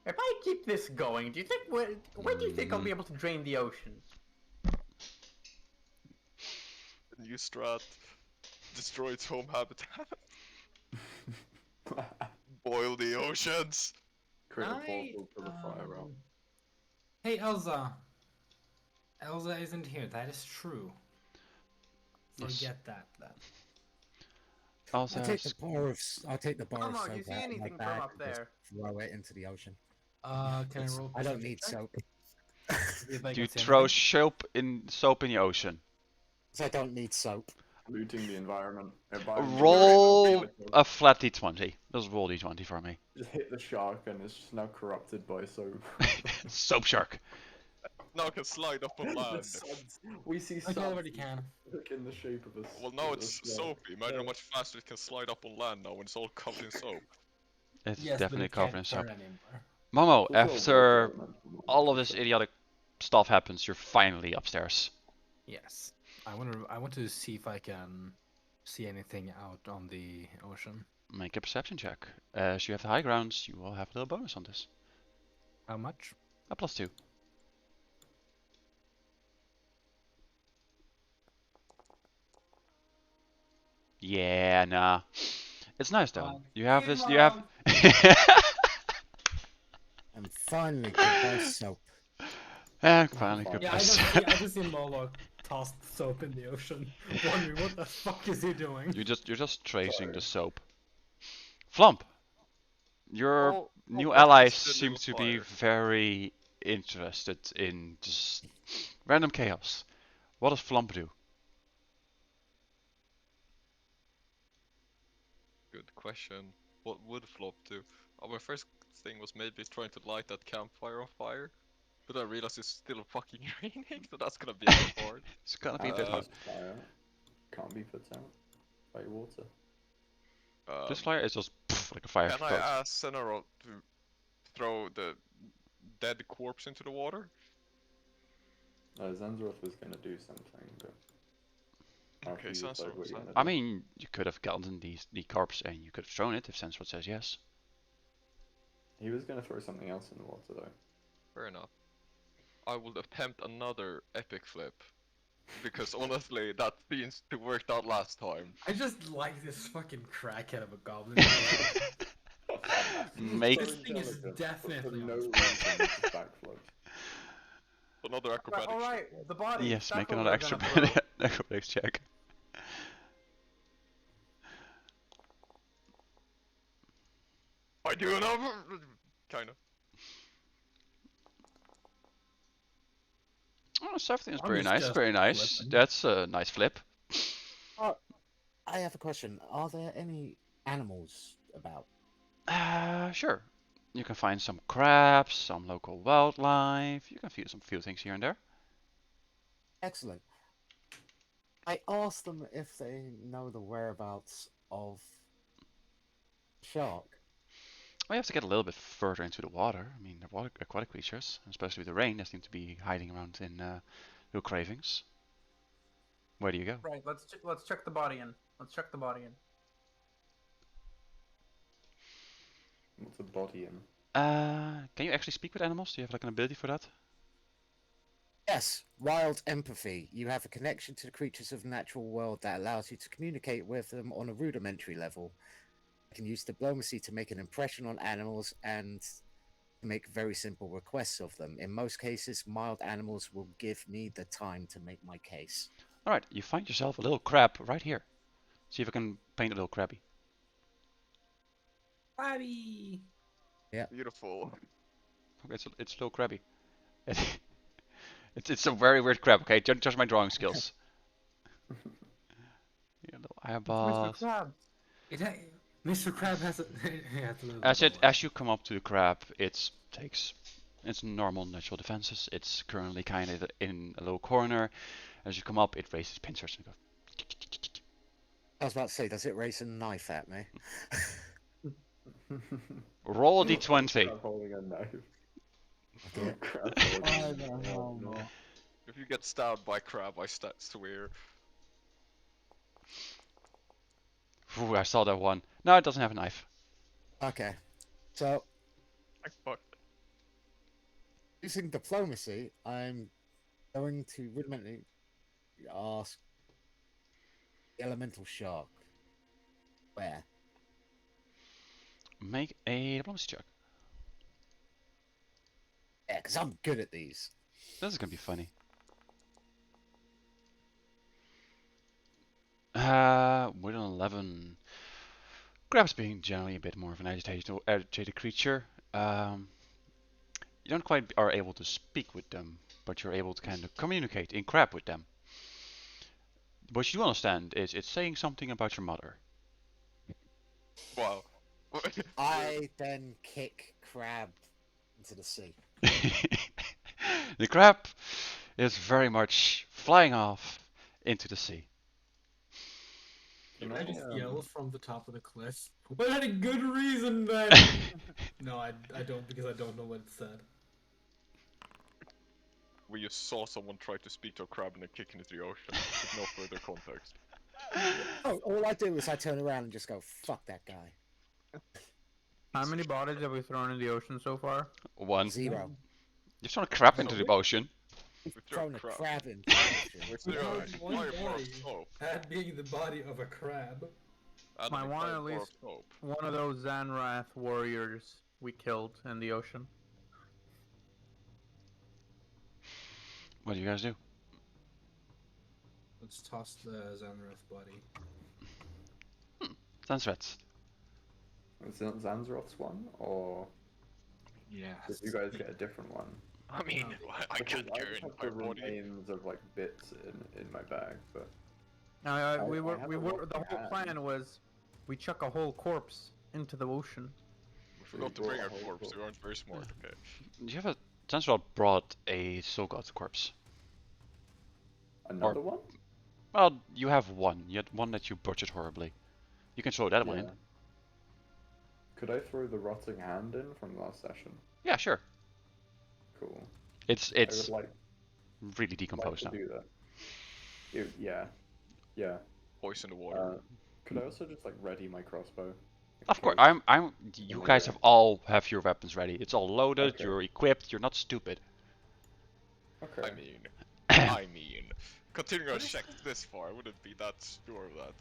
If I keep this going, do you think when do you think I'll be able to drain the ocean? The new strat destroy its home habitat. Boil the oceans. Create a portal for the fire realm. Hey, Elsa. Elsa isn't here. That is true. Yes. Forget that then. Also, I'll take the bar of Come on, soap do you see out of my anything bag from up and just there? throw it into the ocean. Can I roll? I don't perception need check? soap. See if I do you can see throw anything. soap in the ocean? I don't need soap. Looting the environment. Roll a flat d20. Just roll d20 for me. Just hit the shark and it's just now corrupted by soap. Soap shark. Now I can slide up on The land. suds. We see I suds already can. look in the shape of a Well, now of a it's slug. soapy. Imagine how much faster it can slide up on land now when it's all covered in soap. It's Yes, definitely but it covered in can't soap. turn anymore. Momo, It's also a water after elemental, all of for this sure. idiotic stuff happens, you're finally upstairs. Yes. I want to see if I can see anything out on the ocean. Make a perception check. As you have the high grounds, you will have a little bonus on this. How much? A +2. Yeah, nah. It's nice though. You have this. You have. And finally, goodbye soap. And finally, Yeah, goodbye. I just see Molo toss soap in the ocean, wondering what the fuck is he doing. You're just tracing Sorry. the soap. Flump, your Oh, new oh, allies that's the seem little to be fire. very interested in just random chaos. What does Flump do? Good question. What would Flop do? My first thing was maybe trying to light that campfire on fire, but I realized it's still fucking raining, so that's gonna be a bit hard. It's gonna be a bit hard. Fire can't be put out by water. This fire is just like a fire Can I float. ask Senaro to throw the dead corpse into the water? Zanzaroth was going to do something, but after Okay, you sounds decide what so- you're gonna I do. mean, you could have gotten the corpse and you could have thrown it if Sensor says yes. He was going to throw something else in the water though. Fair enough. I will attempt another epic flip. Because honestly, that seems to work out last time. I just like this fucking crackhead of a goblin. Make This thing is intelligent, but definitely for no on reason just backflips. Another acrobatic check. Alright, the body. yes, that's make what another we're extra gonna throw. acrobatics check. I do enough! Kinda. Oh, 17 is I'm very just nice, very nice. flipping. That's a nice flip. I have a question. Are there any animals about? Sure. You can find some crabs, some local wildlife. You can feed some few things here and there. Excellent. I asked them if they know the whereabouts of shark. We have to get a little bit further into the water. I mean, they're water aquatic creatures, especially with the rain. They seem to be hiding around in little cravings. Where do you go? Right. Let's check the body in. Let's check the body in. What's a body in? Can you actually speak with animals? Do you have like an ability for that? Yes, wild empathy. You have a connection to the creatures of the natural world that allows you to communicate with them on a rudimentary level. You can use diplomacy to make an impression on animals and make very simple requests of them. In most cases, mild animals will give me the time to make my case. Alright, you find yourself a little crab right here. See if I can paint a little crabby. Buddy. Beautiful. Okay, it's a little crabby. It's a very weird crab, okay? Don't judge my drawing skills. Yeah, little Mr. eyeballs. Krabs. Mr. Crab has a. Yeah, it's a little As bit as you come up to the crab, it's normal natural defenses. It's currently kind of in a low corner. As you come up, it raises pincers and goes. I was about to say, does it raise a knife at me? Roll a d20. Crab holding a knife. Okay. Crab holding I don't know. If you get stabbed by crab, I swear. Ooh, I saw that one. No, it doesn't have a knife. Okay, so I fucked. using diplomacy, I'm going to rudimentally ask the elemental shark where. Make a diplomacy check. Yeah, because I'm good at these. This is gonna be funny. With an 11. Crabs being generally a bit more of an agitated creature. You don't quite are able to speak with them, but you're able to kind of communicate in crab with them. What you do understand is it's saying something about your mother. Wow. I then kick crab into the sea. The crab is very much flying off into the sea. Can I just yell from the top of the cliff? Well, had a good reason then. No, I don't, because I don't know what it said. We just saw someone try to speak to a crab and then kick into the ocean with no further context. Oh, all I do is I turn around and just go, fuck that guy. How many bodies have we thrown in the ocean so far? 1. 0. You've thrown a crab into the ocean. We've We throw thrown a crab. crab into the ocean. We We threw found an one entire bar body. of soap That being the body of a crab. and I an want entire at bar of least soap. one of those Zanrath warriors we killed in the ocean. What do you guys do? Let's toss the Zanrath body. Sunsrats. Was it Zanzroth's one, or Yeah. did you guys get a different one? I mean, I Because can't I carry just have my the body. remains of like bits in my bag, but We I were have we a were rock the whole hand. plan was we chuck a whole corpse into the ocean. We forgot to brought bring a our whole corpse. We corpse. aren't very smart, okay? You have a Sunsrat brought a Soul God's corpse. another one? Well, you have one. You had one that you butchered horribly. You can throw that one in. Could I throw the rotting hand in from last session? Yeah, sure. Cool. It's I would like really decomposed to now. do that. Yeah. Poison the water. Could I also just like ready my crossbow? Of course, Close? you guys have your weapons ready. It's all loaded. Okay. You're equipped. You're not stupid. Okay. I mean, considering I checked this far, I wouldn't be that sure of that.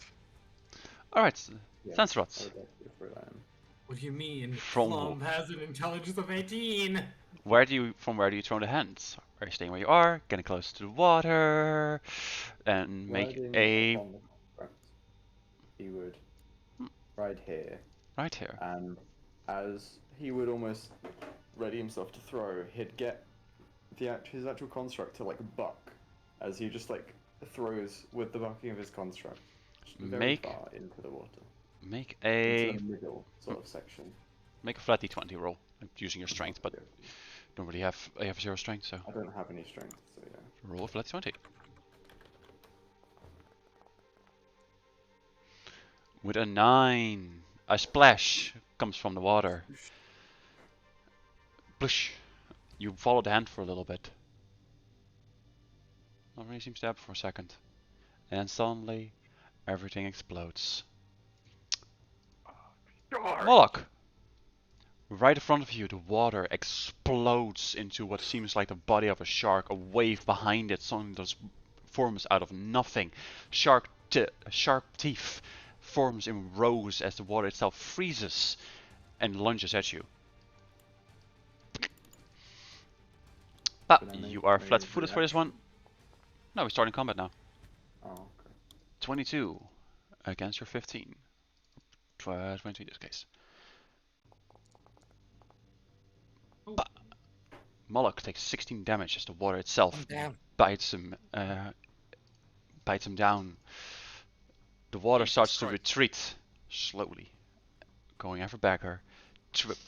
All right, Yeah, Sunsrats. I would like to throw that in. What do you mean? From Flom has an intelligence of 18. where do you throw the hands? Are you staying where you are? Getting close to the water, and make Riding a upon the construct, he would ride here, right here. and as he would almost ready himself to throw, he'd get his actual construct to like buck, as he just like throws with the bucking of his construct very Make far into the water, make into a the middle sort of section. make a flat d20 roll. using your strength, but Yeah. don't really have. I have 0 strength, so I don't have any strength, so yeah. roll for let's 20. With a 9, a splash comes from the water. Blush. You follow the hand for a little bit. Not really seems to happen for a second. And suddenly, everything explodes. Moloch! Right in front of you, the water explodes into what seems like the body of a shark. A wave behind it, something that forms out of nothing. Sharp teeth forms in rows as the water itself freezes and lunges at you. But Can I you make are a flat-footed for this one. reaction? No, we're starting combat now. Oh, okay. 22 against your 15. 22 in this case. But Moloch takes 16 damage as the water itself Damn. bites him down. The water Jesus starts to Christ. retreat slowly, going ever backer,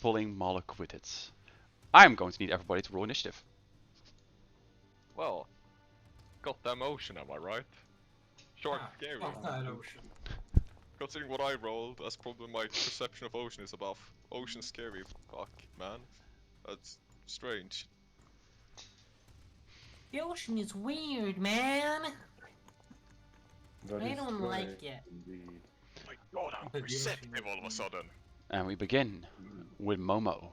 pulling Moloch with it. I'm going to need everybody to roll initiative. Well, got the emotion, am I right? Shark scary. Fuck that ocean. Considering what I rolled, that's probably my perception of ocean is above. Ocean scary. Fuck, man. That's strange. The ocean is weird, man. That I is don't like great it. Indeed. Oh my god, I'm The ocean perceptive is all of a sudden. And we begin with Momo.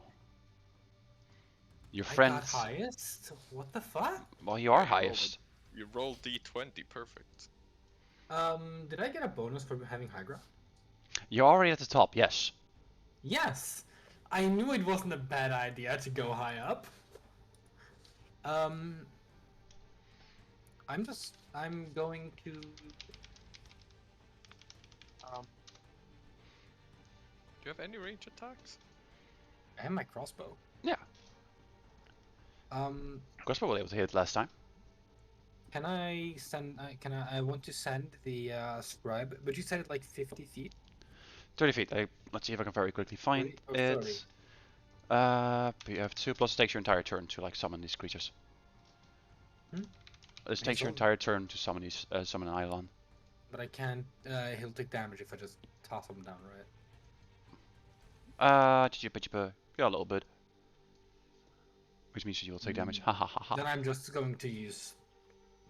Your I got friends. highest? What the fuck? Well, you are Yeah, you rolled highest. You rolled D20, perfect. Did I get a bonus for having high ground? You're already at the top, yes. Yes! I knew it wasn't a bad idea to go high up. I'm going to... Do you have any range attacks? I have my crossbow. Yeah. Crossbow was able to hit it last time. Can I send... I want to send the scribe, but you said it like 50 feet? 30 feet. Let's see if I can very quickly find 30 or 30? it. You have 2 plus it takes your entire turn to like summon these creatures. This takes your so- entire turn to summon these summon an Eidolon. But I can't... he'll take damage if I just toss him down, right? Yeah, a little bit. Which means you will take damage. Ha ha ha ha. Then I'm just going to use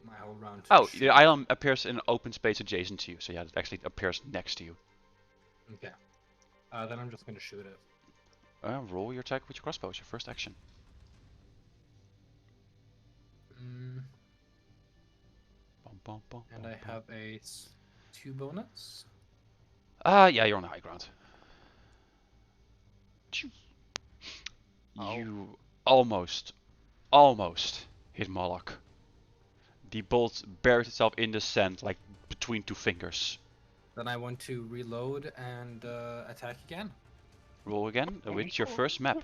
my whole round to Oh, shoot. the Eidolon appears in an open space adjacent to you, so yeah, it actually appears next to you. Okay. Then I'm just going to shoot it. Roll your attack with your crossbow. It's your first action. Bum, bum, bum, And bum, I bum. have a 2 bonus. Yeah, you're on the high ground. Choo. Ow. You almost hit Moloch. The bolt buried itself in the sand, like between 2 fingers. Then I want to reload and attack again. Roll again with your first map.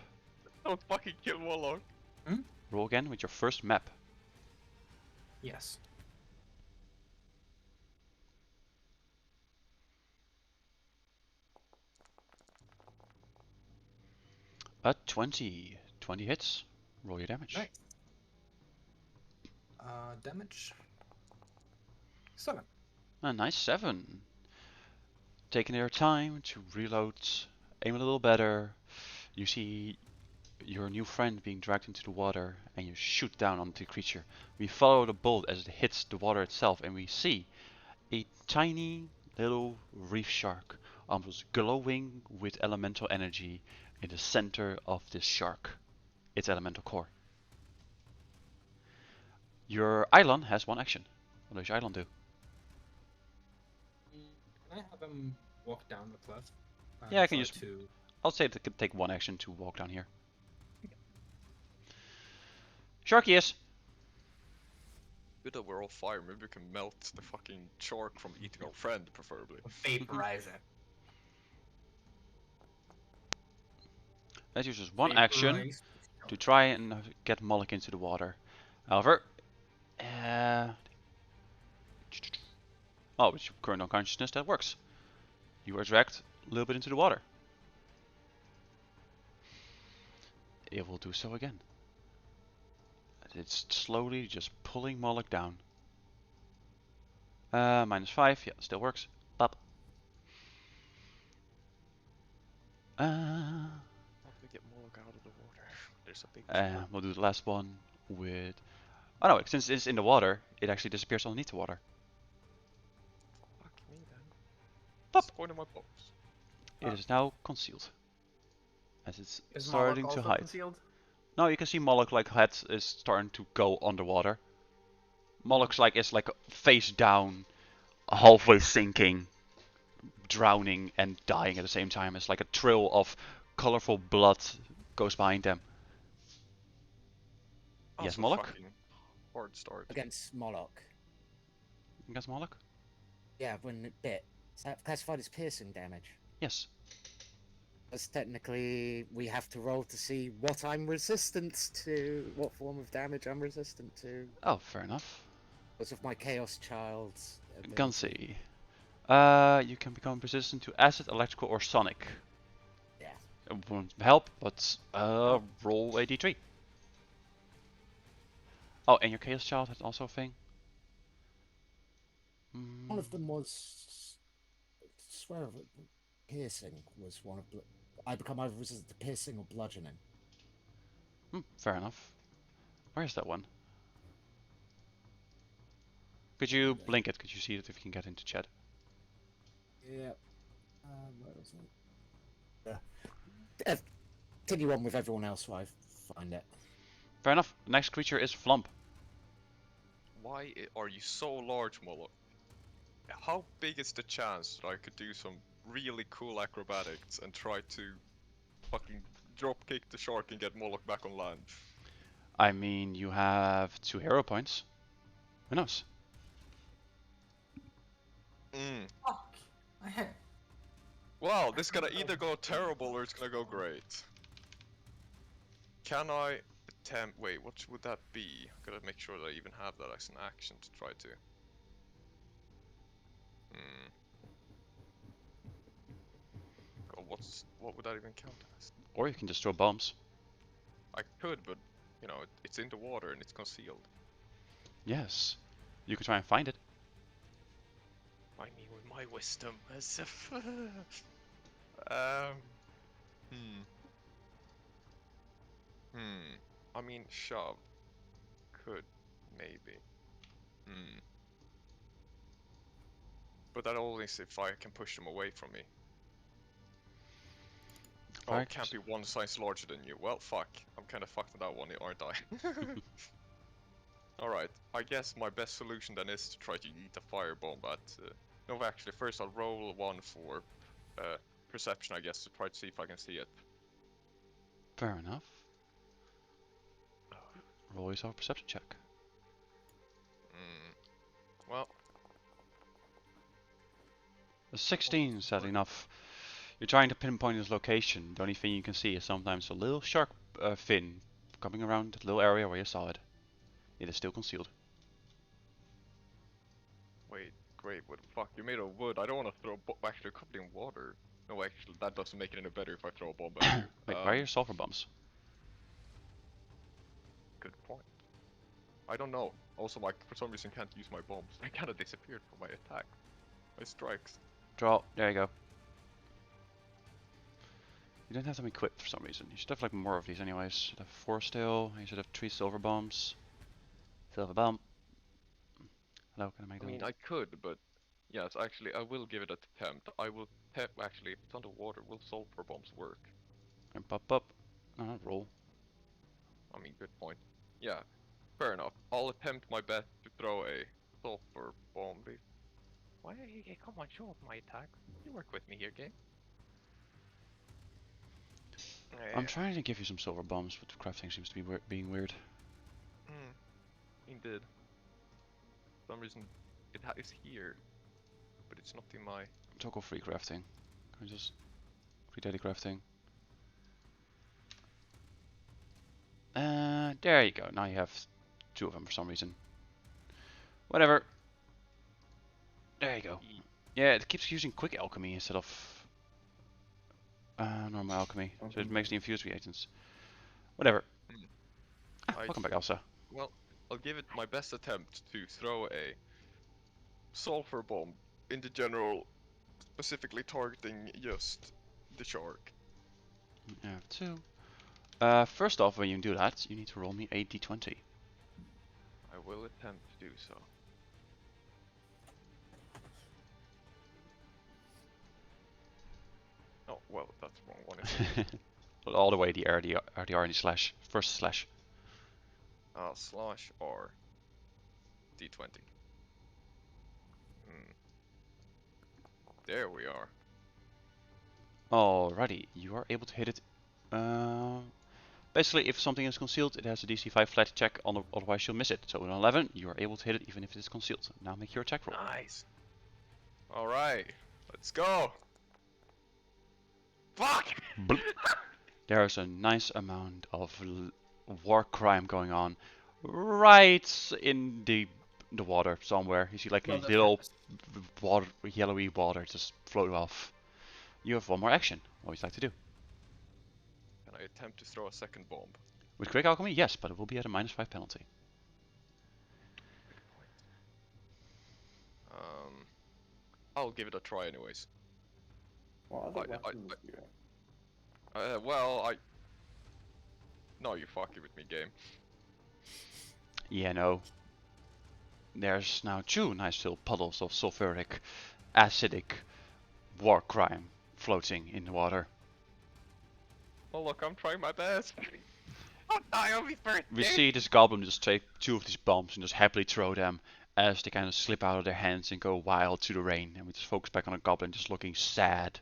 Don't fucking kill Warlock. Roll again with your first map. Yes. A 20. 20 hits. Roll your damage. Nice. Damage. 7. A nice 7. Taking your time to reload, aim a little better. You see your new friend being dragged into the water and you shoot down onto the creature. We follow the bolt as it hits the water itself and we see a tiny little reef shark almost glowing with elemental energy in the center of this shark, its elemental core. Your Eidolon has 1 action. What does your Eidolon do? Can I have him walk down the cliff? Yeah, I can try use- to... I'll say it could take 1 action to walk down here. Sharkius! Good that we're all fire, maybe we can melt the fucking shark from eating our friend, preferably. Vaporize it. That uses 1 action Vaporize. to try and get Moloch into the water. However, with your current unconsciousness, that works. You are dragged a little bit into the water. it will do so again. It's slowly just pulling Moloch down. -5, yeah, still works. Pop. How do we get Moloch out of the water? There's a big chunk. We'll do the last one with... Oh no, since it's in the water, it actually disappears underneath the water. Fuck me then. Pop. What's the point of my box? It is now concealed. As it's Is starting Moloch to also hide. concealed? Now you can see Moloch like head is starting to go underwater. Moloch's like is like face down, halfway sinking, drowning and dying at the same time. It's like a trail of colorful blood goes behind them. Yes, Also Moloch? fucking hard start. Against Moloch. Against Moloch? Yeah, when it bit. Is that classified as piercing damage? Yes. Because technically, we have to roll to see what I'm resistant to, what form of damage I'm resistant to. Oh, fair enough. Because of my Chaos Child's ability. Gunsy. You can become resistant to acid, electrical, or sonic. Yeah. It won't help, but roll a d3. Oh, and your Chaos Child has also a thing? One of them was, I swear, piercing was one of. I become either resistant to piercing or bludgeoning. Fair enough. Where is that one? Could you blink it? Could you see it if you can get into chat? Yeah. Where is it? Yeah. Continue on with everyone else while I find it. Fair enough. The next creature is Flump. Why are you so large, Moloch? How big is the chance that I could do some really cool acrobatics and try to fucking drop kick the shark and get Moloch back on land? I mean, you have 2 hero points. Who knows? Fuck. I had. Well, this is gonna either go terrible or it's gonna go great. Can I attempt? Wait, what would that be? Gotta make sure that I even have that as an action to try to. God, what would that even count as? Or you can just throw bombs. I could, but you know, it's in the water and it's concealed. Yes. You could try and find it. I mean, with my wisdom, as if. I mean, shove. Could, maybe. But that only is if I can push them away from me. Oh, Right. can't be one size larger than you. Well, fuck. I'm kinda fucked on that one, aren't I? Alright, I guess my best solution then is to try to eat a firebomb at... no, actually, first I'll roll one for perception, I guess, to try to see if I can see it. Fair enough. Roll yourself a perception check. Well... A 16 is sadly enough. You're trying to pinpoint his location. The only thing you can see is sometimes a little shark fin coming around the little area where you saw it. It is still concealed. Wait, great, what the fuck? You're made of wood. I don't want to throw actually covered in water. No, actually, that doesn't make it any better if I throw a bomb at you. Wait, why are your sulfur bombs? Good point. I don't know. Also, I for some reason can't use my bombs. They kind of disappeared from my attack. My strikes. Draw. There you go. You don't have them equipped for some reason. You should have like more of these anyways. You should have 4 still. You should have 3 silver bombs. Silver bomb. Hello, can I make them? I mean, I could, but yes, actually, I will give it an attempt. I will actually, if it's underwater, will sulfur bombs work? And pop up. No, not roll. I mean, good point. Yeah, fair enough. I'll attempt my best to throw a sulfur bomb. Why? Come on, show off my attack. You work with me here, game. I'm trying to give you some silver bombs, but the crafting seems to be being weird. Indeed. For some reason, it is here, but it's not in my... Toggle free crafting. Can I just... Free daily crafting. There you go. Now you have 2 of them for some reason. Whatever. There you go. Yeah, it keeps using quick alchemy instead of normal alchemy, so it makes the infused reagents. Whatever. Hmm. Ah, I- welcome back, Elsa. Well, I'll give it my best attempt to throw a sulfur bomb in the general, specifically targeting just the shark. I have 2. First off, when you do that, you need to roll me a d20. I will attempt to do so. Oh, well, that's the wrong one, isn't it? All the way the RD slash. First slash. Slash R D20. There we are. Alrighty, you are able to hit it. Basically, if something is concealed, it has a DC 5 flat check, otherwise you'll miss it. So with an 11, you are able to hit it even if it is concealed. Now make your attack roll. Nice. Alright, let's go. Fuck! Bloop. There's a nice amount of war crime going on right in the water somewhere. You see like Well, a that's little nice. water, yellowy water just float off. You have one more action. What would you like to do? Can I attempt to throw a second bomb? With quick alchemy, yes, but it will be at a -5 penalty. Good point. I'll give it a try anyways. What other I- weapons I- do you have? Well, No, you're fucking with me, game. Yeah, no. There's now 2 nice little puddles of sulfuric, acidic war crime floating in the water. Well, look, I'm trying my best. Don't die on me first. We see this goblin just take 2 of these bombs and just happily throw them as they kind of slip out of their hands and go wild to the rain. And we just focus back on a goblin just looking sad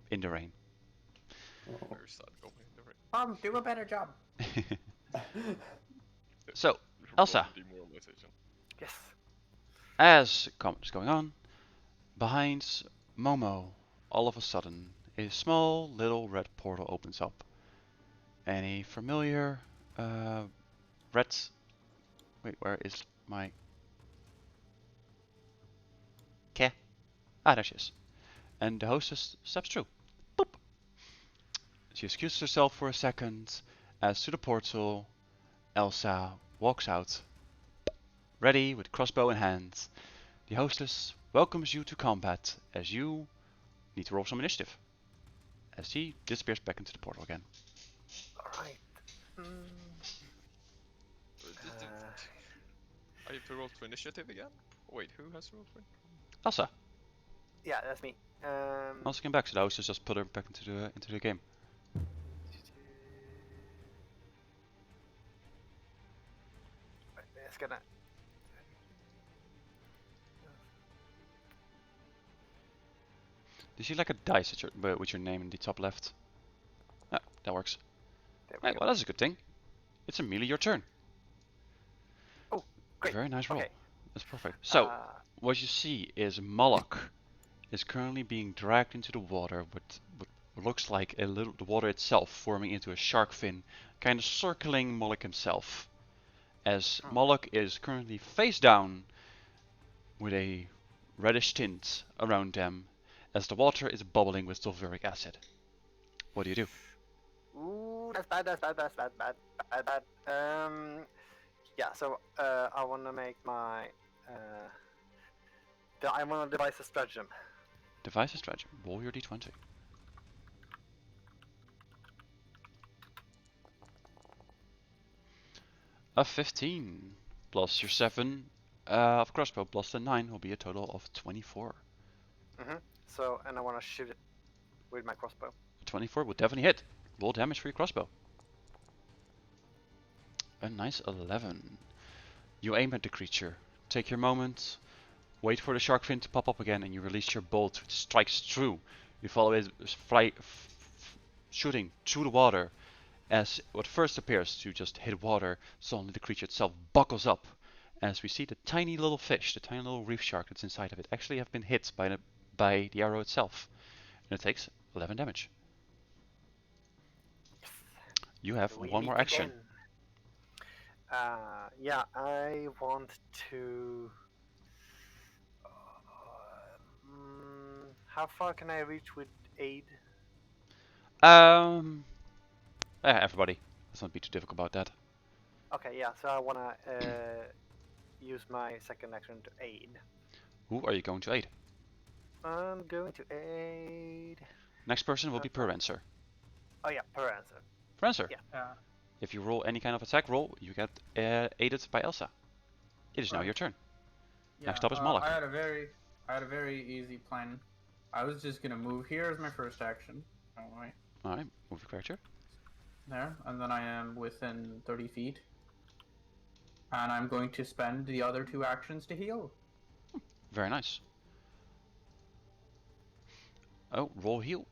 in the rain. Oh. Where's that going? The right- Do a better job. So, Elsa. Roll demoralization. Yes. As combat is going on, behind Momo, all of a sudden, a small little red portal opens up. And a familiar red... Wait, where is my... Ke? Ah, there she is. And the hostess steps through. Boop. She excuses herself for a second, as to the portal, Elsa walks out, ready with crossbow in hand. The hostess welcomes you to combat, as you need to roll some initiative, as she disappears back into the portal again. Alright. I have to roll for initiative again? Wait, who has to roll for? Elsa, Yeah, that's me. Elsa came back, so the hostess just put her back into the game. It's gonna. Do you see like a dice at with your name in the top left? Ah, that works. There we Hey, go. well, that's a good thing. It's immediately your turn. Oh, great. Very nice roll. Okay. That's perfect. So, what you see is Moloch is currently being dragged into the water with what looks like the water itself forming into a shark fin, kind of circling Moloch himself. As Moloch is currently face down with a reddish tint around them, as the water is bubbling with sulfuric acid. What do you do? Ooh, that's bad. That's bad. That's bad. Bad. Bad. Bad. Yeah. So I want to make my. I want to devise a stratagem. Devise a stratagem. Roll your d20. A 15 plus your 7 of crossbow plus the 9 will be a total of 24. So, and I want to shoot it with my crossbow. 24 will definitely hit. Roll damage for your crossbow. A nice 11. You aim at the creature. Take your moment. Wait for the shark fin to pop up again, and you release your bolt, which strikes through. You follow it, shooting through the water. As what first appears to just hit water, suddenly the creature itself buckles up. As we see the tiny little fish, the tiny little reef shark that's inside of it, actually have been hit by the arrow itself. And it takes 11 damage. You have We one meet more action. again. Yeah, I want to. How far can I reach with aid? Everybody. Let's not be too difficult about that. Okay, yeah. So I wanna use my second action to aid. Who are you going to aid? I'm going to aid. Next person will be Perencer. Oh yeah, per answer. Perencer, Yeah. if you roll any kind of attack roll, you get aided by Elsa. It is now Right. your turn. Yeah, Next up is Moloch. I had a very easy plan. I was just gonna move here as my first action. Alright. Alright, move your character. There, and then I am within 30 feet. And I'm going to spend the other 2 actions to heal. Very nice. Oh, roll heal.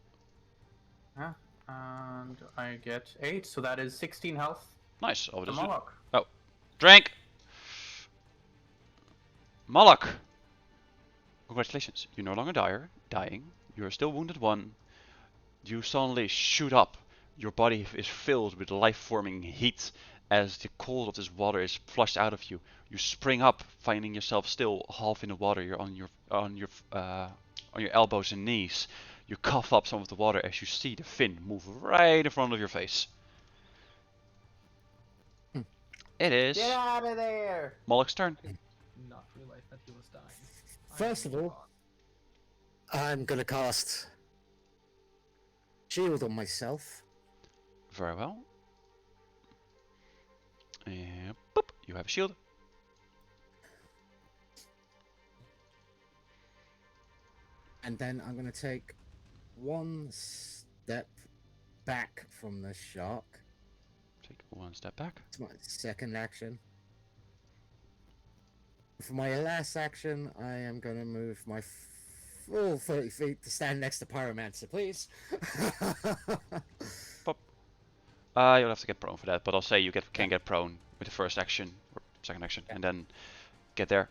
Yeah, and I get 8, so that is 16 health Nice. Oh, to this is... Moloch. Oh, drink! Moloch! Congratulations, you're no longer dying. You're still wounded 1. You suddenly shoot up. Your body is filled with life-forming heat as the cold of this water is flushed out of you. You spring up, finding yourself still half in the water. You're on your elbows and knees. You cough up some of the water as you see the fin move right in front of your face. It is Get out of there! Moloch's turn. Not realize that he was dying. First of all, I'm gonna cast shield on myself. Very well. And boop, you have a shield. And then I'm gonna take 1 step back from the shark. Take 1 step back. It's my second action. For my last action, I am gonna move my full 30 feet to stand next to Pyromancer, please. You'll have to get prone for that, but I'll say you can get prone with the first action or second action, and then get there.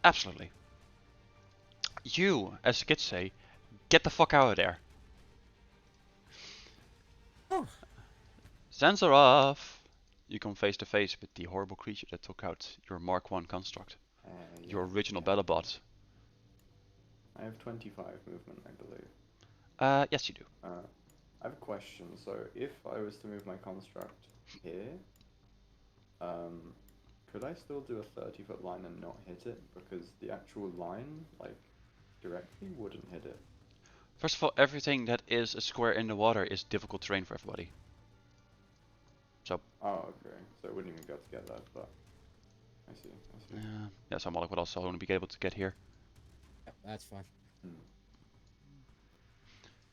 Absolutely. You, as the kids say, get the fuck out of there. Oh. Zanzarov! You come face to face with the horrible creature that took out your Mark 1 construct. Your original BattleBot. I have 25 movement, I believe. Yes you do. I have a question. So if I was to move my construct here, could I still do a 30-foot line and not hit it? Because the actual line, like, directly wouldn't hit it. First of all, everything that is a square in the water is difficult terrain for everybody. So. Oh, okay. So it wouldn't even be able to get that, but I see. Yeah, so Moloch would also only be able to get here. Yep, that's fine.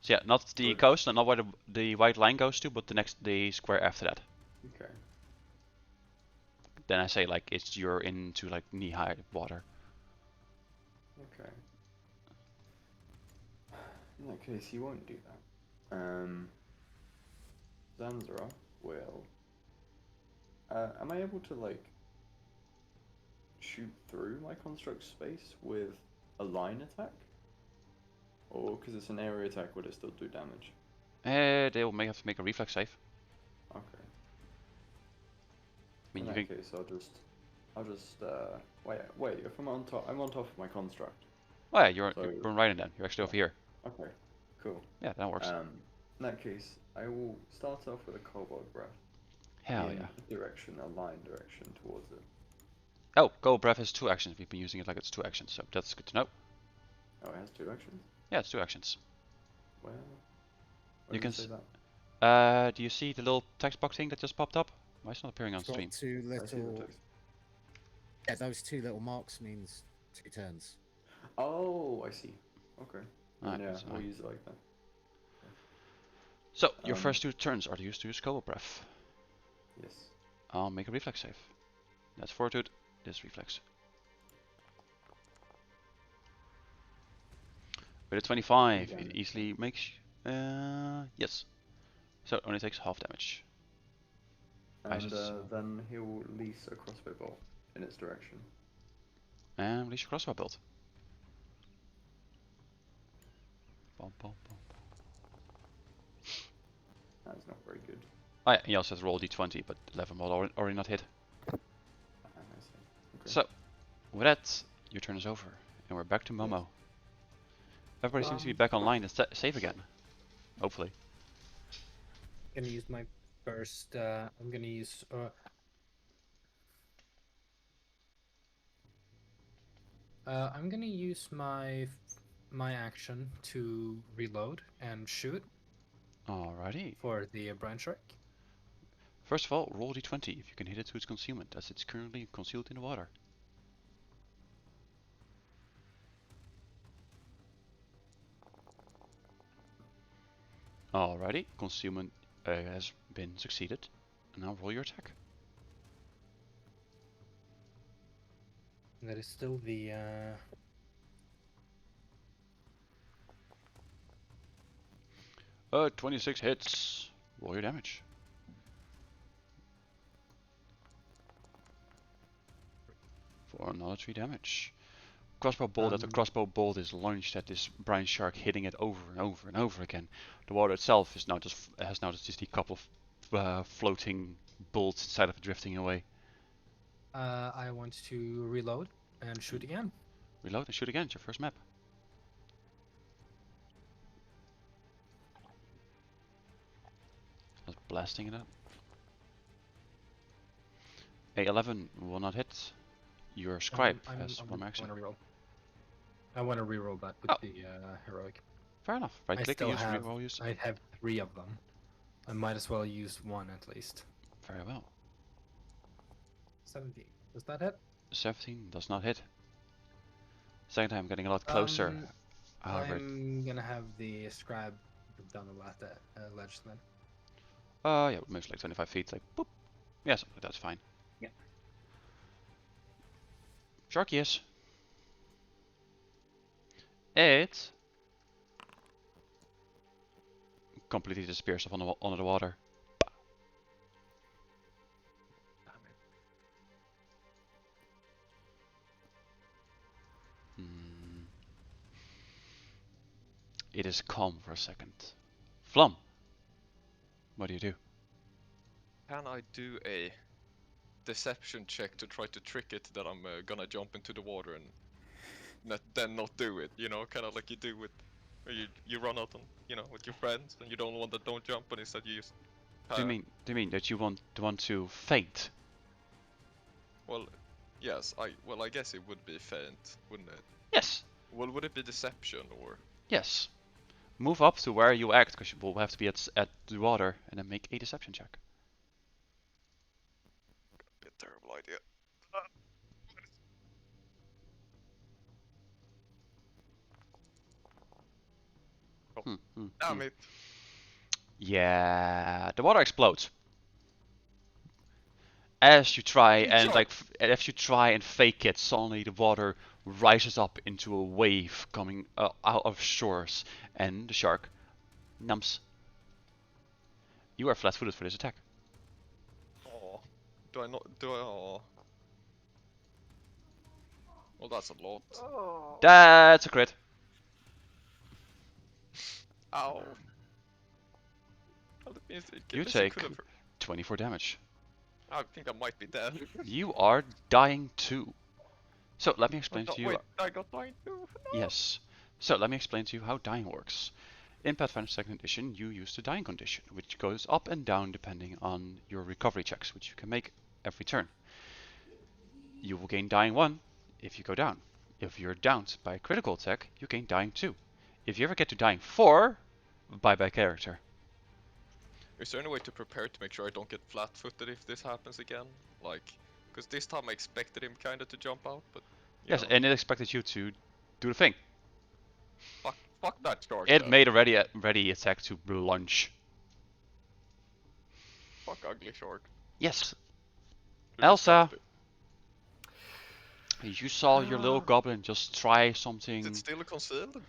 So yeah, not the coast, and not where the white line goes to, but the square after that. Okay. Then I say like you're into like knee-high water. Okay. In that case, he won't do that. Zanzara will. Am I able to like shoot through my construct space with a line attack? Or because it's an area attack, would it still do damage? They will have to make a reflex save. Okay. I mean, In that case, I'll just wait. If I'm on top of my construct. Oh yeah, you're right then. You're actually over here. Okay. Cool. Yeah, that works. In that case, I will start off with a cobalt breath. Hell in yeah. A line direction towards it. Oh, Go Breath has 2 actions. We've been using it like it's 2 actions, so that's good to know. Oh, it has 2 actions? Yeah, it's 2 actions. Well, you can say that. Do you see the little text box thing that just popped up? Why is it not appearing on It's got stream? 2 little. Yeah, those 2 little marks means 2 turns. Oh, I see. Okay. Alright, Yeah, so I'll use it like that. So, your first 2 turns are used to use Cobalt Breath. Yes. I'll make a reflex save. That's Fortitude, this reflex. With a 25, it easily makes... yes. So it only takes half damage. And then he'll release a crossbow bolt in its direction. And release your crossbow bolt. Bum, bum, bum. That's not very good. Oh yeah, he also has to roll d20, but 11 will already not hit. I see. Okay. So, with that, your turn is over, and we're back to Momo. Everybody seems to be back online and safe again. Hopefully. Gonna use my First, I'm gonna use. I'm gonna use my action to reload and shoot Alrighty. for the Brine Shark. First of all, roll d20 if you can hit it to its concealment, as it's currently concealed in the water. Alrighty, concealment has been succeeded. Now roll your attack. That is still the 26 hits. Roll your damage. For another 3 damage. Crossbow bolt after crossbow bolt is launched at this brine shark, hitting it over and over and over again. The water itself is now just a couple of floating bolts inside of it drifting away. I want to reload and shoot again. Reload and shoot again. It's your first map. I was blasting it up. A11 will not hit. Your scribe has one action. I want to reroll that with the heroic. Fair enough. Right click and use reroll use. I have 3 of them. I might as well use 1 at least. Very well. 17. Does that hit? 17 does not hit. Second time getting a lot closer. However, I'm gonna have the scribe down the ledge then. yeah, most like 25 feet, like boop. Yes, that's fine. Yeah. Sharkius. It completely disappears under the water. It is calm for a second. Flum, what do you do? Can I do a deception check to try to trick it that I'm gonna jump into the water and then not do it? You know, kind of like you do with you run out on with your friends and you don't want that don't jump, and instead you just. Do you mean that you want to feint? Well, yes. I guess it would be feint, wouldn't it? Yes. Well, would it be deception or? Yes. Move up to where you act, because you will have to be at the water, and then make a deception check. Be a terrible idea. Damn it. Yeah, the water explodes. As you try and fake it, suddenly the water rises up into a wave coming out of shores, and the shark numps. You are flat-footed for this attack. Oh, do I not? Do I? Oh. Well, that's a lot. Oh. That's a crit. Ow. Well, You take 24 damage. I think I might be dead. You are dying too. So let me explain to you. Wait, I got dying too. No. Yes. So let me explain to you how dying works. In Pathfinder 2nd Edition, you use the dying condition, which goes up and down depending on your recovery checks, which you can make every turn. You will gain dying 1 if you go down. If you're downed by a critical attack, you gain dying 2. If you ever get to dying 4, bye-bye character. Is there any way to prepare to make sure I don't get flat-footed if this happens again? Like, because this time I expected him kinda to jump out, but... Yes, and it expected you to do the thing. Fuck that shark. It made a ready attack to lunge. Fuck ugly shark. Yes. Elsa! You saw your little goblin just try something... Is it still concealed?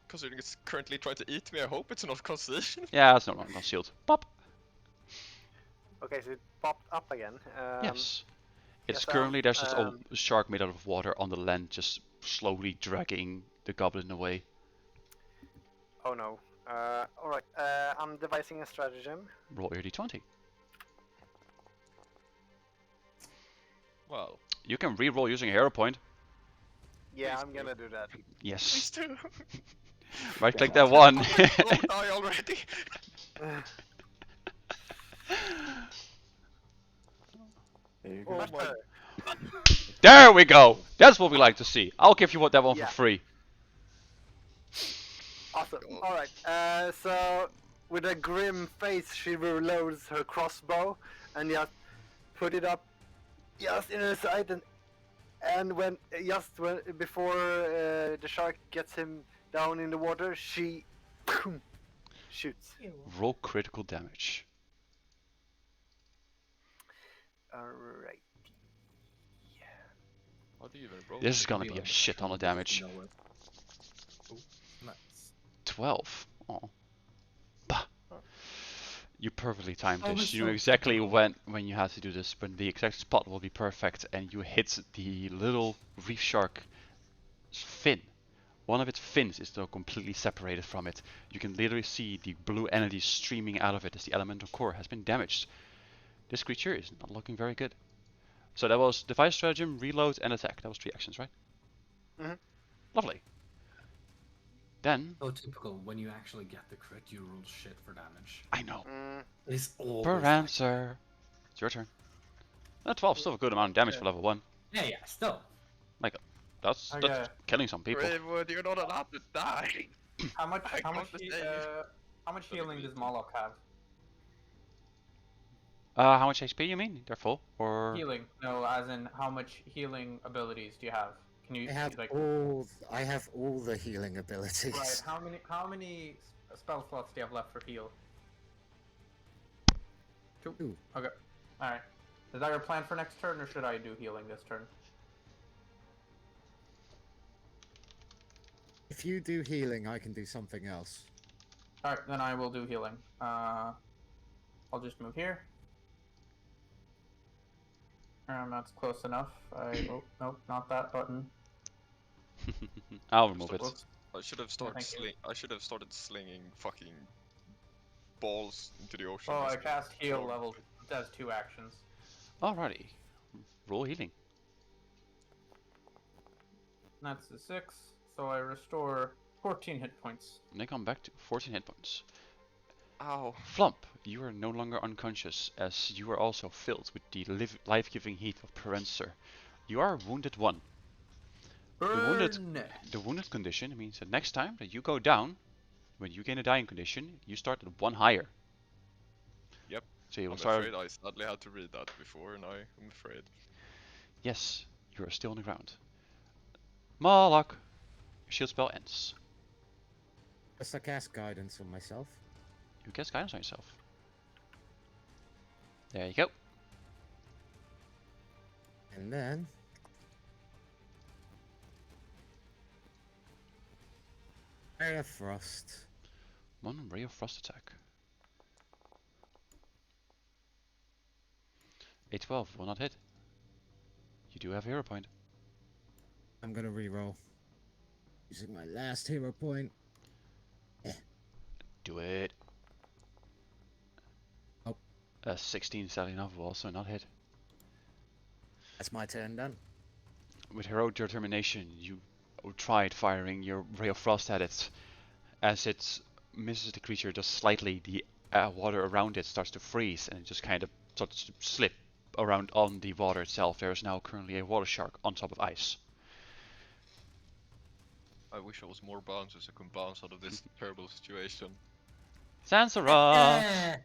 Considering it's currently trying to eat me, I hope it's not concealed. Yeah, it's not concealed. Pop! Okay, so it popped up again. Yes. It's yes, currently, there's just a shark made out of water on the land, just slowly dragging the goblin away. Oh no. Alright, I'm devising a stratagem. Roll your d20. Well. You can re-roll using a hero point. Yeah, Please I'm gonna do that. Yes. Please do. Right click that one. Don't die already. There you go. Oh my. There we go. That's what we like to see. I'll give you that one Yeah. for free. Awesome. All right. So with a grim face, she reloads her crossbow and just put it up just in her side, and when before the shark gets him down in the water, she shoots. Roll critical damage. Alright. How do you even roll? This is it? gonna be a shit ton of damage. Nice. 12. Oh. Bah. You perfectly timed Oh, this. that's You knew so exactly typical. when you had to do this, when the exact spot will be perfect, and you hit the little reef shark fin. One of its fins is still completely separated from it. You can literally see the blue energy streaming out of it as the elemental core has been damaged. This creature is not looking very good. So that was device stratagem, reload, and attack. That was 3 actions, right? Mhm. Lovely. Then So typical. When you actually get the crit, you roll shit for damage. I know. It's always Per like that. answer. It's your turn. 12 still a good amount of damage for level 1. Yeah, still. That's Okay. killing some people. Ravenwood, you're not allowed to die. How much? I How much? can't save. How much healing does Moloch have? How much HP you mean? They're full? Or Healing? No, as in how much healing abilities do you have? Can you I have like? all the healing abilities. Right. How many spell slots do you have left for heal? 2. 2. Okay. All right. Is that your plan for next turn, or should I do healing this turn? If you do healing, I can do something else. All right, then I will do healing. I'll just move here. That's close enough. Oh nope, not that button. I'll remove it. Whoops. I should have started thank you. I should have started slinging fucking balls into the ocean. Oh, I Just cast heal float. level. It does 2 actions. Alrighty. Roll healing. That's a 6, so I restore 14 hit points. And they come back to 14 hit points. Ow. Flump, you are no longer unconscious, as you are also filled with the life-giving heat of Perencer. You are wounded 1. Burn! The wounded condition means that next time that you go down, when you gain a dying condition, you start at 1 higher. Yep. So you will I'm start. afraid I sadly had to read that before, and I'm afraid. Yes, you are still on the ground. Moloch, your shield spell ends. Just I cast guidance on myself. You cast guidance on yourself. There you go. And then Ray of Frost. 1 Ray of Frost attack. A 12 will not hit. You do have a hero point. I'm gonna reroll. Using my last hero point. Do it. Oh. 16 sadly enough will also not hit. That's my turn done. With heroic determination, you tried firing your Ray of Frost at it. As it misses the creature just slightly, the water around it starts to freeze and it just kind of starts to slip around on the water itself. There is now currently a water shark on top of ice. I wish I was more balanced so I could bounce out of this terrible situation. Sansaroth!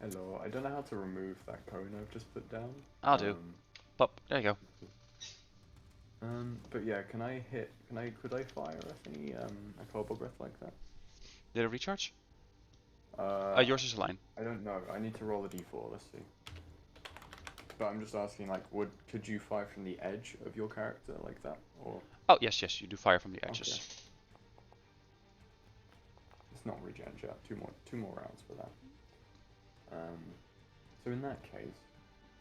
Hello, I don't know how to remove that cone I've just put down. I'll do. Pop, there you go. But yeah, could I fire a cobalt breath like that? Did it recharge? Yours is a line. I don't know. I need to roll a d4. Let's see. But I'm just asking, like, could you fire from the edge of your character like that, or? Oh yes, you do fire from the edges. Okay. It's not regen yet. Two more rounds for that. So in that case,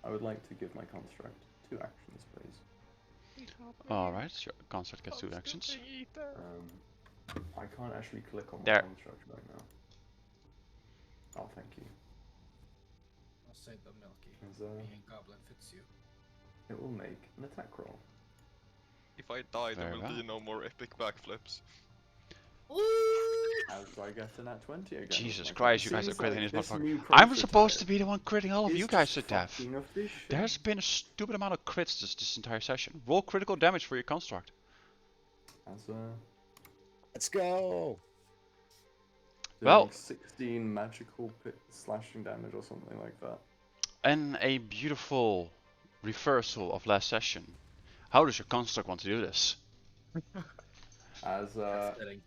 I would like to give my construct 2 actions, please. Alright, your construct gets 2 actions. I can't actually click on my There. construct right now. Oh, thank you. I'll say the Milky. Is, Being a goblin fits you. It will make an attack roll. If I die, there Very will be well. no more epic backflips. How do I get an at 20 again? with Jesus my Christ, you crit? guys are Seems critting like this motherfucker. new I'm supposed to prototype be the one critting all of is you guys just to death. fucking efficient. There's been a stupid amount of crits this entire session. Roll critical damage for your construct. As Let's go. doing Well, 16 magical slashing damage or something like that. in a beautiful reversal of last session, how does your construct want to do this? As That's fitting.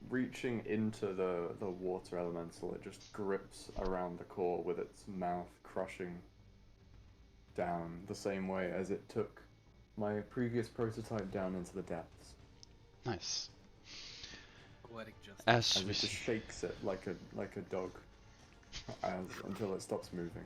reaching into the water elemental, it just grips around the core with its mouth crushing down the same way as it took my previous prototype down into the depths. Nice. Poetic justice. As As we it just see, shakes it like a dog until it stops moving.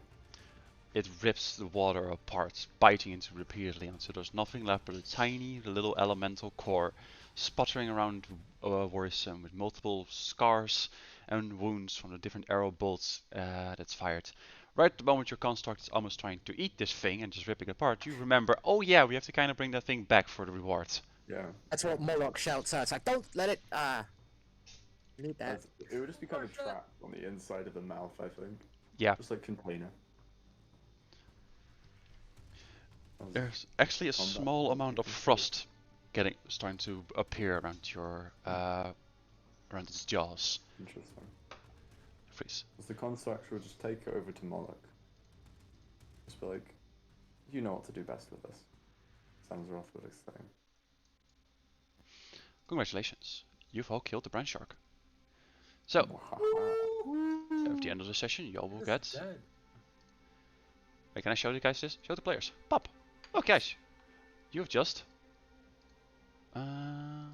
it rips the water apart, biting into it repeatedly until there's nothing left but a tiny little elemental core sputtering around worrisome with multiple scars and wounds from the different arrow bolts that's fired. Right at the moment your construct is almost trying to eat this thing and just ripping it apart, you remember, oh yeah, we have to kind of bring that thing back for the reward. Yeah. That's what Moloch shouts out. It's like, don't let it. Need that. It would just become a trap on the inside of the mouth, I think. Yeah. Just like container. There's actually a Combat small policy amount of control. frost starting to appear around your around its jaws. Interesting. Freeze. As the construct will just take it over to Moloch. Just be like, you know what to do best with this. Samsroth would exclaim. Congratulations, you've all killed the brine shark. So, at the end of the session, you all will get. Dead. Wait, can I show you guys this? Show the players. Pop. Look, guys, you've just. I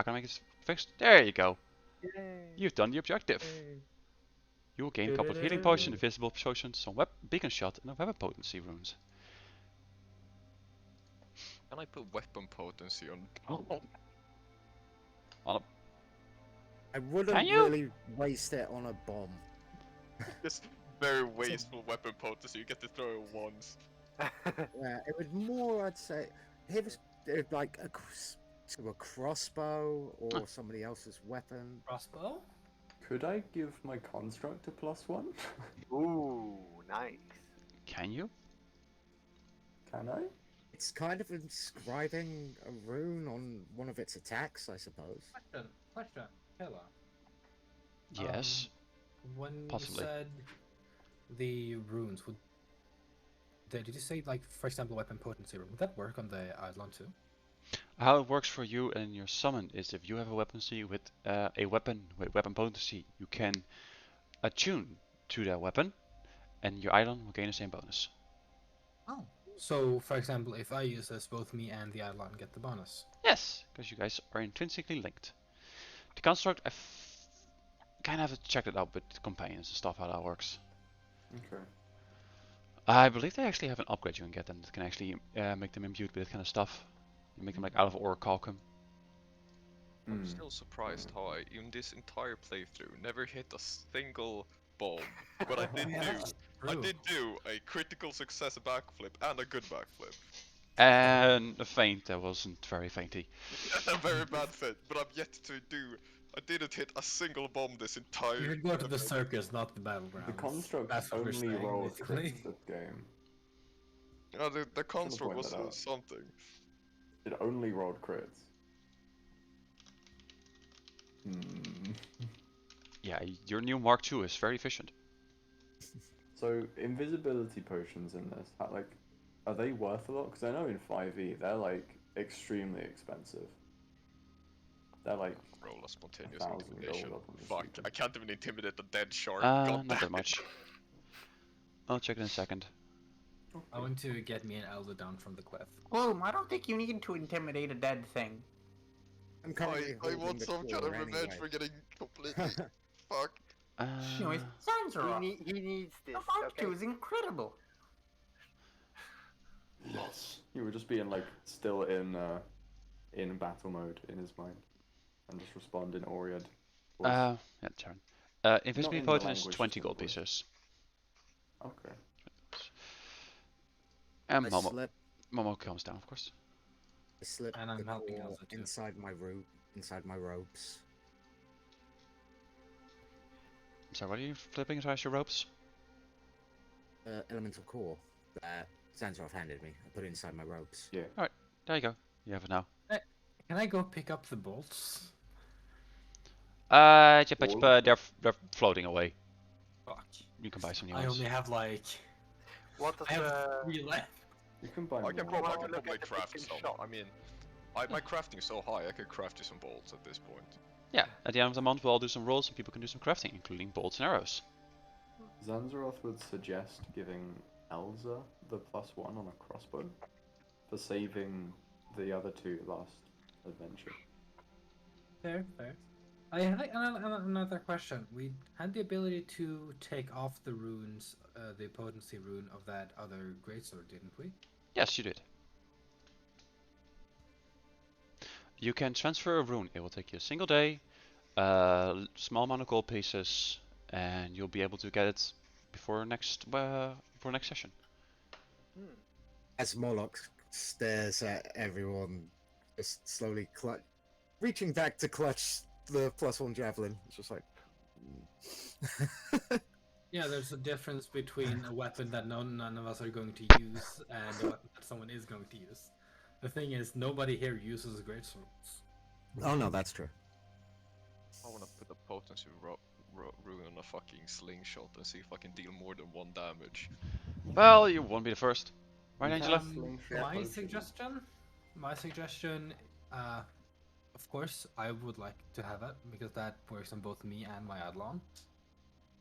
can make it fixed. There you go. You've done the objective. You will gain a couple of healing potions, invisible potions, some beacon shot, and a weapon potency runes. Can I put weapon potency on? I wouldn't Can you? really waste it on a bomb. This very wasteful weapon potency. You get to throw it once. Yeah, it would more, I'd say, like to a crossbow or somebody else's weapon. Crossbow? Could I give my construct a +1? Ooh, nice. Can you? Can I? It's kind of inscribing a rune on one of its attacks, I suppose. Question. Hello. Yes. When Possibly. you said the runes, did you say, like, for example, weapon potency rune? Would that work on the Eidolon too? How it works for you and your summon is if you have a weapon with a weapon with weapon potency, you can attune to that weapon, and your Eidolon will gain the same bonus. Oh. So, for example, if I use this, both me and the Eidolon get the bonus. Yes, because you guys are intrinsically linked. The construct, I kind of have to check it out with companions and stuff how that works. Okay. I believe they actually have an upgrade you can get them that can actually make them imbued with that kind of stuff. You make them like out of orichalcum. I'm still surprised how I, in this entire playthrough, never hit a single bomb. But I did I did do a critical success backflip and a good backflip. And a feint that wasn't very feinty. A very bad fit, but I'm yet to do. I didn't hit a single bomb this entire. You should go to the circus, not the battleground. The construct That's what we're only saying, rolled basically. crits this game. The construct point was that out. something. It only rolled crits. Hmm. Yeah, your new Mark II is very efficient. So invisibility potions in this, are they worth a lot? Because I know in 5e they're like extremely expensive. They're like Roll a spontaneous 1,000 intimidation. gold up on the Fuck, super. I can't even intimidate a dead shark. God Not damn that it. much. I'll check it in a second. I want to get me an elder down from the cliff. Bloom, I don't think you need to intimidate a dead thing. I'm currently I holding want the some kind claw of revenge anyway. for getting completely. Fuck. Anyways, Sanzara, He needs this. the Mark Okay. II is incredible. Yes. He would just be in like still in battle mode in his mind, and just respond in Oriad. Yeah, turn. Invisibility in the potion is language, 20 just in gold voice. pieces. Okay. And I Momo. slip, Momo comes down, of course. I slip And I'm the helping claw Elsa too. inside my root inside my robes. So what are you flipping inside your ropes? Elemental core that Zanzarov handed me. I put it inside my robes. Yeah. Alright, there you go. You have it now. Can I go pick up the bolts? They're floating away. Fuck. You can buy some new I ones. only have like. What does I have the 3 left. You can buy I can more. Wanna look probably at the craft beacon some. shot? I mean, my crafting is so high, I could craft you some bolts at this point. Yeah, at the end of the month we'll all do some rolls and people can do some crafting, including bolts and arrows. Zanzaroth would suggest giving Elza the +1 on a crossbow for saving the other 2 last adventure. Fair. I have another question. We had the ability to take off the runes, the potency rune of that other greatsword, didn't we? Yes, you did. You can transfer a rune. It will take you a single day, small amount of gold pieces, and you'll be able to get it before next session. As Moloch stares at everyone, just slowly reaching back to clutch the +1 javelin. It's just like. Yeah, there's a difference between a weapon that none of us are going to use and a weapon that someone is going to use. The thing is, nobody here uses greatswords. Oh no, that's true. I wanna put a potency rune on a fucking slingshot and see if I can deal more than 1 damage. Well, you won't be the first. Right, You Angela? can slingshot My potion. suggestion, of course, I would like to have it because that works on both me and my Adlon.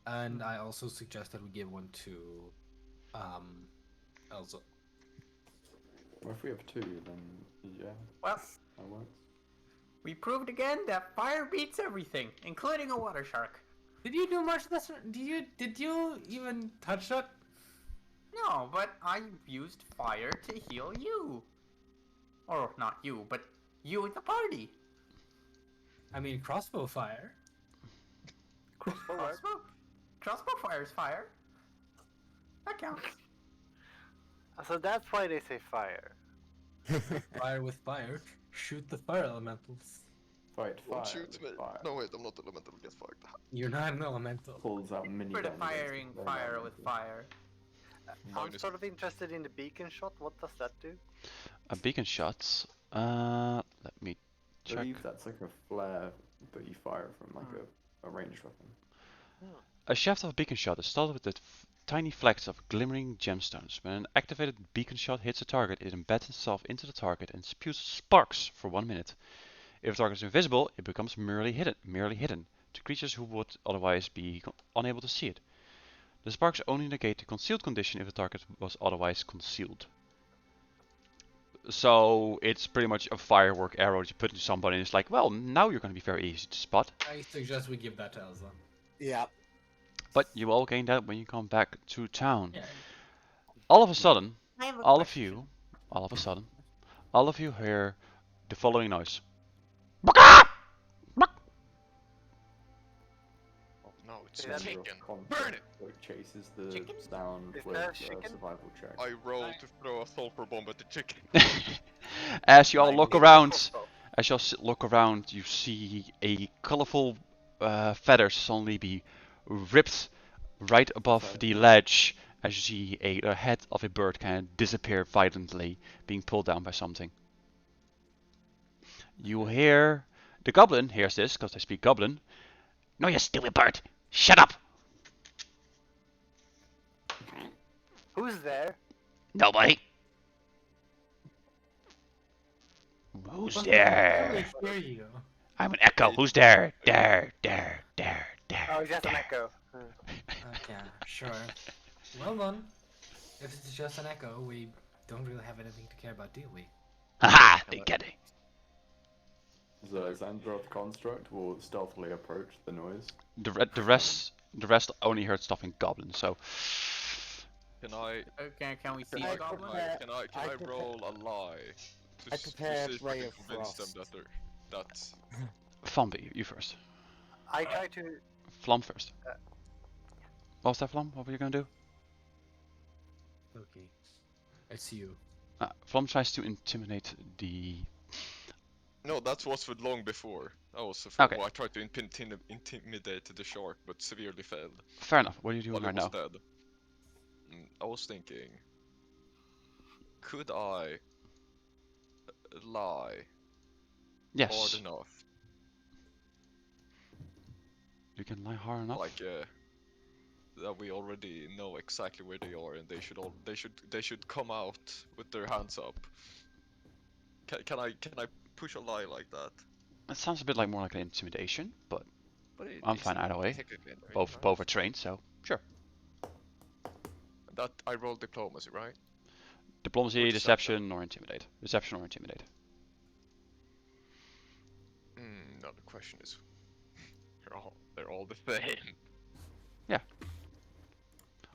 And I also suggest that we give one to Elza. Well, if we have 2, then yeah, Well, that works. we proved again that fire beats everything, including a water shark. Did you do much of this? Did you even touch that? No, but I used fire to heal you. Or not you, but you at the party. I mean, crossbow fire. Crossbow fire is fire. That counts. So that's why they say fire. Fire with fire. Shoot the fire elementals. Fight fire. Don't shoot me. with fire. No wait, I'm not elemental, get fucked. You're not an elemental. Pulls out mini For the guns firing against the fire with elemental. fire. I'm Minus- sort of interested in the beacon shot. What does that do? A beacon shot. Let me I check. believe that's like a flare, but you fire from like a ranged weapon. A shaft of a beacon shot is started with tiny flecks of glimmering gemstones. When an activated beacon shot hits a target, it embeds itself into the target and spews sparks for 1 minute. If the target is invisible, it becomes merely hidden to creatures who would otherwise be unable to see it. The sparks only negate the concealed condition if the target was otherwise concealed. So it's pretty much a firework arrow that you put into somebody and it's like, well, now you're going to be very easy to spot. I suggest we give that to Elza. Yeah. But you all gain that when you come back to town. Yeah. All of a sudden, I have a all of question. you hear the following noise. Oh no, it's Is a that chicken. Zanzaroth Burn it! chases the Chicken? sound Is with that a chicken? survival check. I rolled to throw a sulfur bomb at the chicken. As you all look It's a around, crossbow. you see a colorful feathers suddenly be ripped right above Sorry. the ledge as you see a head of a bird kind of disappear violently, being pulled down by something. You hear the goblin hears this because they speak goblin. No, you stupid bird! Shut up! Who's there? Nobody. Who's there? I hear you. I'm an echo. Who's there? There. Oh, it's just an echo. Okay, sure. Well done. If it's just an echo, we don't really have anything to care about, do we? Haha, they get it. The Zanzaroth construct will stealthily approach the noise. The rest only heard stuff in goblin, so Can I Okay, can we see Can a I goblin? prepare- can I roll a lie I to prepared see if I Ray can of convince them Frost. that's Flamby, you first. I try to. Flam first. What was that, Flam? What were you gonna do? Okay. It's you. Flam tries to intimidate the No, that was for long before. That was Okay. I tried to intimidate the shark, but severely failed Fair enough. What are you doing while right it was now? dead. I was thinking, could I lie hard Yes, enough, you can lie hard enough. like that we already know exactly where they are, and they should come out with their hands up. Can I push a lie like that? It sounds a bit like more like an intimidation, but But I'm fine either way. technically an Both are trained, so sure. That I rolled diplomacy, right? Diplomacy, Or deception. deception, or intimidate. Deception or intimidate. No, the question is, they're all the same. Yeah.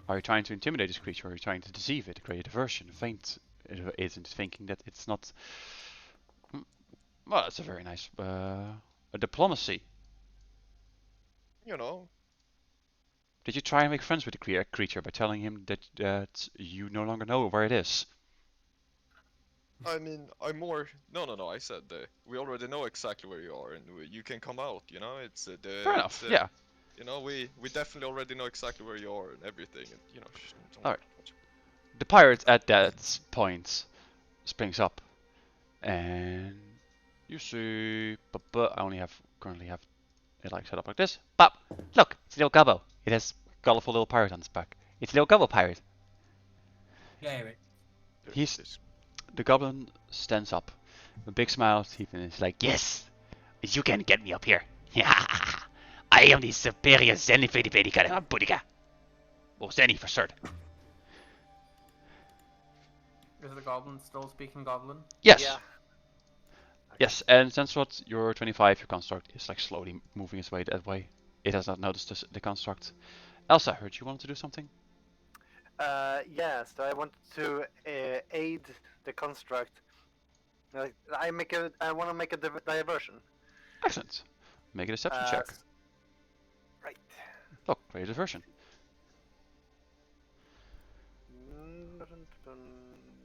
Are you trying to intimidate this creature, or are you trying to deceive it, create a diversion, feint it into thinking that it's not... Well, that's a very nice... a diplomacy. You know, Did you try and make friends with the creature by telling him that you no longer know where it is? I mean, I'm more. No. I said we already know exactly where you are, and you can come out. You know, Fair enough, yeah. You know, we definitely already know exactly where you are and everything, and you know. Alright. The pirate at that point springs up, and you see, but I only currently have it like set up like this. But look, it's a little gobbo. It has colorful little pirate on its back. It's a little gobbo pirate. Yeah, right. The goblin stands up, a big smile on his teeth, and is like, "Yes, you can get me up here. I am the superior Zenifedica. Or Zeni for certain." Is the goblin still speaking goblin? Yes. Yeah. Yes, and since what you're 25, your construct is like slowly moving its way that way. It has not noticed the construct. Elsa, I heard you wanted to do something? Yeah, so I want to aid the construct. I want to make a diversion. Excellent. Make a deception check. Right. Look, create a diversion.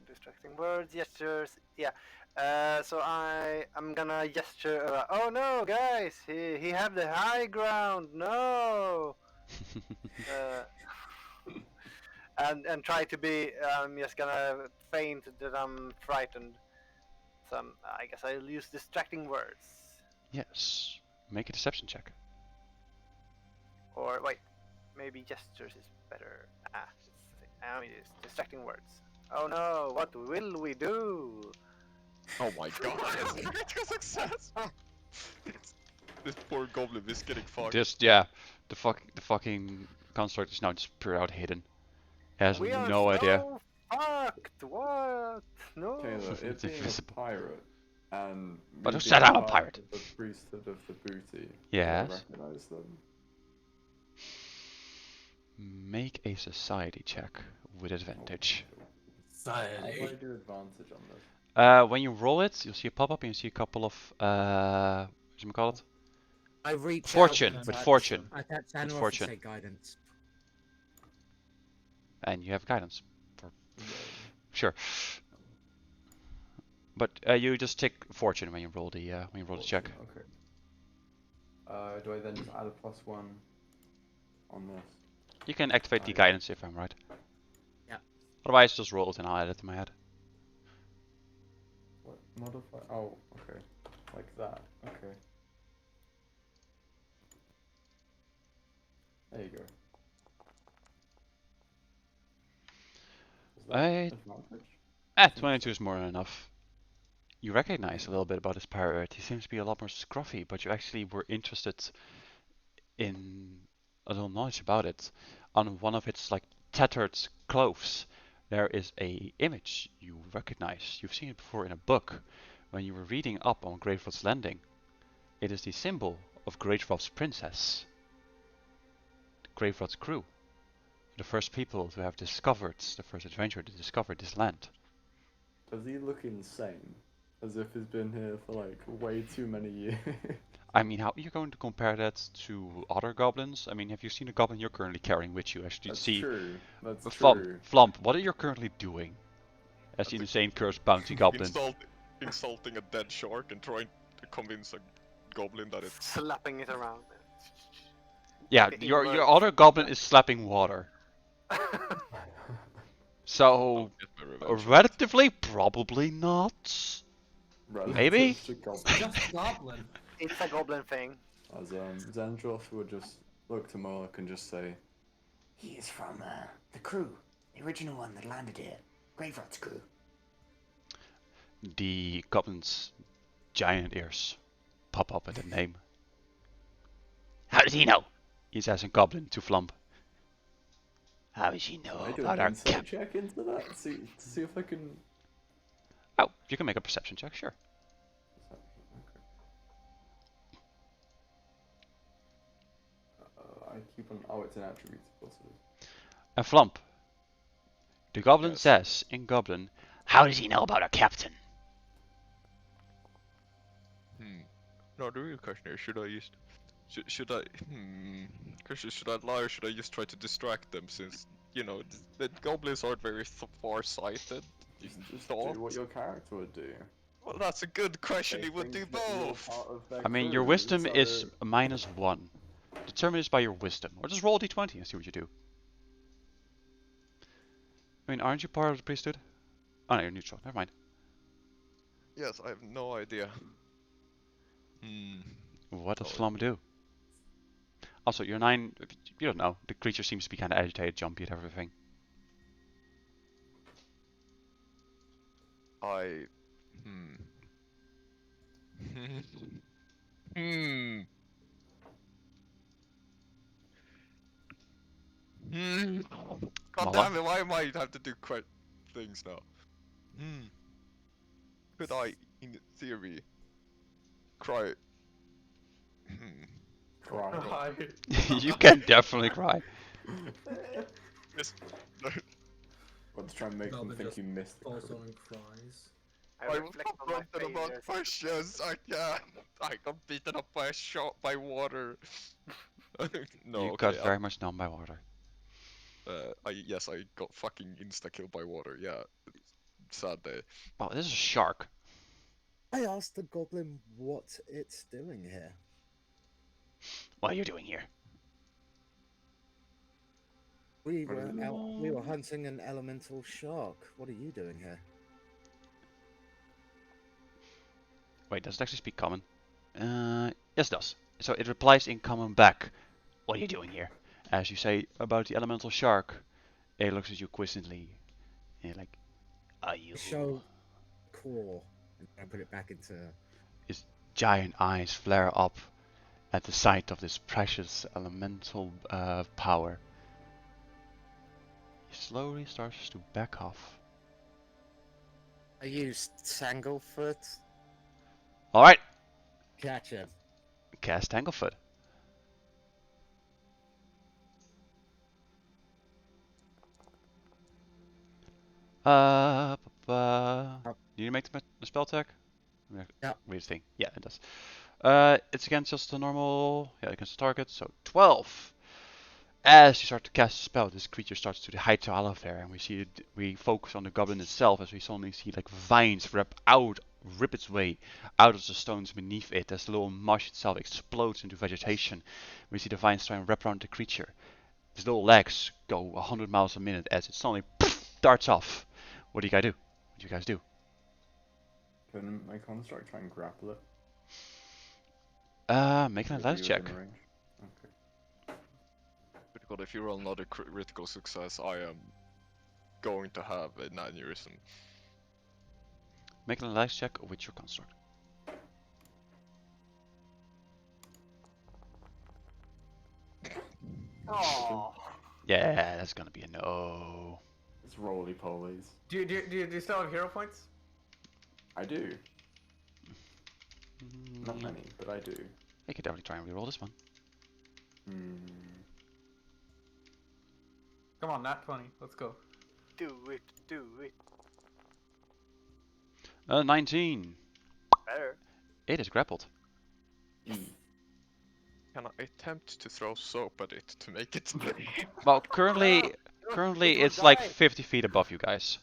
Distracting words, gestures. Yeah. So I'm gonna gesture. Oh no, guys! He have the high ground. No. And try to be. I'm just gonna feign that I'm frightened. So I guess I'll use distracting words. Yes. Make a deception check. Or wait, maybe gestures is better. I only use distracting words. Oh no! What will we do? Oh my god! Critical success. This poor goblin is getting fucked. The fucking construct is now just pure out hidden. Has We are no idea. Fucked! What? No. Taylor, It's it being invisible. a pirate and But me who said being I'm a part pirate? of the priesthood of the booty. Yes. I recognize them. Make a society check with advantage. How do I do advantage on this? When you roll it, you'll see a pop-up and you see a couple of what do you call it? I reach Fortune, out with and fortune. I touch and also fortune. take guidance. And you have guidance. Sure. But you just take fortune when you roll the check. Okay. Do I then just add a +1 on this? You can activate the guidance if I'm right. Yeah. Otherwise, just roll it and I'll add it to my head. What modify? Oh, okay. Like that. Okay. There you go. Is that advantage? 22 is more than enough. You recognize a little bit about this pirate. He seems to be a lot more scruffy, but you actually were interested in a little knowledge about it. On one of its like tattered clothes, there is a image you recognize. You've seen it before in a book when you were reading up on Graverod's Landing. It is the symbol of Graverod's princess, Graverod's crew, the first people to have discovered, the first adventurer to discover this land. Does he look insane? As if he's been here for like way too many years. I mean, how are you going to compare that to other goblins? I mean, have you seen a goblin you're currently carrying with you? As you That's see, true. That's true. Flump, what are you currently doing? As the insane cursed bounty goblin. Insulting a dead shark and trying actually convince a goblin that it's... Slapping it around. Yeah, The your inverse. other goblin is slapping water. So, Get my revenge. relatively, probably not. Relative Maybe? to It's goblin. just goblin. It's a goblin thing. As Zandroth would just look to Moloch and just say, He is from the crew, the original one that landed here, Graverot's crew. The goblin's giant ears pop up at the name. How does he know? He says in goblin to Flump. How does he know "Can I do about an our insight cap? check into that? To see if I can." Oh, you can make a perception check, sure. I keep on. Oh, it's an attribute. Of course it is. And Flump. The goblin Yes. says in goblin, how does he know about our captain? No, the real question is, should I use... Should I... Question, should I lie or should I just try to distract them since, you know, the goblins aren't very far-sighted? Just do what your character would do. Well, that's a good question, They he would do think that you're both! part of their I mean, your crew, wisdom is so- a -1. Determine this by your wisdom. Or just roll d20 and see what you do. I mean, aren't you part of the priesthood? Oh no, you're neutral. Never mind. Yes, I have no idea. What does Oh. Flum do? Also, you're 9. You don't know. The creature seems to be kind of agitated, jumpy at everything. I... God Mala? damn it, why might I have to do things now? Could I, in theory, cry? Cry. You can definitely cry. Yes. Or to try and make them Goblin think just you missed the Also crew. in cries. I I was reflect on my confronted about failures. questions. I can't. I got beaten up by a shot by water. No, You okay. got very much numb by water. Yes, I got fucking insta killed by water. Yeah, sad day. Oh, this is a shark. I asked the goblin what it's doing here. What are you doing here? We What were is it? out. We were hunting an elemental shark. What are you doing here? Wait, does it actually speak common? Yes, it does. So it replies in common back. What are you doing here? As you say about the elemental shark, it looks at you quizzically. And you're like, are you? Show claw and I put it back into. Giant eyes flare up at the sight of this precious elemental power. He slowly starts to back off. I used Tanglefoot. Alright, Catch him. cast Tanglefoot. Do you make the spell attack? Yeah. Weird thing. Yeah, it does. It's against just a normal, against the target. So 12. As you start to cast a spell, this creature starts to hide out of there, and we focus on the goblin itself as we suddenly see like vines rip its way out of the stones beneath it. As the little mush itself explodes into vegetation, we see the vines try and wrap around the creature. His little legs go 100 miles a minute as it suddenly darts off. What do you guys do? What do you guys do? Can my construct try and grapple it? Make an If athletics you were check. in range? Okay. But if you roll another critical success, I am going to have an aneurysm. Make an athletics check with your construct. Oh. Yeah, that's gonna be a no. It's roly polies. Do you still have hero points? I do. Not many, but I do. You could definitely try and reroll this one. Come on, nat 20. Let's go. Do it, do it. 19. Better. It is grappled. E. Can I attempt to throw soap at it to make it? Well, currently It it's will like die. 50 feet above you guys.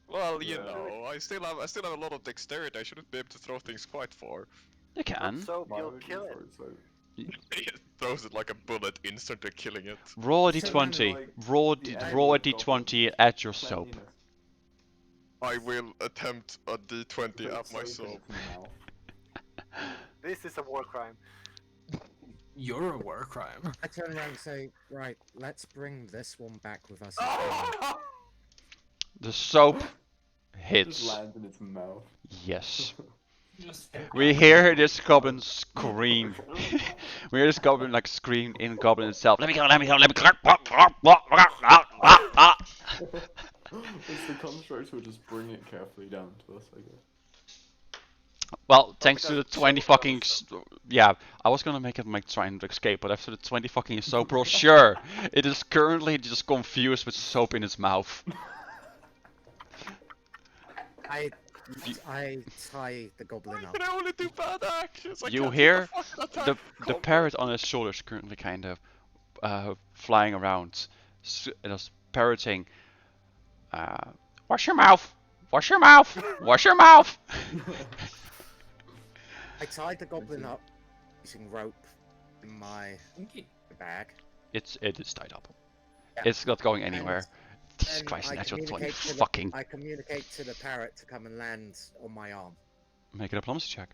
Well, you Yeah. know, I still have a lot of dexterity. I shouldn't be able to throw things quite far. You can. Soap, Why you'll would you kill it. throw soap? He throws it like a bullet, instantly killing it. Roll a So d20. like, Roll, the roll a end of d20 goblins, at your soap. cleanliness. I will attempt a d20 Put at soap in myself. its mouth. This is a war crime. You're a war crime. I turn around and say, right, let's bring this one back with us. The soap Just hits. lands in its mouth. Yes. Just We hear this goblin scream. We hear this goblin like scream in goblin itself. Let me go, let me go, let me go. It's the constructs who just bring it carefully down to us, I guess. Well, thanks to the because 20 soap fucking... does Yeah, I was gonna make it like trying to escape, but after the 20 fucking soap roll, sure. It is currently just confused with soap in its mouth. I tie the goblin up. I only do bad actions. I You can't hear attack the goblin. parrot on his shoulders currently kind of flying around, just parroting, wash your mouth, wash your mouth, wash your mouth. I tied the goblin up using rope in my bag. It is tied up. Yeah. It's not going anywhere. Jesus And Christ, I natural 20 communicate to the- fucking. I communicate to the parrot to come and land on my arm. Make a diplomacy check.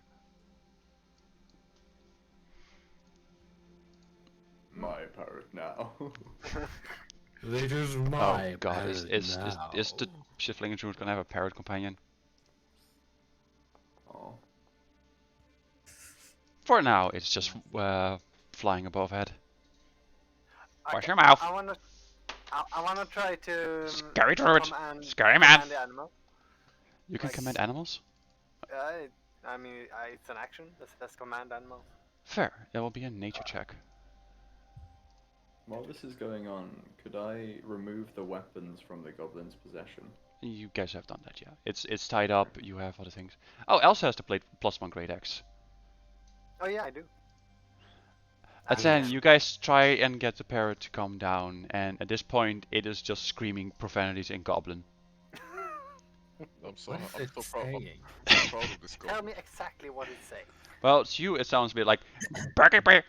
My parrot now. It is Oh my god, is now. the Shifling Druid gonna have a parrot companion? Oh. For now, it's just flying above head. Wash Okay, your mouth. I wanna try to Scary druid. command, Scary man. command the animal. You can Like- command animals? I mean, it's an action. Let's command animal. Fair. It will be a nature check. While this is going on, could I remove the weapons from the goblin's possession? You guys have done that, yeah. It's tied up. You have other things. Oh, Elsa has to play +1 great axe. Oh yeah, I do. And then you guys try and get the parrot to calm down, and at this point, it is just screaming profanities in Goblin. I'm so What is it proud saying? of this Tell goblin. me exactly what it's saying. Well, to you, it sounds a bit like Barkeeper,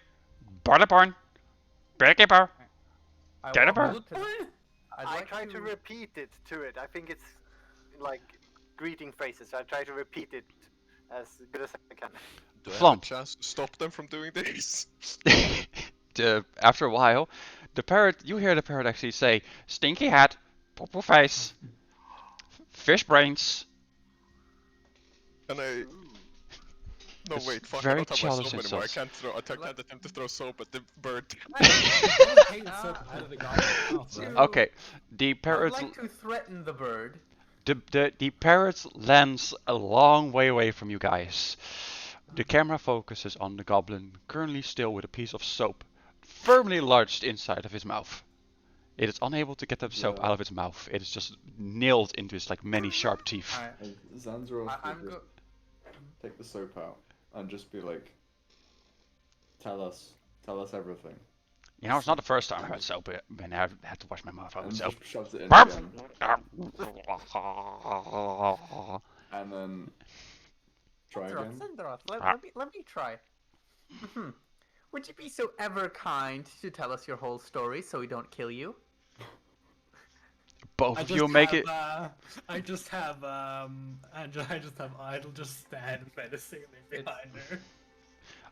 Barleborn, Barkeeper, I Jennifer? walk up to the- I'd I like try to repeat it to it. I think it's like greeting phrases. I try to repeat it as good as I can. Do I have a Flump. chance to stop them from doing this? After a while, you hear the parrot actually say, "Stinky hat, purple face, fish brains." And I... No It's wait, fuck, I very don't have my childish soap anymore. insults. I can't attempt to throw soap at the bird. Take the soap out of the goblin's mouth, right? Okay, the I would parrot, like to threaten the bird. the parrot lands a long way away from you guys. The camera focuses on the goblin, currently still with a piece of soap firmly lodged inside of his mouth. It is unable to get the soap Yeah. out of its mouth. It is just nailed into its like many sharp teeth. Alright, Hey, Zanzaroth I'm would just take the soap out and just be like, tell us everything. You know, it's not the first time I had soap and I had to wash my mouth out And with soap. just shoves it in Burp. again. And then try Sindroth, again. Sindroth, Ah. let me try. Would you be so ever kind to tell us your whole story so we don't kill you? Both I of just you make have, it. I just have Idle just stand menacingly behind her.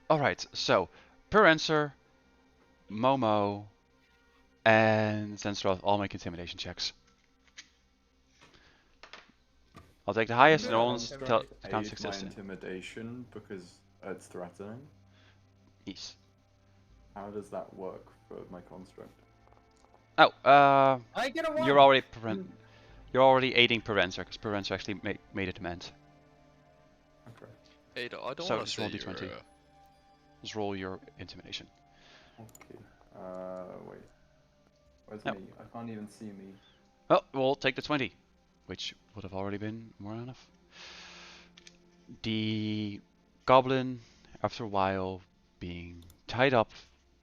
Alright, so per answer, Momo and Zenstrath all make intimidation checks. I'll take the highest and all Construct count aid success. my intimidation because it's threatening. Yes. How does that work for my construct? Oh, I get a one. you're already aiding Perenzer because Perenzer actually made a demand. Okay. Ada, I don't So, want to just say roll you're, D20. Just roll your intimidation. Okay. Wait. Where's Yep. me? I can't even see me. Well, we'll take the 20, which would have already been more than enough. The goblin, after a while, being tied up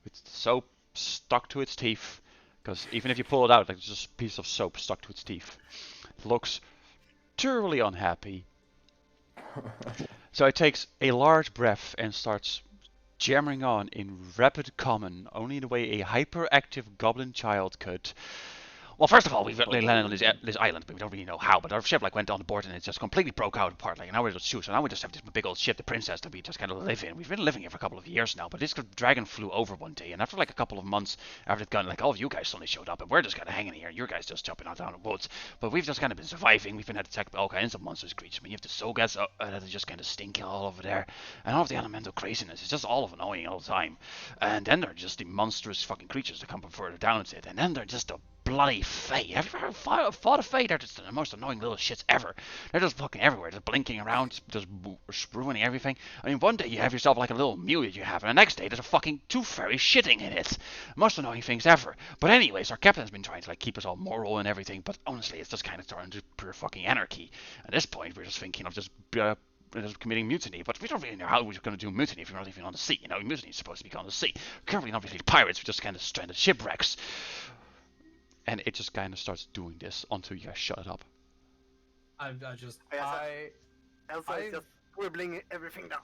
with soap stuck to its teeth, because even if you pull it out, like, it's just a piece of soap stuck to its teeth, looks thoroughly unhappy, So it takes a large breath and starts jammering on in rapid common, only the way a hyperactive goblin child could. Well, first of all, we've landed on this island, but we don't really know how. But our ship went on the board and it just completely broke out apart. Now we're just shoot. So now we just have this big old ship, the Princess, that we just kind of live in. We've been living here for a couple of years now. But this dragon flew over one day, and after like a couple of months, after it gone, all of you guys suddenly showed up, and we're just kind of hanging here, and you guys just jumping out down the woods. But we've just kind of been surviving. We've been attacked by all kinds of monsters, creatures. I mean, you have the Sogas that are just kind of stinking all over there, and all of the elemental craziness. It's just all of annoying all the time. And then there are just the monstrous fucking creatures that come from further down into it, and then they're just the bloody Fae. Have you ever fought a Fae? They're just the most annoying little shits ever. They're just fucking everywhere, just blinking around, just ruining everything. I mean, one day you have yourself like a little mule that you have, and the next day there's a fucking tooth fairy shitting in it. Most annoying things ever. But anyways, our captain's been trying to like keep us all moral and everything, but honestly, it's just kind of turned into pure fucking anarchy. At this point, we're just thinking of just committing mutiny, but we don't really know how we're going to do mutiny if we're not even on the sea. You know, mutiny is supposed to be on the sea. We're currently not really pirates, we're just kind of stranded shipwrecks. And it just kind of starts doing this until you guys shut it up. Elsa is just scribbling everything down.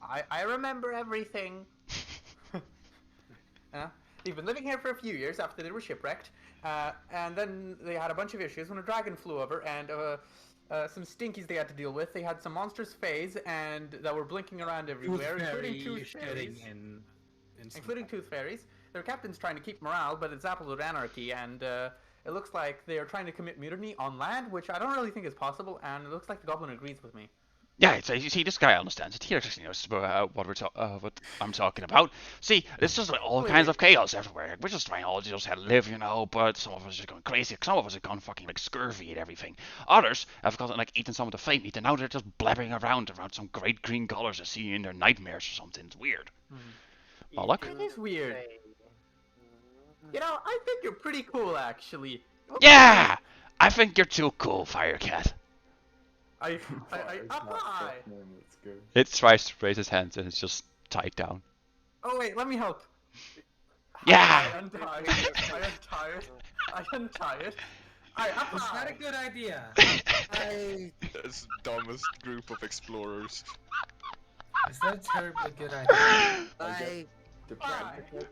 I remember everything. They've been living here for a few years after they were shipwrecked, and then they had a bunch of issues when a dragon flew over, and some stinkies they had to deal with. They had some monstrous phase and that were blinking around everywhere, including tooth fairies. Including tooth fairies. Their captain's trying to keep morale, but it's absolute anarchy, and it looks like they are trying to commit mutiny on land, which I don't really think is possible, and it looks like the goblin agrees with me. Yeah, you see, this guy understands it. He actually knows what I'm talking about. See, it's just like all kinds of chaos everywhere. We're just trying all to just live, you know, but some of us are just going crazy. Some of us have gone fucking like scurvy and everything. Others have gotten like eaten some of the Fae meat, and now they're just blabbering around some great green colors they see in their nightmares or something. It's weird. Moloch? It is weird. You know, I think you're pretty cool, actually. Yeah! I think you're too cool, Firecat. It tries to raise his hands and it's just tied down. Oh wait, let me help. Yeah! I untie it. Is that a good idea? That's the dumbest group of explorers. Is that a terribly good idea?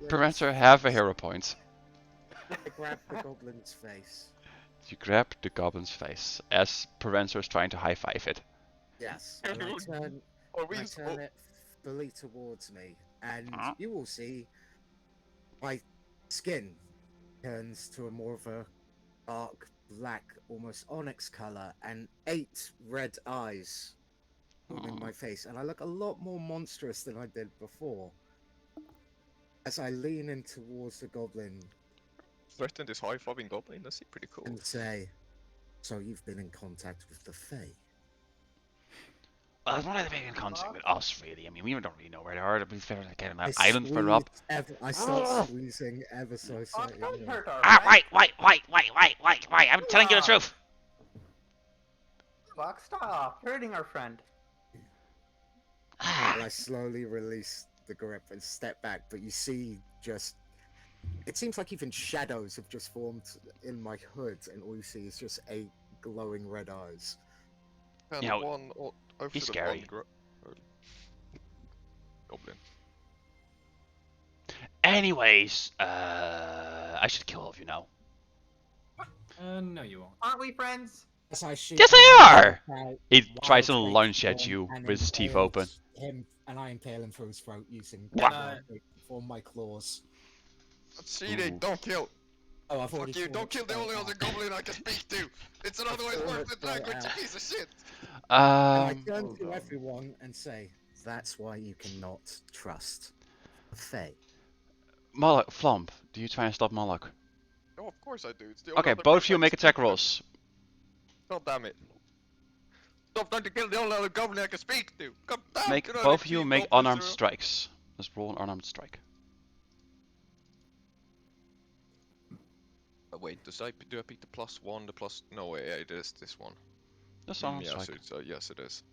Preventer have a hero point. I grab the goblin's face. You grab the goblin's face as Preventer is trying to high five it. Yes, and I turn it fully towards me, and you will see my skin turns to a more of a dark black, almost onyx color, and 8 red eyes form in my face, and I look a lot more monstrous than I did before. As I lean in towards the goblin, Threaten this high-fiving goblin, that's pretty cool. And say, so you've been in contact with the Fae? Well, it's not like they've been in contact with us, really. I mean, we don't really know where they are. We've been like an island further up. I start squeezing ever so slightly. Wait! I'm telling you the truth. Fuck, stop hurting our friend. And I slowly release the grip and step back, but you see just... It seems like even shadows have just formed in my hood, and all you see is just 8 glowing red eyes. And you know, he's scary. Goblin. Anyways, I should kill all of you now. No, you won't. Aren't we friends? Yes, they are! He tries to lunge at you with his teeth open. And I impale him through his throat using my claws. That's cheating, don't kill! Oh, I've already Fuck you, don't kill the only other goblin I can speak to! It's an otherwise worthless language, you piece of shit! And I turn to everyone and say, that's why you cannot trust the Fae. Moloch, Flump, do you try and stop Moloch? Oh, of course I do. It's the Okay, both of you make attack rolls. God damn it. Stop trying to kill the only other goblin I can speak to! God damn, Make both of you make unarmed strikes. Let's roll an unarmed strike. Wait, do I pick the +1, the plus... No, wait, it is this one. That's unarmed yeah, strike. so yes, it is.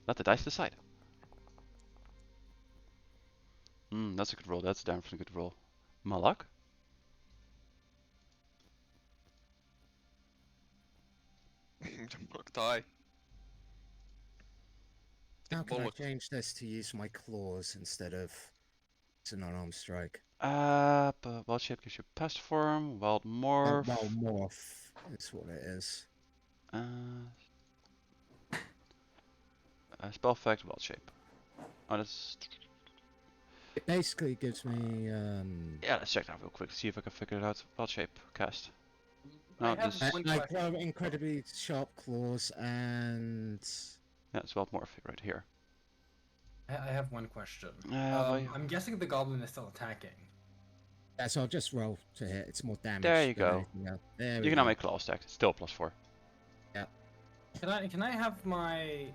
Let the dice decide. That's a good roll. That's definitely a good roll. Moloch? Moloch die. How can I Moloch. change this to use my claws instead of it's an unarmed strike? But wild shape gives you pest form, wild morph. Well, morph is what it is. Spell effect, wild shape. Oh, that's. It basically gives me Yeah, let's check that real quick. See if I can figure it out. Wild shape cast. I No, have this. one I question. grow incredibly sharp claws and Yeah, it's wild morph right here. I have one question. Well, yeah. I'm guessing the goblin is still attacking. yeah, so I'll just roll to hit. It's more damage. There you than go. anything else. There You we can now go. make claw stack. Still +4. Can I have my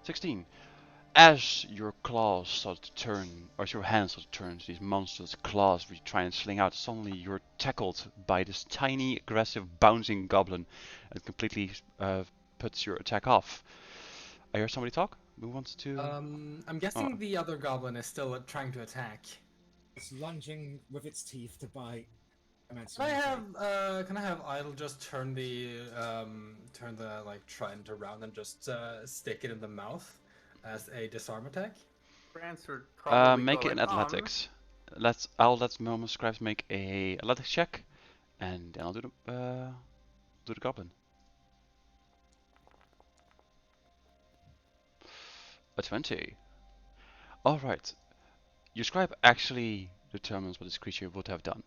16. As your claws start to turn, or as your hands start to turn to these monstrous claws which try and sling out, suddenly you're tackled by this tiny, aggressive, bouncing goblin that completely puts your attack off. I hear somebody talk. Who wants to? I'm guessing the other goblin is still trying to attack. It's lunging with its teeth to bite. Can I have Idle just turn the like trident around and just stick it in the mouth as a disarm attack? France would probably Make go it an like, athletics. I'll let Momo Scribes make a athletics check, and then I'll do the goblin. A 20. Alright. Your scribe actually determines what this creature would have done.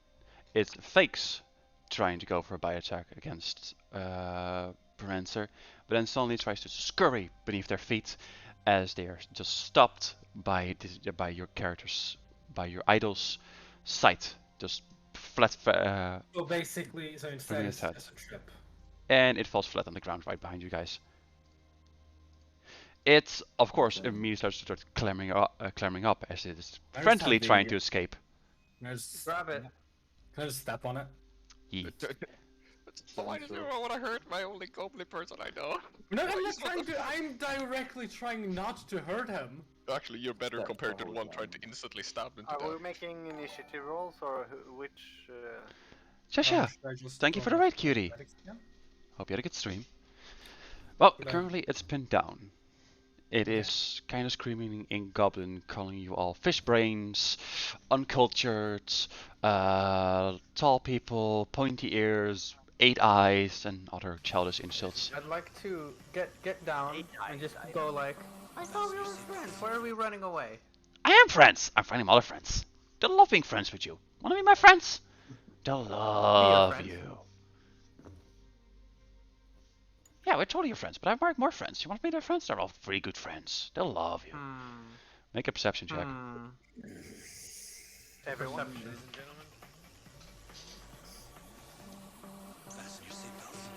It fakes trying to go for a bite attack against Prancer, but then suddenly tries to scurry beneath their feet as they are just stopped by your idol's sight. Just flat. So basically, so instead Moving it's its head. just a trip. And it falls flat on the ground right behind you guys. It, of course, immediately starts clambering up as it is I just frantically have the- trying to escape. Can I just Grab it. Can I just step on it? Yeet. Why did you want to hurt my only goblin person I know? No, I'm Why not is that trying the- to. I'm directly trying not to hurt him. Actually, you're better That's compared to the one probably trying to instantly stab into Are we death. making initiative rolls or which? Shasha, Should I just thank you for the roll raid, cutie. athletics again? Hope you had a good stream. Well, Good, currently it's pinned down. It is kind of screaming in Goblin, calling you all fish brains, uncultured, tall people, pointy ears, 8 eyes, and other childish insults. I'd like to get down and just go like, I thought we were friends. Why are we running away? I am friends. I'm finding other friends. They love being friends with you. Wanna be my friends? They'll love friend. you. Yeah, we're totally your friends, but I've marked more friends. You want to be their friends? They're all pretty good friends. They'll love you. Make a perception check. Everyone. Perception. Ladies and gentlemen. Fasten your seatbelts.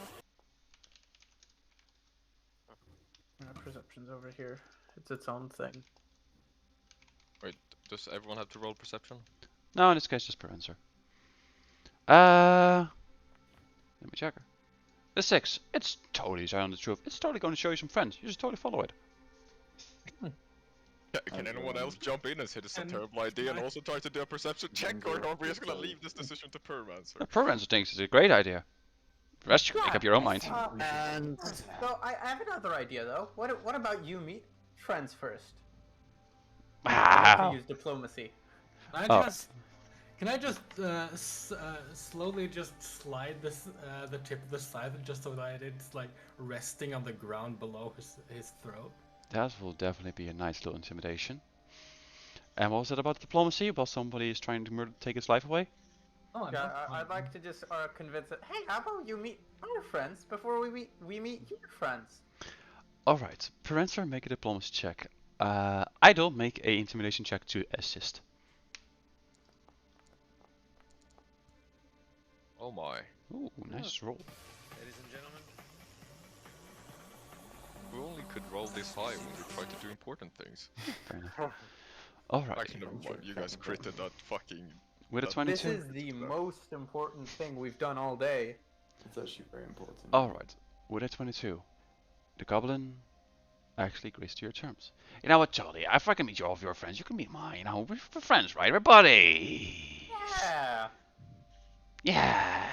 Perception's over here. It's its own thing. Wait, does everyone have to roll perception? No, in this case, just per answer. Let me check her. The 6. It's totally telling the truth. It's totally going to show you some friends. You just totally follow it. Can anyone else jump in and say this is a terrible idea and also try to do a perception check, or are we just gonna leave this decision to Permancer? Per answer thinks it's a great idea. The rest you can make up your own mind. and So I have another idea though. What about you meet friends first? Wow. To use diplomacy. Can I just slowly just slide this the tip of the scythe just so that it's like resting on the ground below his throat? That will definitely be a nice little intimidation. And what was it about diplomacy? While somebody is trying to take his life away? Oh, I'm Yeah, not I'd like to just convince it. Hey, how about you meet our friends before we meet your friends? Alright, per answer, make a diplomacy check. Idle, make a intimidation check to assist. Oh my. Ooh, nice roll. Ladies and gentlemen. We only could roll this high when we try to do important things. Fair enough. Alright, Actually, never mind. You guys critted that fucking. with a This 22. This is the most important thing we've done all day. It's actually very important. Alright, with a 22, the goblin actually agrees to your terms. You know what, Jolly? If I can meet all of your friends, you can meet mine. You know, we're friends, right? We're buddies. Yeah. Yeah.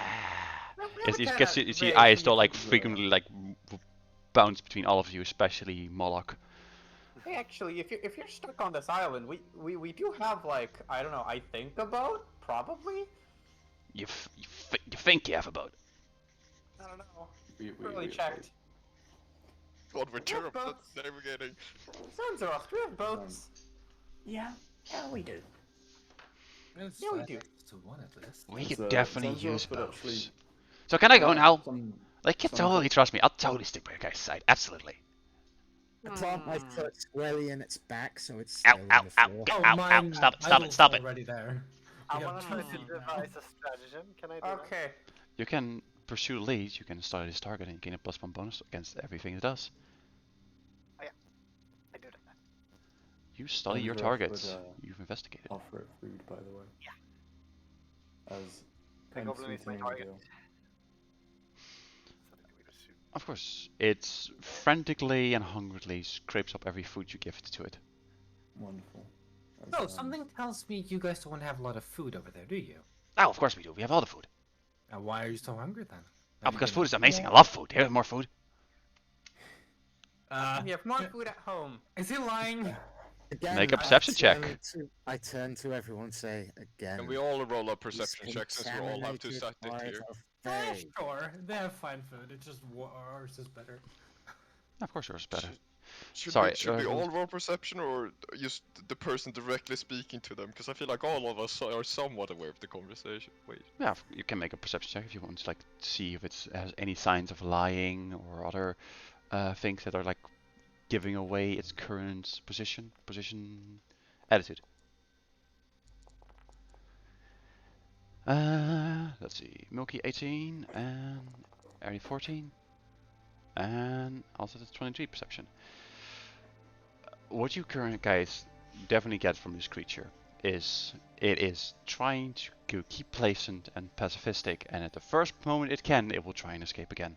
It's You can see eyes still like frequently like bounce between all of you, especially Moloch. Hey, actually, if you're stuck on this island, we do have like I don't know. I think a boat, probably. You think you have a boat? I don't know. We Really checked. God, we're We have terrible at boats. navigating. Sounds rough. Do we have boats? Yeah, we do. Yeah, we do. To one at least. We It's, could definitely sounds rough, use but boats. actually- So can I go now? Some Like, you some totally co- trust me. I'll totally stick by your guys' side. Absolutely. I plant my foot squarely in its back, so it's Ow, still ow, on the ow, floor. get Oh, out, mine. out. Stop it, stop it, Idol's stop it. already there. I We have want to 2 try to feet now. devise a stratagem. Can I do that? Okay. You can pursue leads, you can start this target and gain a +1 bonus against everything it does. I do that. You study your Sounds rough, targets. but, You've investigated. offer it food, by the way. Yeah. As The kind of goblin is my sweetening the target. deal. Something we pursue. Of course, it frantically and hungrily scrapes up every food you give to it. Wonderful. As, No, something tells me you guys don't have a lot of food over there, do you? Oh, of course we do. We have all the food. Why are you so hungry then? Oh, because food is amazing. I love food. Here, more food. We have more food at home. Is he lying? Again, Make a perception check. I turn to everyone and say again. And we all roll up "He's perception checks since we all have to contaminated sit by here. the Yeah, Fae." sure. They have fine food. It's just ours is better. Of course yours is better. Should Sorry, we all roll perception or just the person directly speaking to them? Because I feel like all of us are somewhat aware of the conversation. Wait. Yeah, you can make a perception check if you want to like see if it has any signs of lying or other things that are like giving away its current position, attitude. Let's see, Milky 18 and Ari 14, and also the 23 perception. What you current guys definitely get from this creature is it is trying to keep pleasant and pacifistic, and at the first moment it can, it will try and escape again.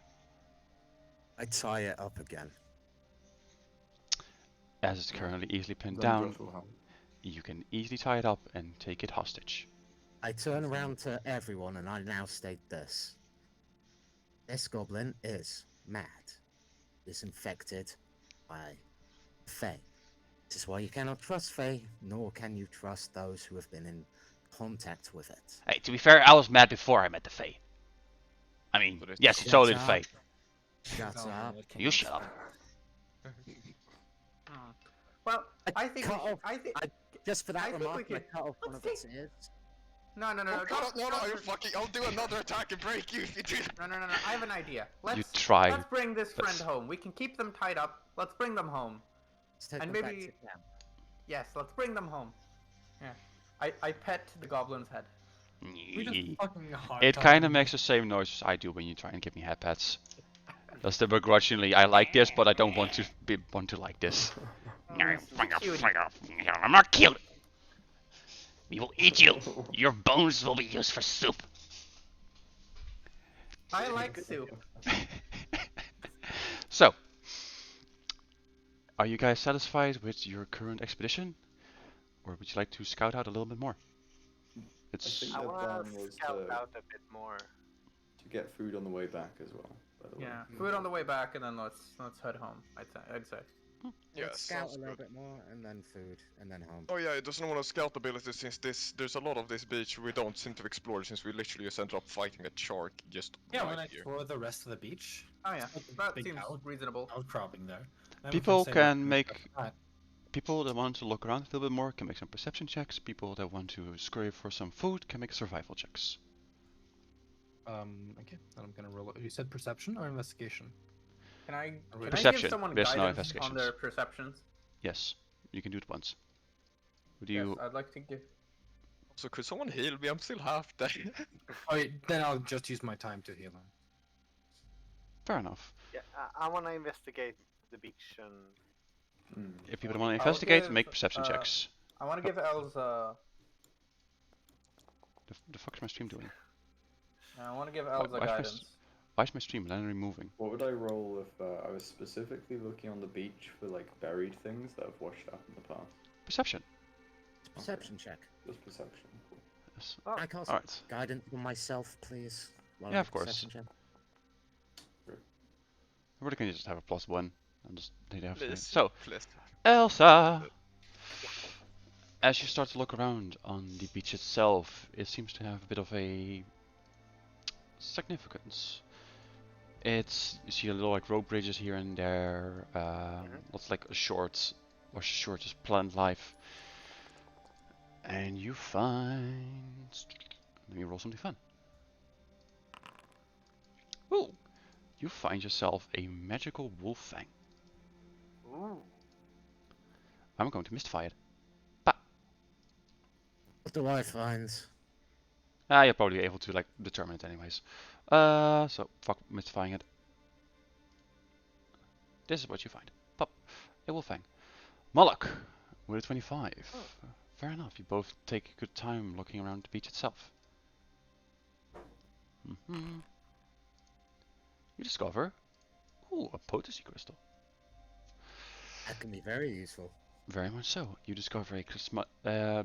I tie it up again. As it's currently easily pinned then down, Josh will help. you can easily tie it up and take it hostage. I turn around to everyone and I now state this. This goblin is mad. Is infected by Fae. This is why you cannot trust Fae, nor can you trust those who have been in contact with it. Hey, to be fair, I was mad before I met the Fae. I mean, But it's yes, not- it's totally the Shut Fae. up. Shut up. You shut up. Well, I think cut we should, off- I think Just for I that think we remark, I could- cut off one let's of its take- ears. no. Oh, God, no, don't- you fucking! I'll do another attack and break you if you do. No. I have an idea. Let's try Let's bring this friend this. home. We can keep them tied up. Let's bring them home. Let's take And them back maybe- to camp. Yes, let's bring them home. Yeah. I pet the goblin's head. We just fucking hard It time. kind of makes the same noise as I do when you try and give me head pats. That's the begrudgingly, I like this, but I don't want to like this. I'm not cute. We will eat you. Your bones will be used for soup. I like soup. So, are you guys satisfied with your current expedition, or would you like to scout out a little bit more? It's think I the want plan to was scout to- out a bit more. To get food on the way back as well, by the way. Yeah. Food on the way back, and then let's head home. I'd say. Yeah, Let's scout sounds a little good. bit more, and then food, and then home. Oh yeah, it doesn't want to scout ability since there's a lot of this beach we don't seem to explore since we literally just ended up fighting a shark just Yeah, right when I here. explore the rest of the beach. Oh yeah, Like a that big seems reasonable. outcropping there. Then we people say can what- make people that want to look around a little bit more can make some perception checks. People that want to scurry for some food can make survival checks. Okay, then I'm gonna roll it. You said perception or investigation? Can I Perception. give someone There's no guidance on investigations. their perceptions? Yes, you can do it once. Would Yes, you? I'd like to give. So could someone heal me? I'm still half dead. Oh, then I'll just use my time to heal him. Fair enough. Yeah, I want to investigate the beach and If people want to I'll investigate, give, make perception checks. I want to give Els. The fuck is my stream doing? I want to give Els a why is my guidance. Why is my stream literally moving? What would I roll if I was specifically looking on the beach for like buried things that have washed up in the past? Perception. Perception check. Just perception. Cool. Yes. Oh, I cast Alright. guidance for myself, please. while Yeah, I of make a course. perception check. We're gonna just have a +1 and just take it off. Please, So, please. Elsa! Yeah. As you start to look around on the beach itself, it seems to have a bit of a significance. You see a little like rope bridges here and there, lots like short just plant life. And you find... Let me roll something fun. Ooh! You find yourself a magical wolf fang. Ooh. I'm going to mystify it. What do I find? You're probably able to like determine it anyways. So fuck mystifying it. This is what you find. Pop. A wolf fang. Moloch with a 25. Fair enough. You both take a good time looking around the beach itself. You discover, a potency crystal. That can be very useful. Very much so. You discover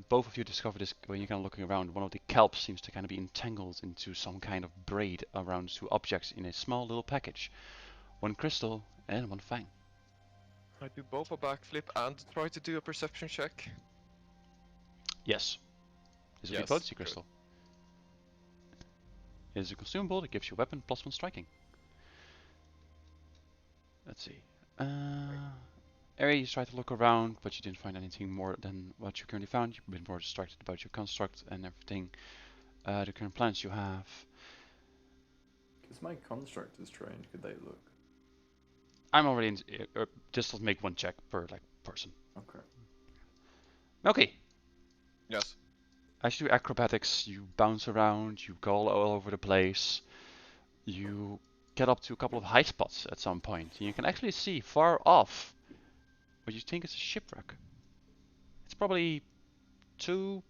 both of you discover this when you're kind of looking around. One of the kelps seems to kind of be entangled into some kind of braid around two objects in a small little package. One crystal and one fang. I do both a backflip and try to do a perception check. Yes. This is Yes, the potency good. crystal. It is a consumable that gives you weapon +1 striking. Let's see. Area, you tried to look around, but you didn't find anything more than what you currently found. You've been more distracted about your construct and everything. The current plans you have. Because my construct is trained, could they look? I'm already in. Just make one check per like person. Okay. Okay. Yes. As you do acrobatics, you bounce around, you go all over the place. You get up to a couple of high spots at some point, and you can actually see far off what you think is a shipwreck. It's probably 2-3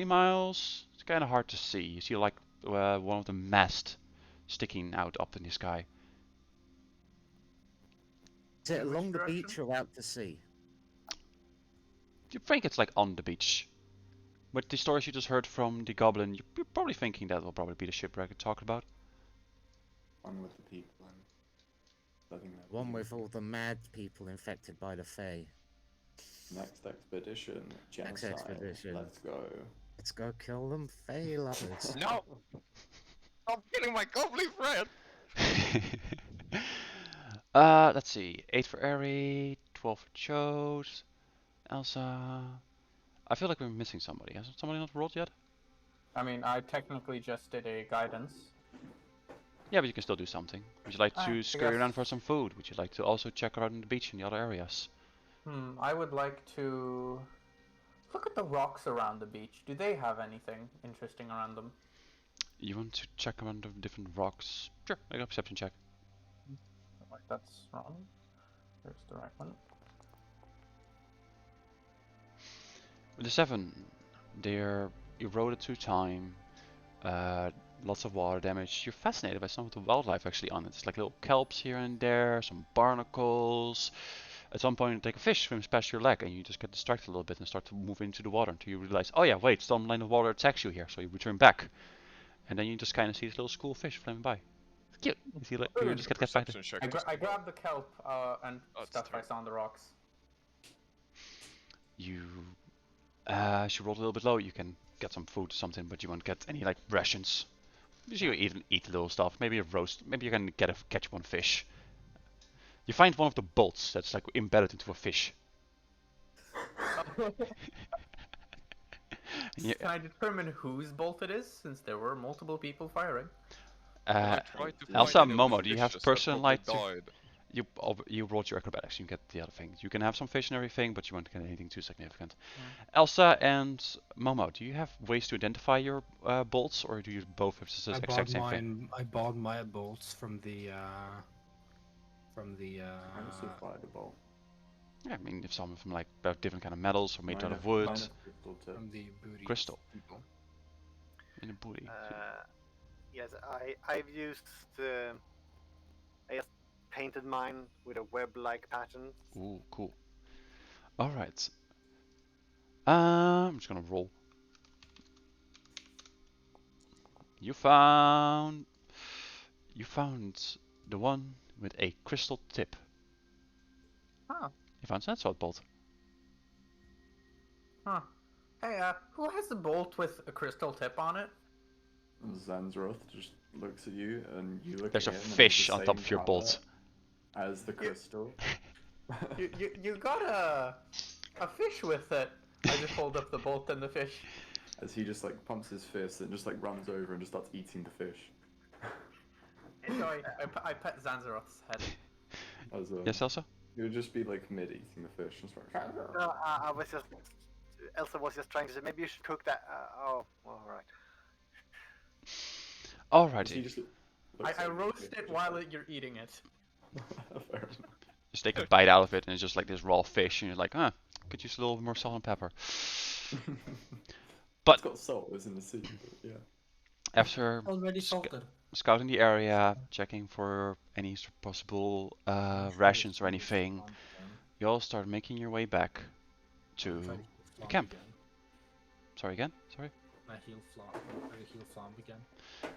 miles. It's kind of hard to see. You see like one of the masts sticking out up in the sky. Is it In which along the direction? beach or out to sea? You think it's like on the beach. But the stories you just heard from the goblin, you're probably thinking that will probably be the shipwreck you're talking about. One with the people and letting them One be. with all the mad people infected by the Fae. Next expedition, genocide. expedition. Let's go. Let's go kill them Fae lovers. No! Stop killing my goblin friend! Let's see. 8 for Airy, 12 for Chose, Elsa. I feel like we're missing somebody. Has somebody not rolled yet? I mean, I technically just did a guidance. Yeah, but you can still do something. Would you like I to scurry guess- around for some food? Would you like to also check around the beach and the other areas? I would like to look at the rocks around the beach. Do they have anything interesting around them? You want to check around the different rocks? Sure, make a perception check. Like that's wrong. There's the right one. With the 7, they're eroded through time. Lots of water damage. You're fascinated by some of the wildlife actually on it. It's like little kelps here and there, some barnacles. At some point, like a fish swims past your leg, and you just get distracted a little bit and start to move into the water until you realize, oh yeah, wait, some line of water attacks you here, so you return back, and then you just kind of see this little school of fish flying by. It's cute. You see, like, you just get back. Perception check I just I about. grabbed the kelp and Oh, it's stuff I terrible. saw on the rocks. You, she rolled a little bit low. You can get some food or something, but you won't get any like rations. You eat little stuff. Maybe a roast. Maybe you can catch one fish. You find one of the bolts that's like embedded into a fish. Yeah, Can I determine whose bolt it is, since there were multiple people firing? I tried to Elsa, find any of the Momo, do you have fishes that person probably like to? died. You rolled your acrobatics. You get the other thing. You can have some fish and everything, but you won't get anything too significant. Elsa and Momo, do you have ways to identify your bolts, or do you both have the exact same thing? I bought my bolts from the I also fired a bolt. Yeah, I mean, if some of them like have different kind of metals or made out Mine of have- wood, mine have crystal tip. from the booty Crystal. people. in a booty. Yes, I've used I just painted mine with a web-like pattern. Ooh, cool. All right. I'm just gonna roll. You found the one with a crystal tip. Huh. You found a salt bolt. Huh. Hey, who has the bolt with a crystal tip on it? Zanzroth just looks at you, and you look There's at a him. And fish he's the on top same of your colour bolt. as the crystal. You got a fish with it. I just hold up the bolt and the fish. As he just like pumps his fist and just like runs over and just starts eating the fish. Enjoy. I pet Zanzaroth's head. As Yes, Elsa? It would just be like mid eating the fish. Just like, No, I was just. Elsa was just trying to say maybe you should cook that. Oh, all right. He Alrighty. just looks I like roast fish, it just while like- you're eating it. Fair enough. Just take a bite out of it and it's just like this raw fish and you're like, could use a little more salt and pepper. But- It's got salt, it's in the sea, but yeah. After Already salted. scouting the area, checking for any possible rations or anything, you all start making your way back to the camp. Sorry again? Sorry? My heel flamp again.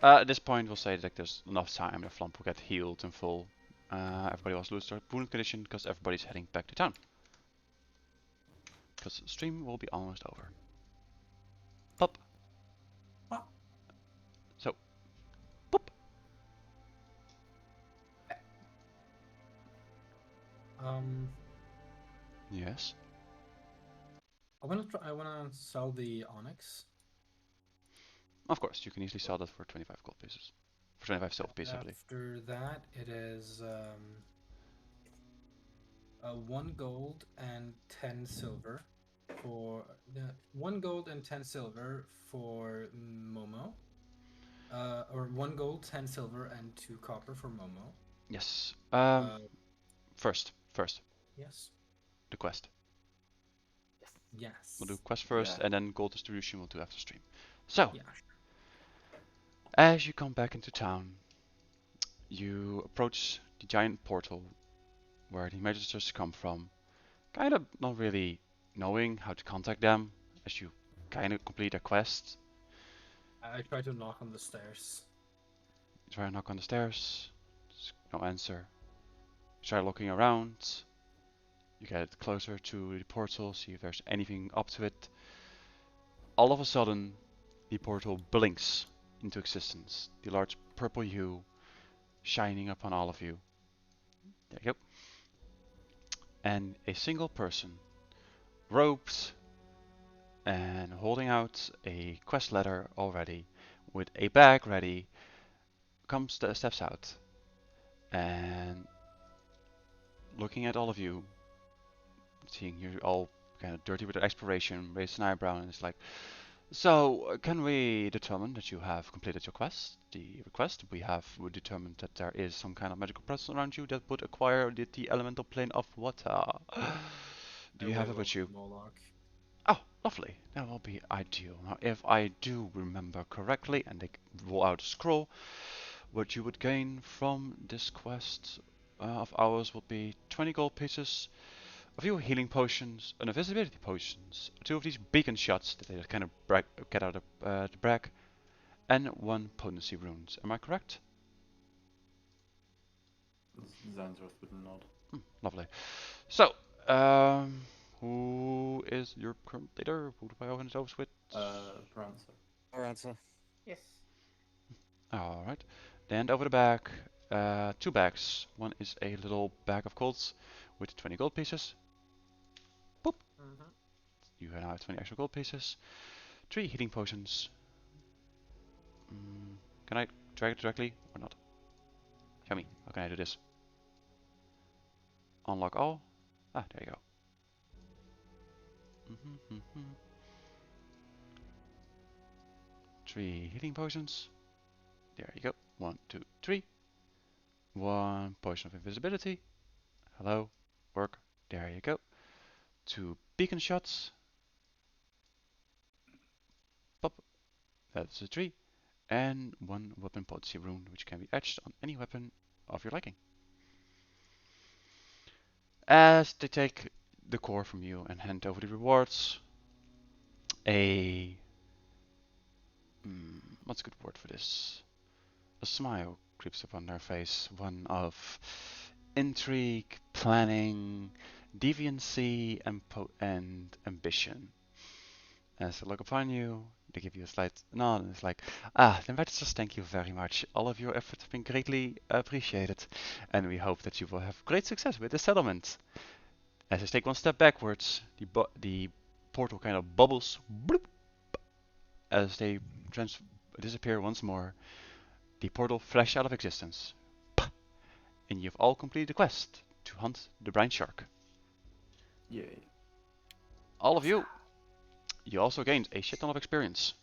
At this point, we'll say that there's enough time. The flump will get healed in full. Everybody will lose their wound condition because everybody's heading back to town. Because stream will be almost over. Pop. Pop. So, pop. Yes. I wanna sell the onyx. Of course, you can easily sell that for 25 gold pieces. For 25 silver pieces, I believe. After that, it is 1 gold and 10 silver for 1 gold and 10 silver for Momo. Or 1 gold, 10 silver, and 2 copper for Momo. Yes. First, Yes. the quest. Yes. We'll do quest first, Yeah. and then gold distribution we'll do after stream. So, Yeah. as you come back into town, you approach the giant portal where the magisters come from, kind of not really knowing how to contact them as you kind of complete a quest. I try to knock on the stairs. You try to knock on the stairs, no answer. You try looking around, you get closer to the portal, see if there's anything up to it. All of a sudden, the portal blinks into existence, the large purple hue shining upon all of you. There you go. And a single person, robed and holding out a quest letter already, with a bag ready, steps out and looking at all of you, seeing you all kind of dirty with exploration, raised an eyebrow, and it's like, so can we determine that you have completed your quest? The request we determined that there is some kind of magical presence around you that would acquire the elemental plane of water. Do you have it with you? Oh, lovely. That will be ideal. Now, if I do remember correctly, and they roll out a scroll, what you would gain from this quest of ours would be 20 gold pieces, a few healing potions, an invisibility potions, 2 of these beacon shots that they kind of get out of the brag, and 1 potency runes. Am I correct? Zanzroth would nod. Lovely. So, who is your current leader? Who do I open it over with? Prancer. Our answer. Yes. Alright. Then over the back, 2 bags. One is a little bag of golds with 20 gold pieces. Boop. You now have 20 extra gold pieces. 3 healing potions. Can I drag it directly or not? Show me. How can I do this? Unlock all. Ah, there you go. 3 healing potions. There you go. 1, 2, 3. 1 potion of invisibility. Hello. Work. There you go. 2 beacon shots. Pop. That's a 3. And 1 weapon potency rune, which can be etched on any weapon of your liking. As they take the core from you and hand over the rewards, what's a good word for this? A smile creeps upon their face, one of intrigue, planning, deviancy, and ambition. As they look upon you, they give you a slight nod, and it's like, the Rytuls, thank you very much. All of your efforts have been greatly appreciated, and we hope that you will have great success with the settlement. As they take one step backwards, the portal kind of bubbles, bloop, as they disappear once more. The portal flashes out of existence, and you've all completed the quest to hunt the brine shark. Yay. All of you. You also gained a shit ton of experience.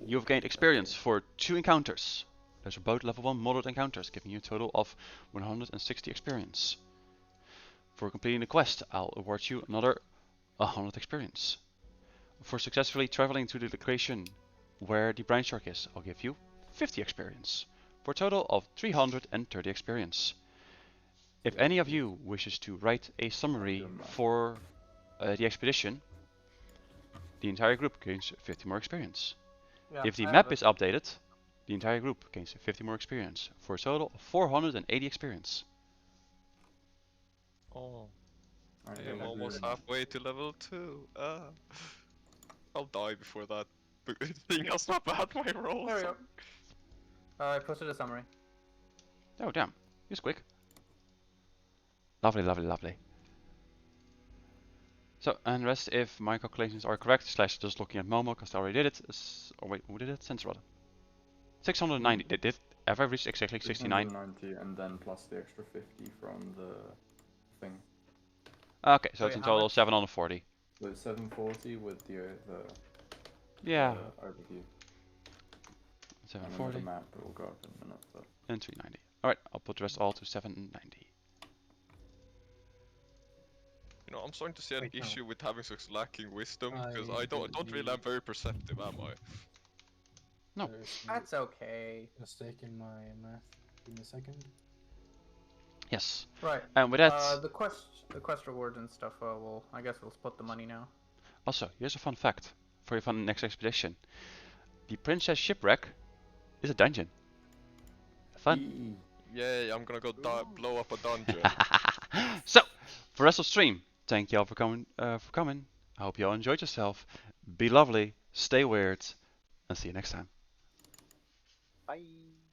You've gained experience for 2 encounters. Those are both level 1 moderate encounters, giving you a total of 160 experience. For completing the quest, I'll award you another 100 experience. For successfully traveling to the location where the brine shark is, I'll give you 50 experience, for a total of 330 experience. If any of you wishes to write a summary for the expedition, the entire group gains 50 more experience. Yeah, If the I map have is updated, the entire group gains 50 more experience, for a total of 480 experience. Oh, I I don't am know. almost halfway to level 2. I'll die before that. But seeing how not bad my rolls There we go. are. I posted a summary. Oh damn, he's quick. Lovely, lovely, lovely. So, and rest, if my calculations are correct, slash just looking at Momo, because I already did it. Oh wait, who did it? Sensrod. 690. Have I reached exactly 69? 690 and then plus the extra 50 from the thing. Okay, so Wait, it's in how total much? 740. So it's 740 with the Yeah, overview. And then with 740 the map, it will go up in a minute. But and 390. Alright, I'll put the rest all to 790. You know, I'm starting to see an Wait, no. issue with having such lacking wisdom, because I I don't really believe- am very perceptive, am I? No. There's a That's okay. mistake in my math. Give me a second. Yes. Right. And with that, The quest rewards and stuff. I guess we'll split the money now. also, here's a fun fact for your fun next expedition. The Princess Shipwreck is a dungeon. Fun. Yay, I'm gonna go blow up a dungeon. So, for the rest of the stream, thank you all for coming. I hope you all enjoyed yourself. Be lovely, stay weird, and see you next time. Bye.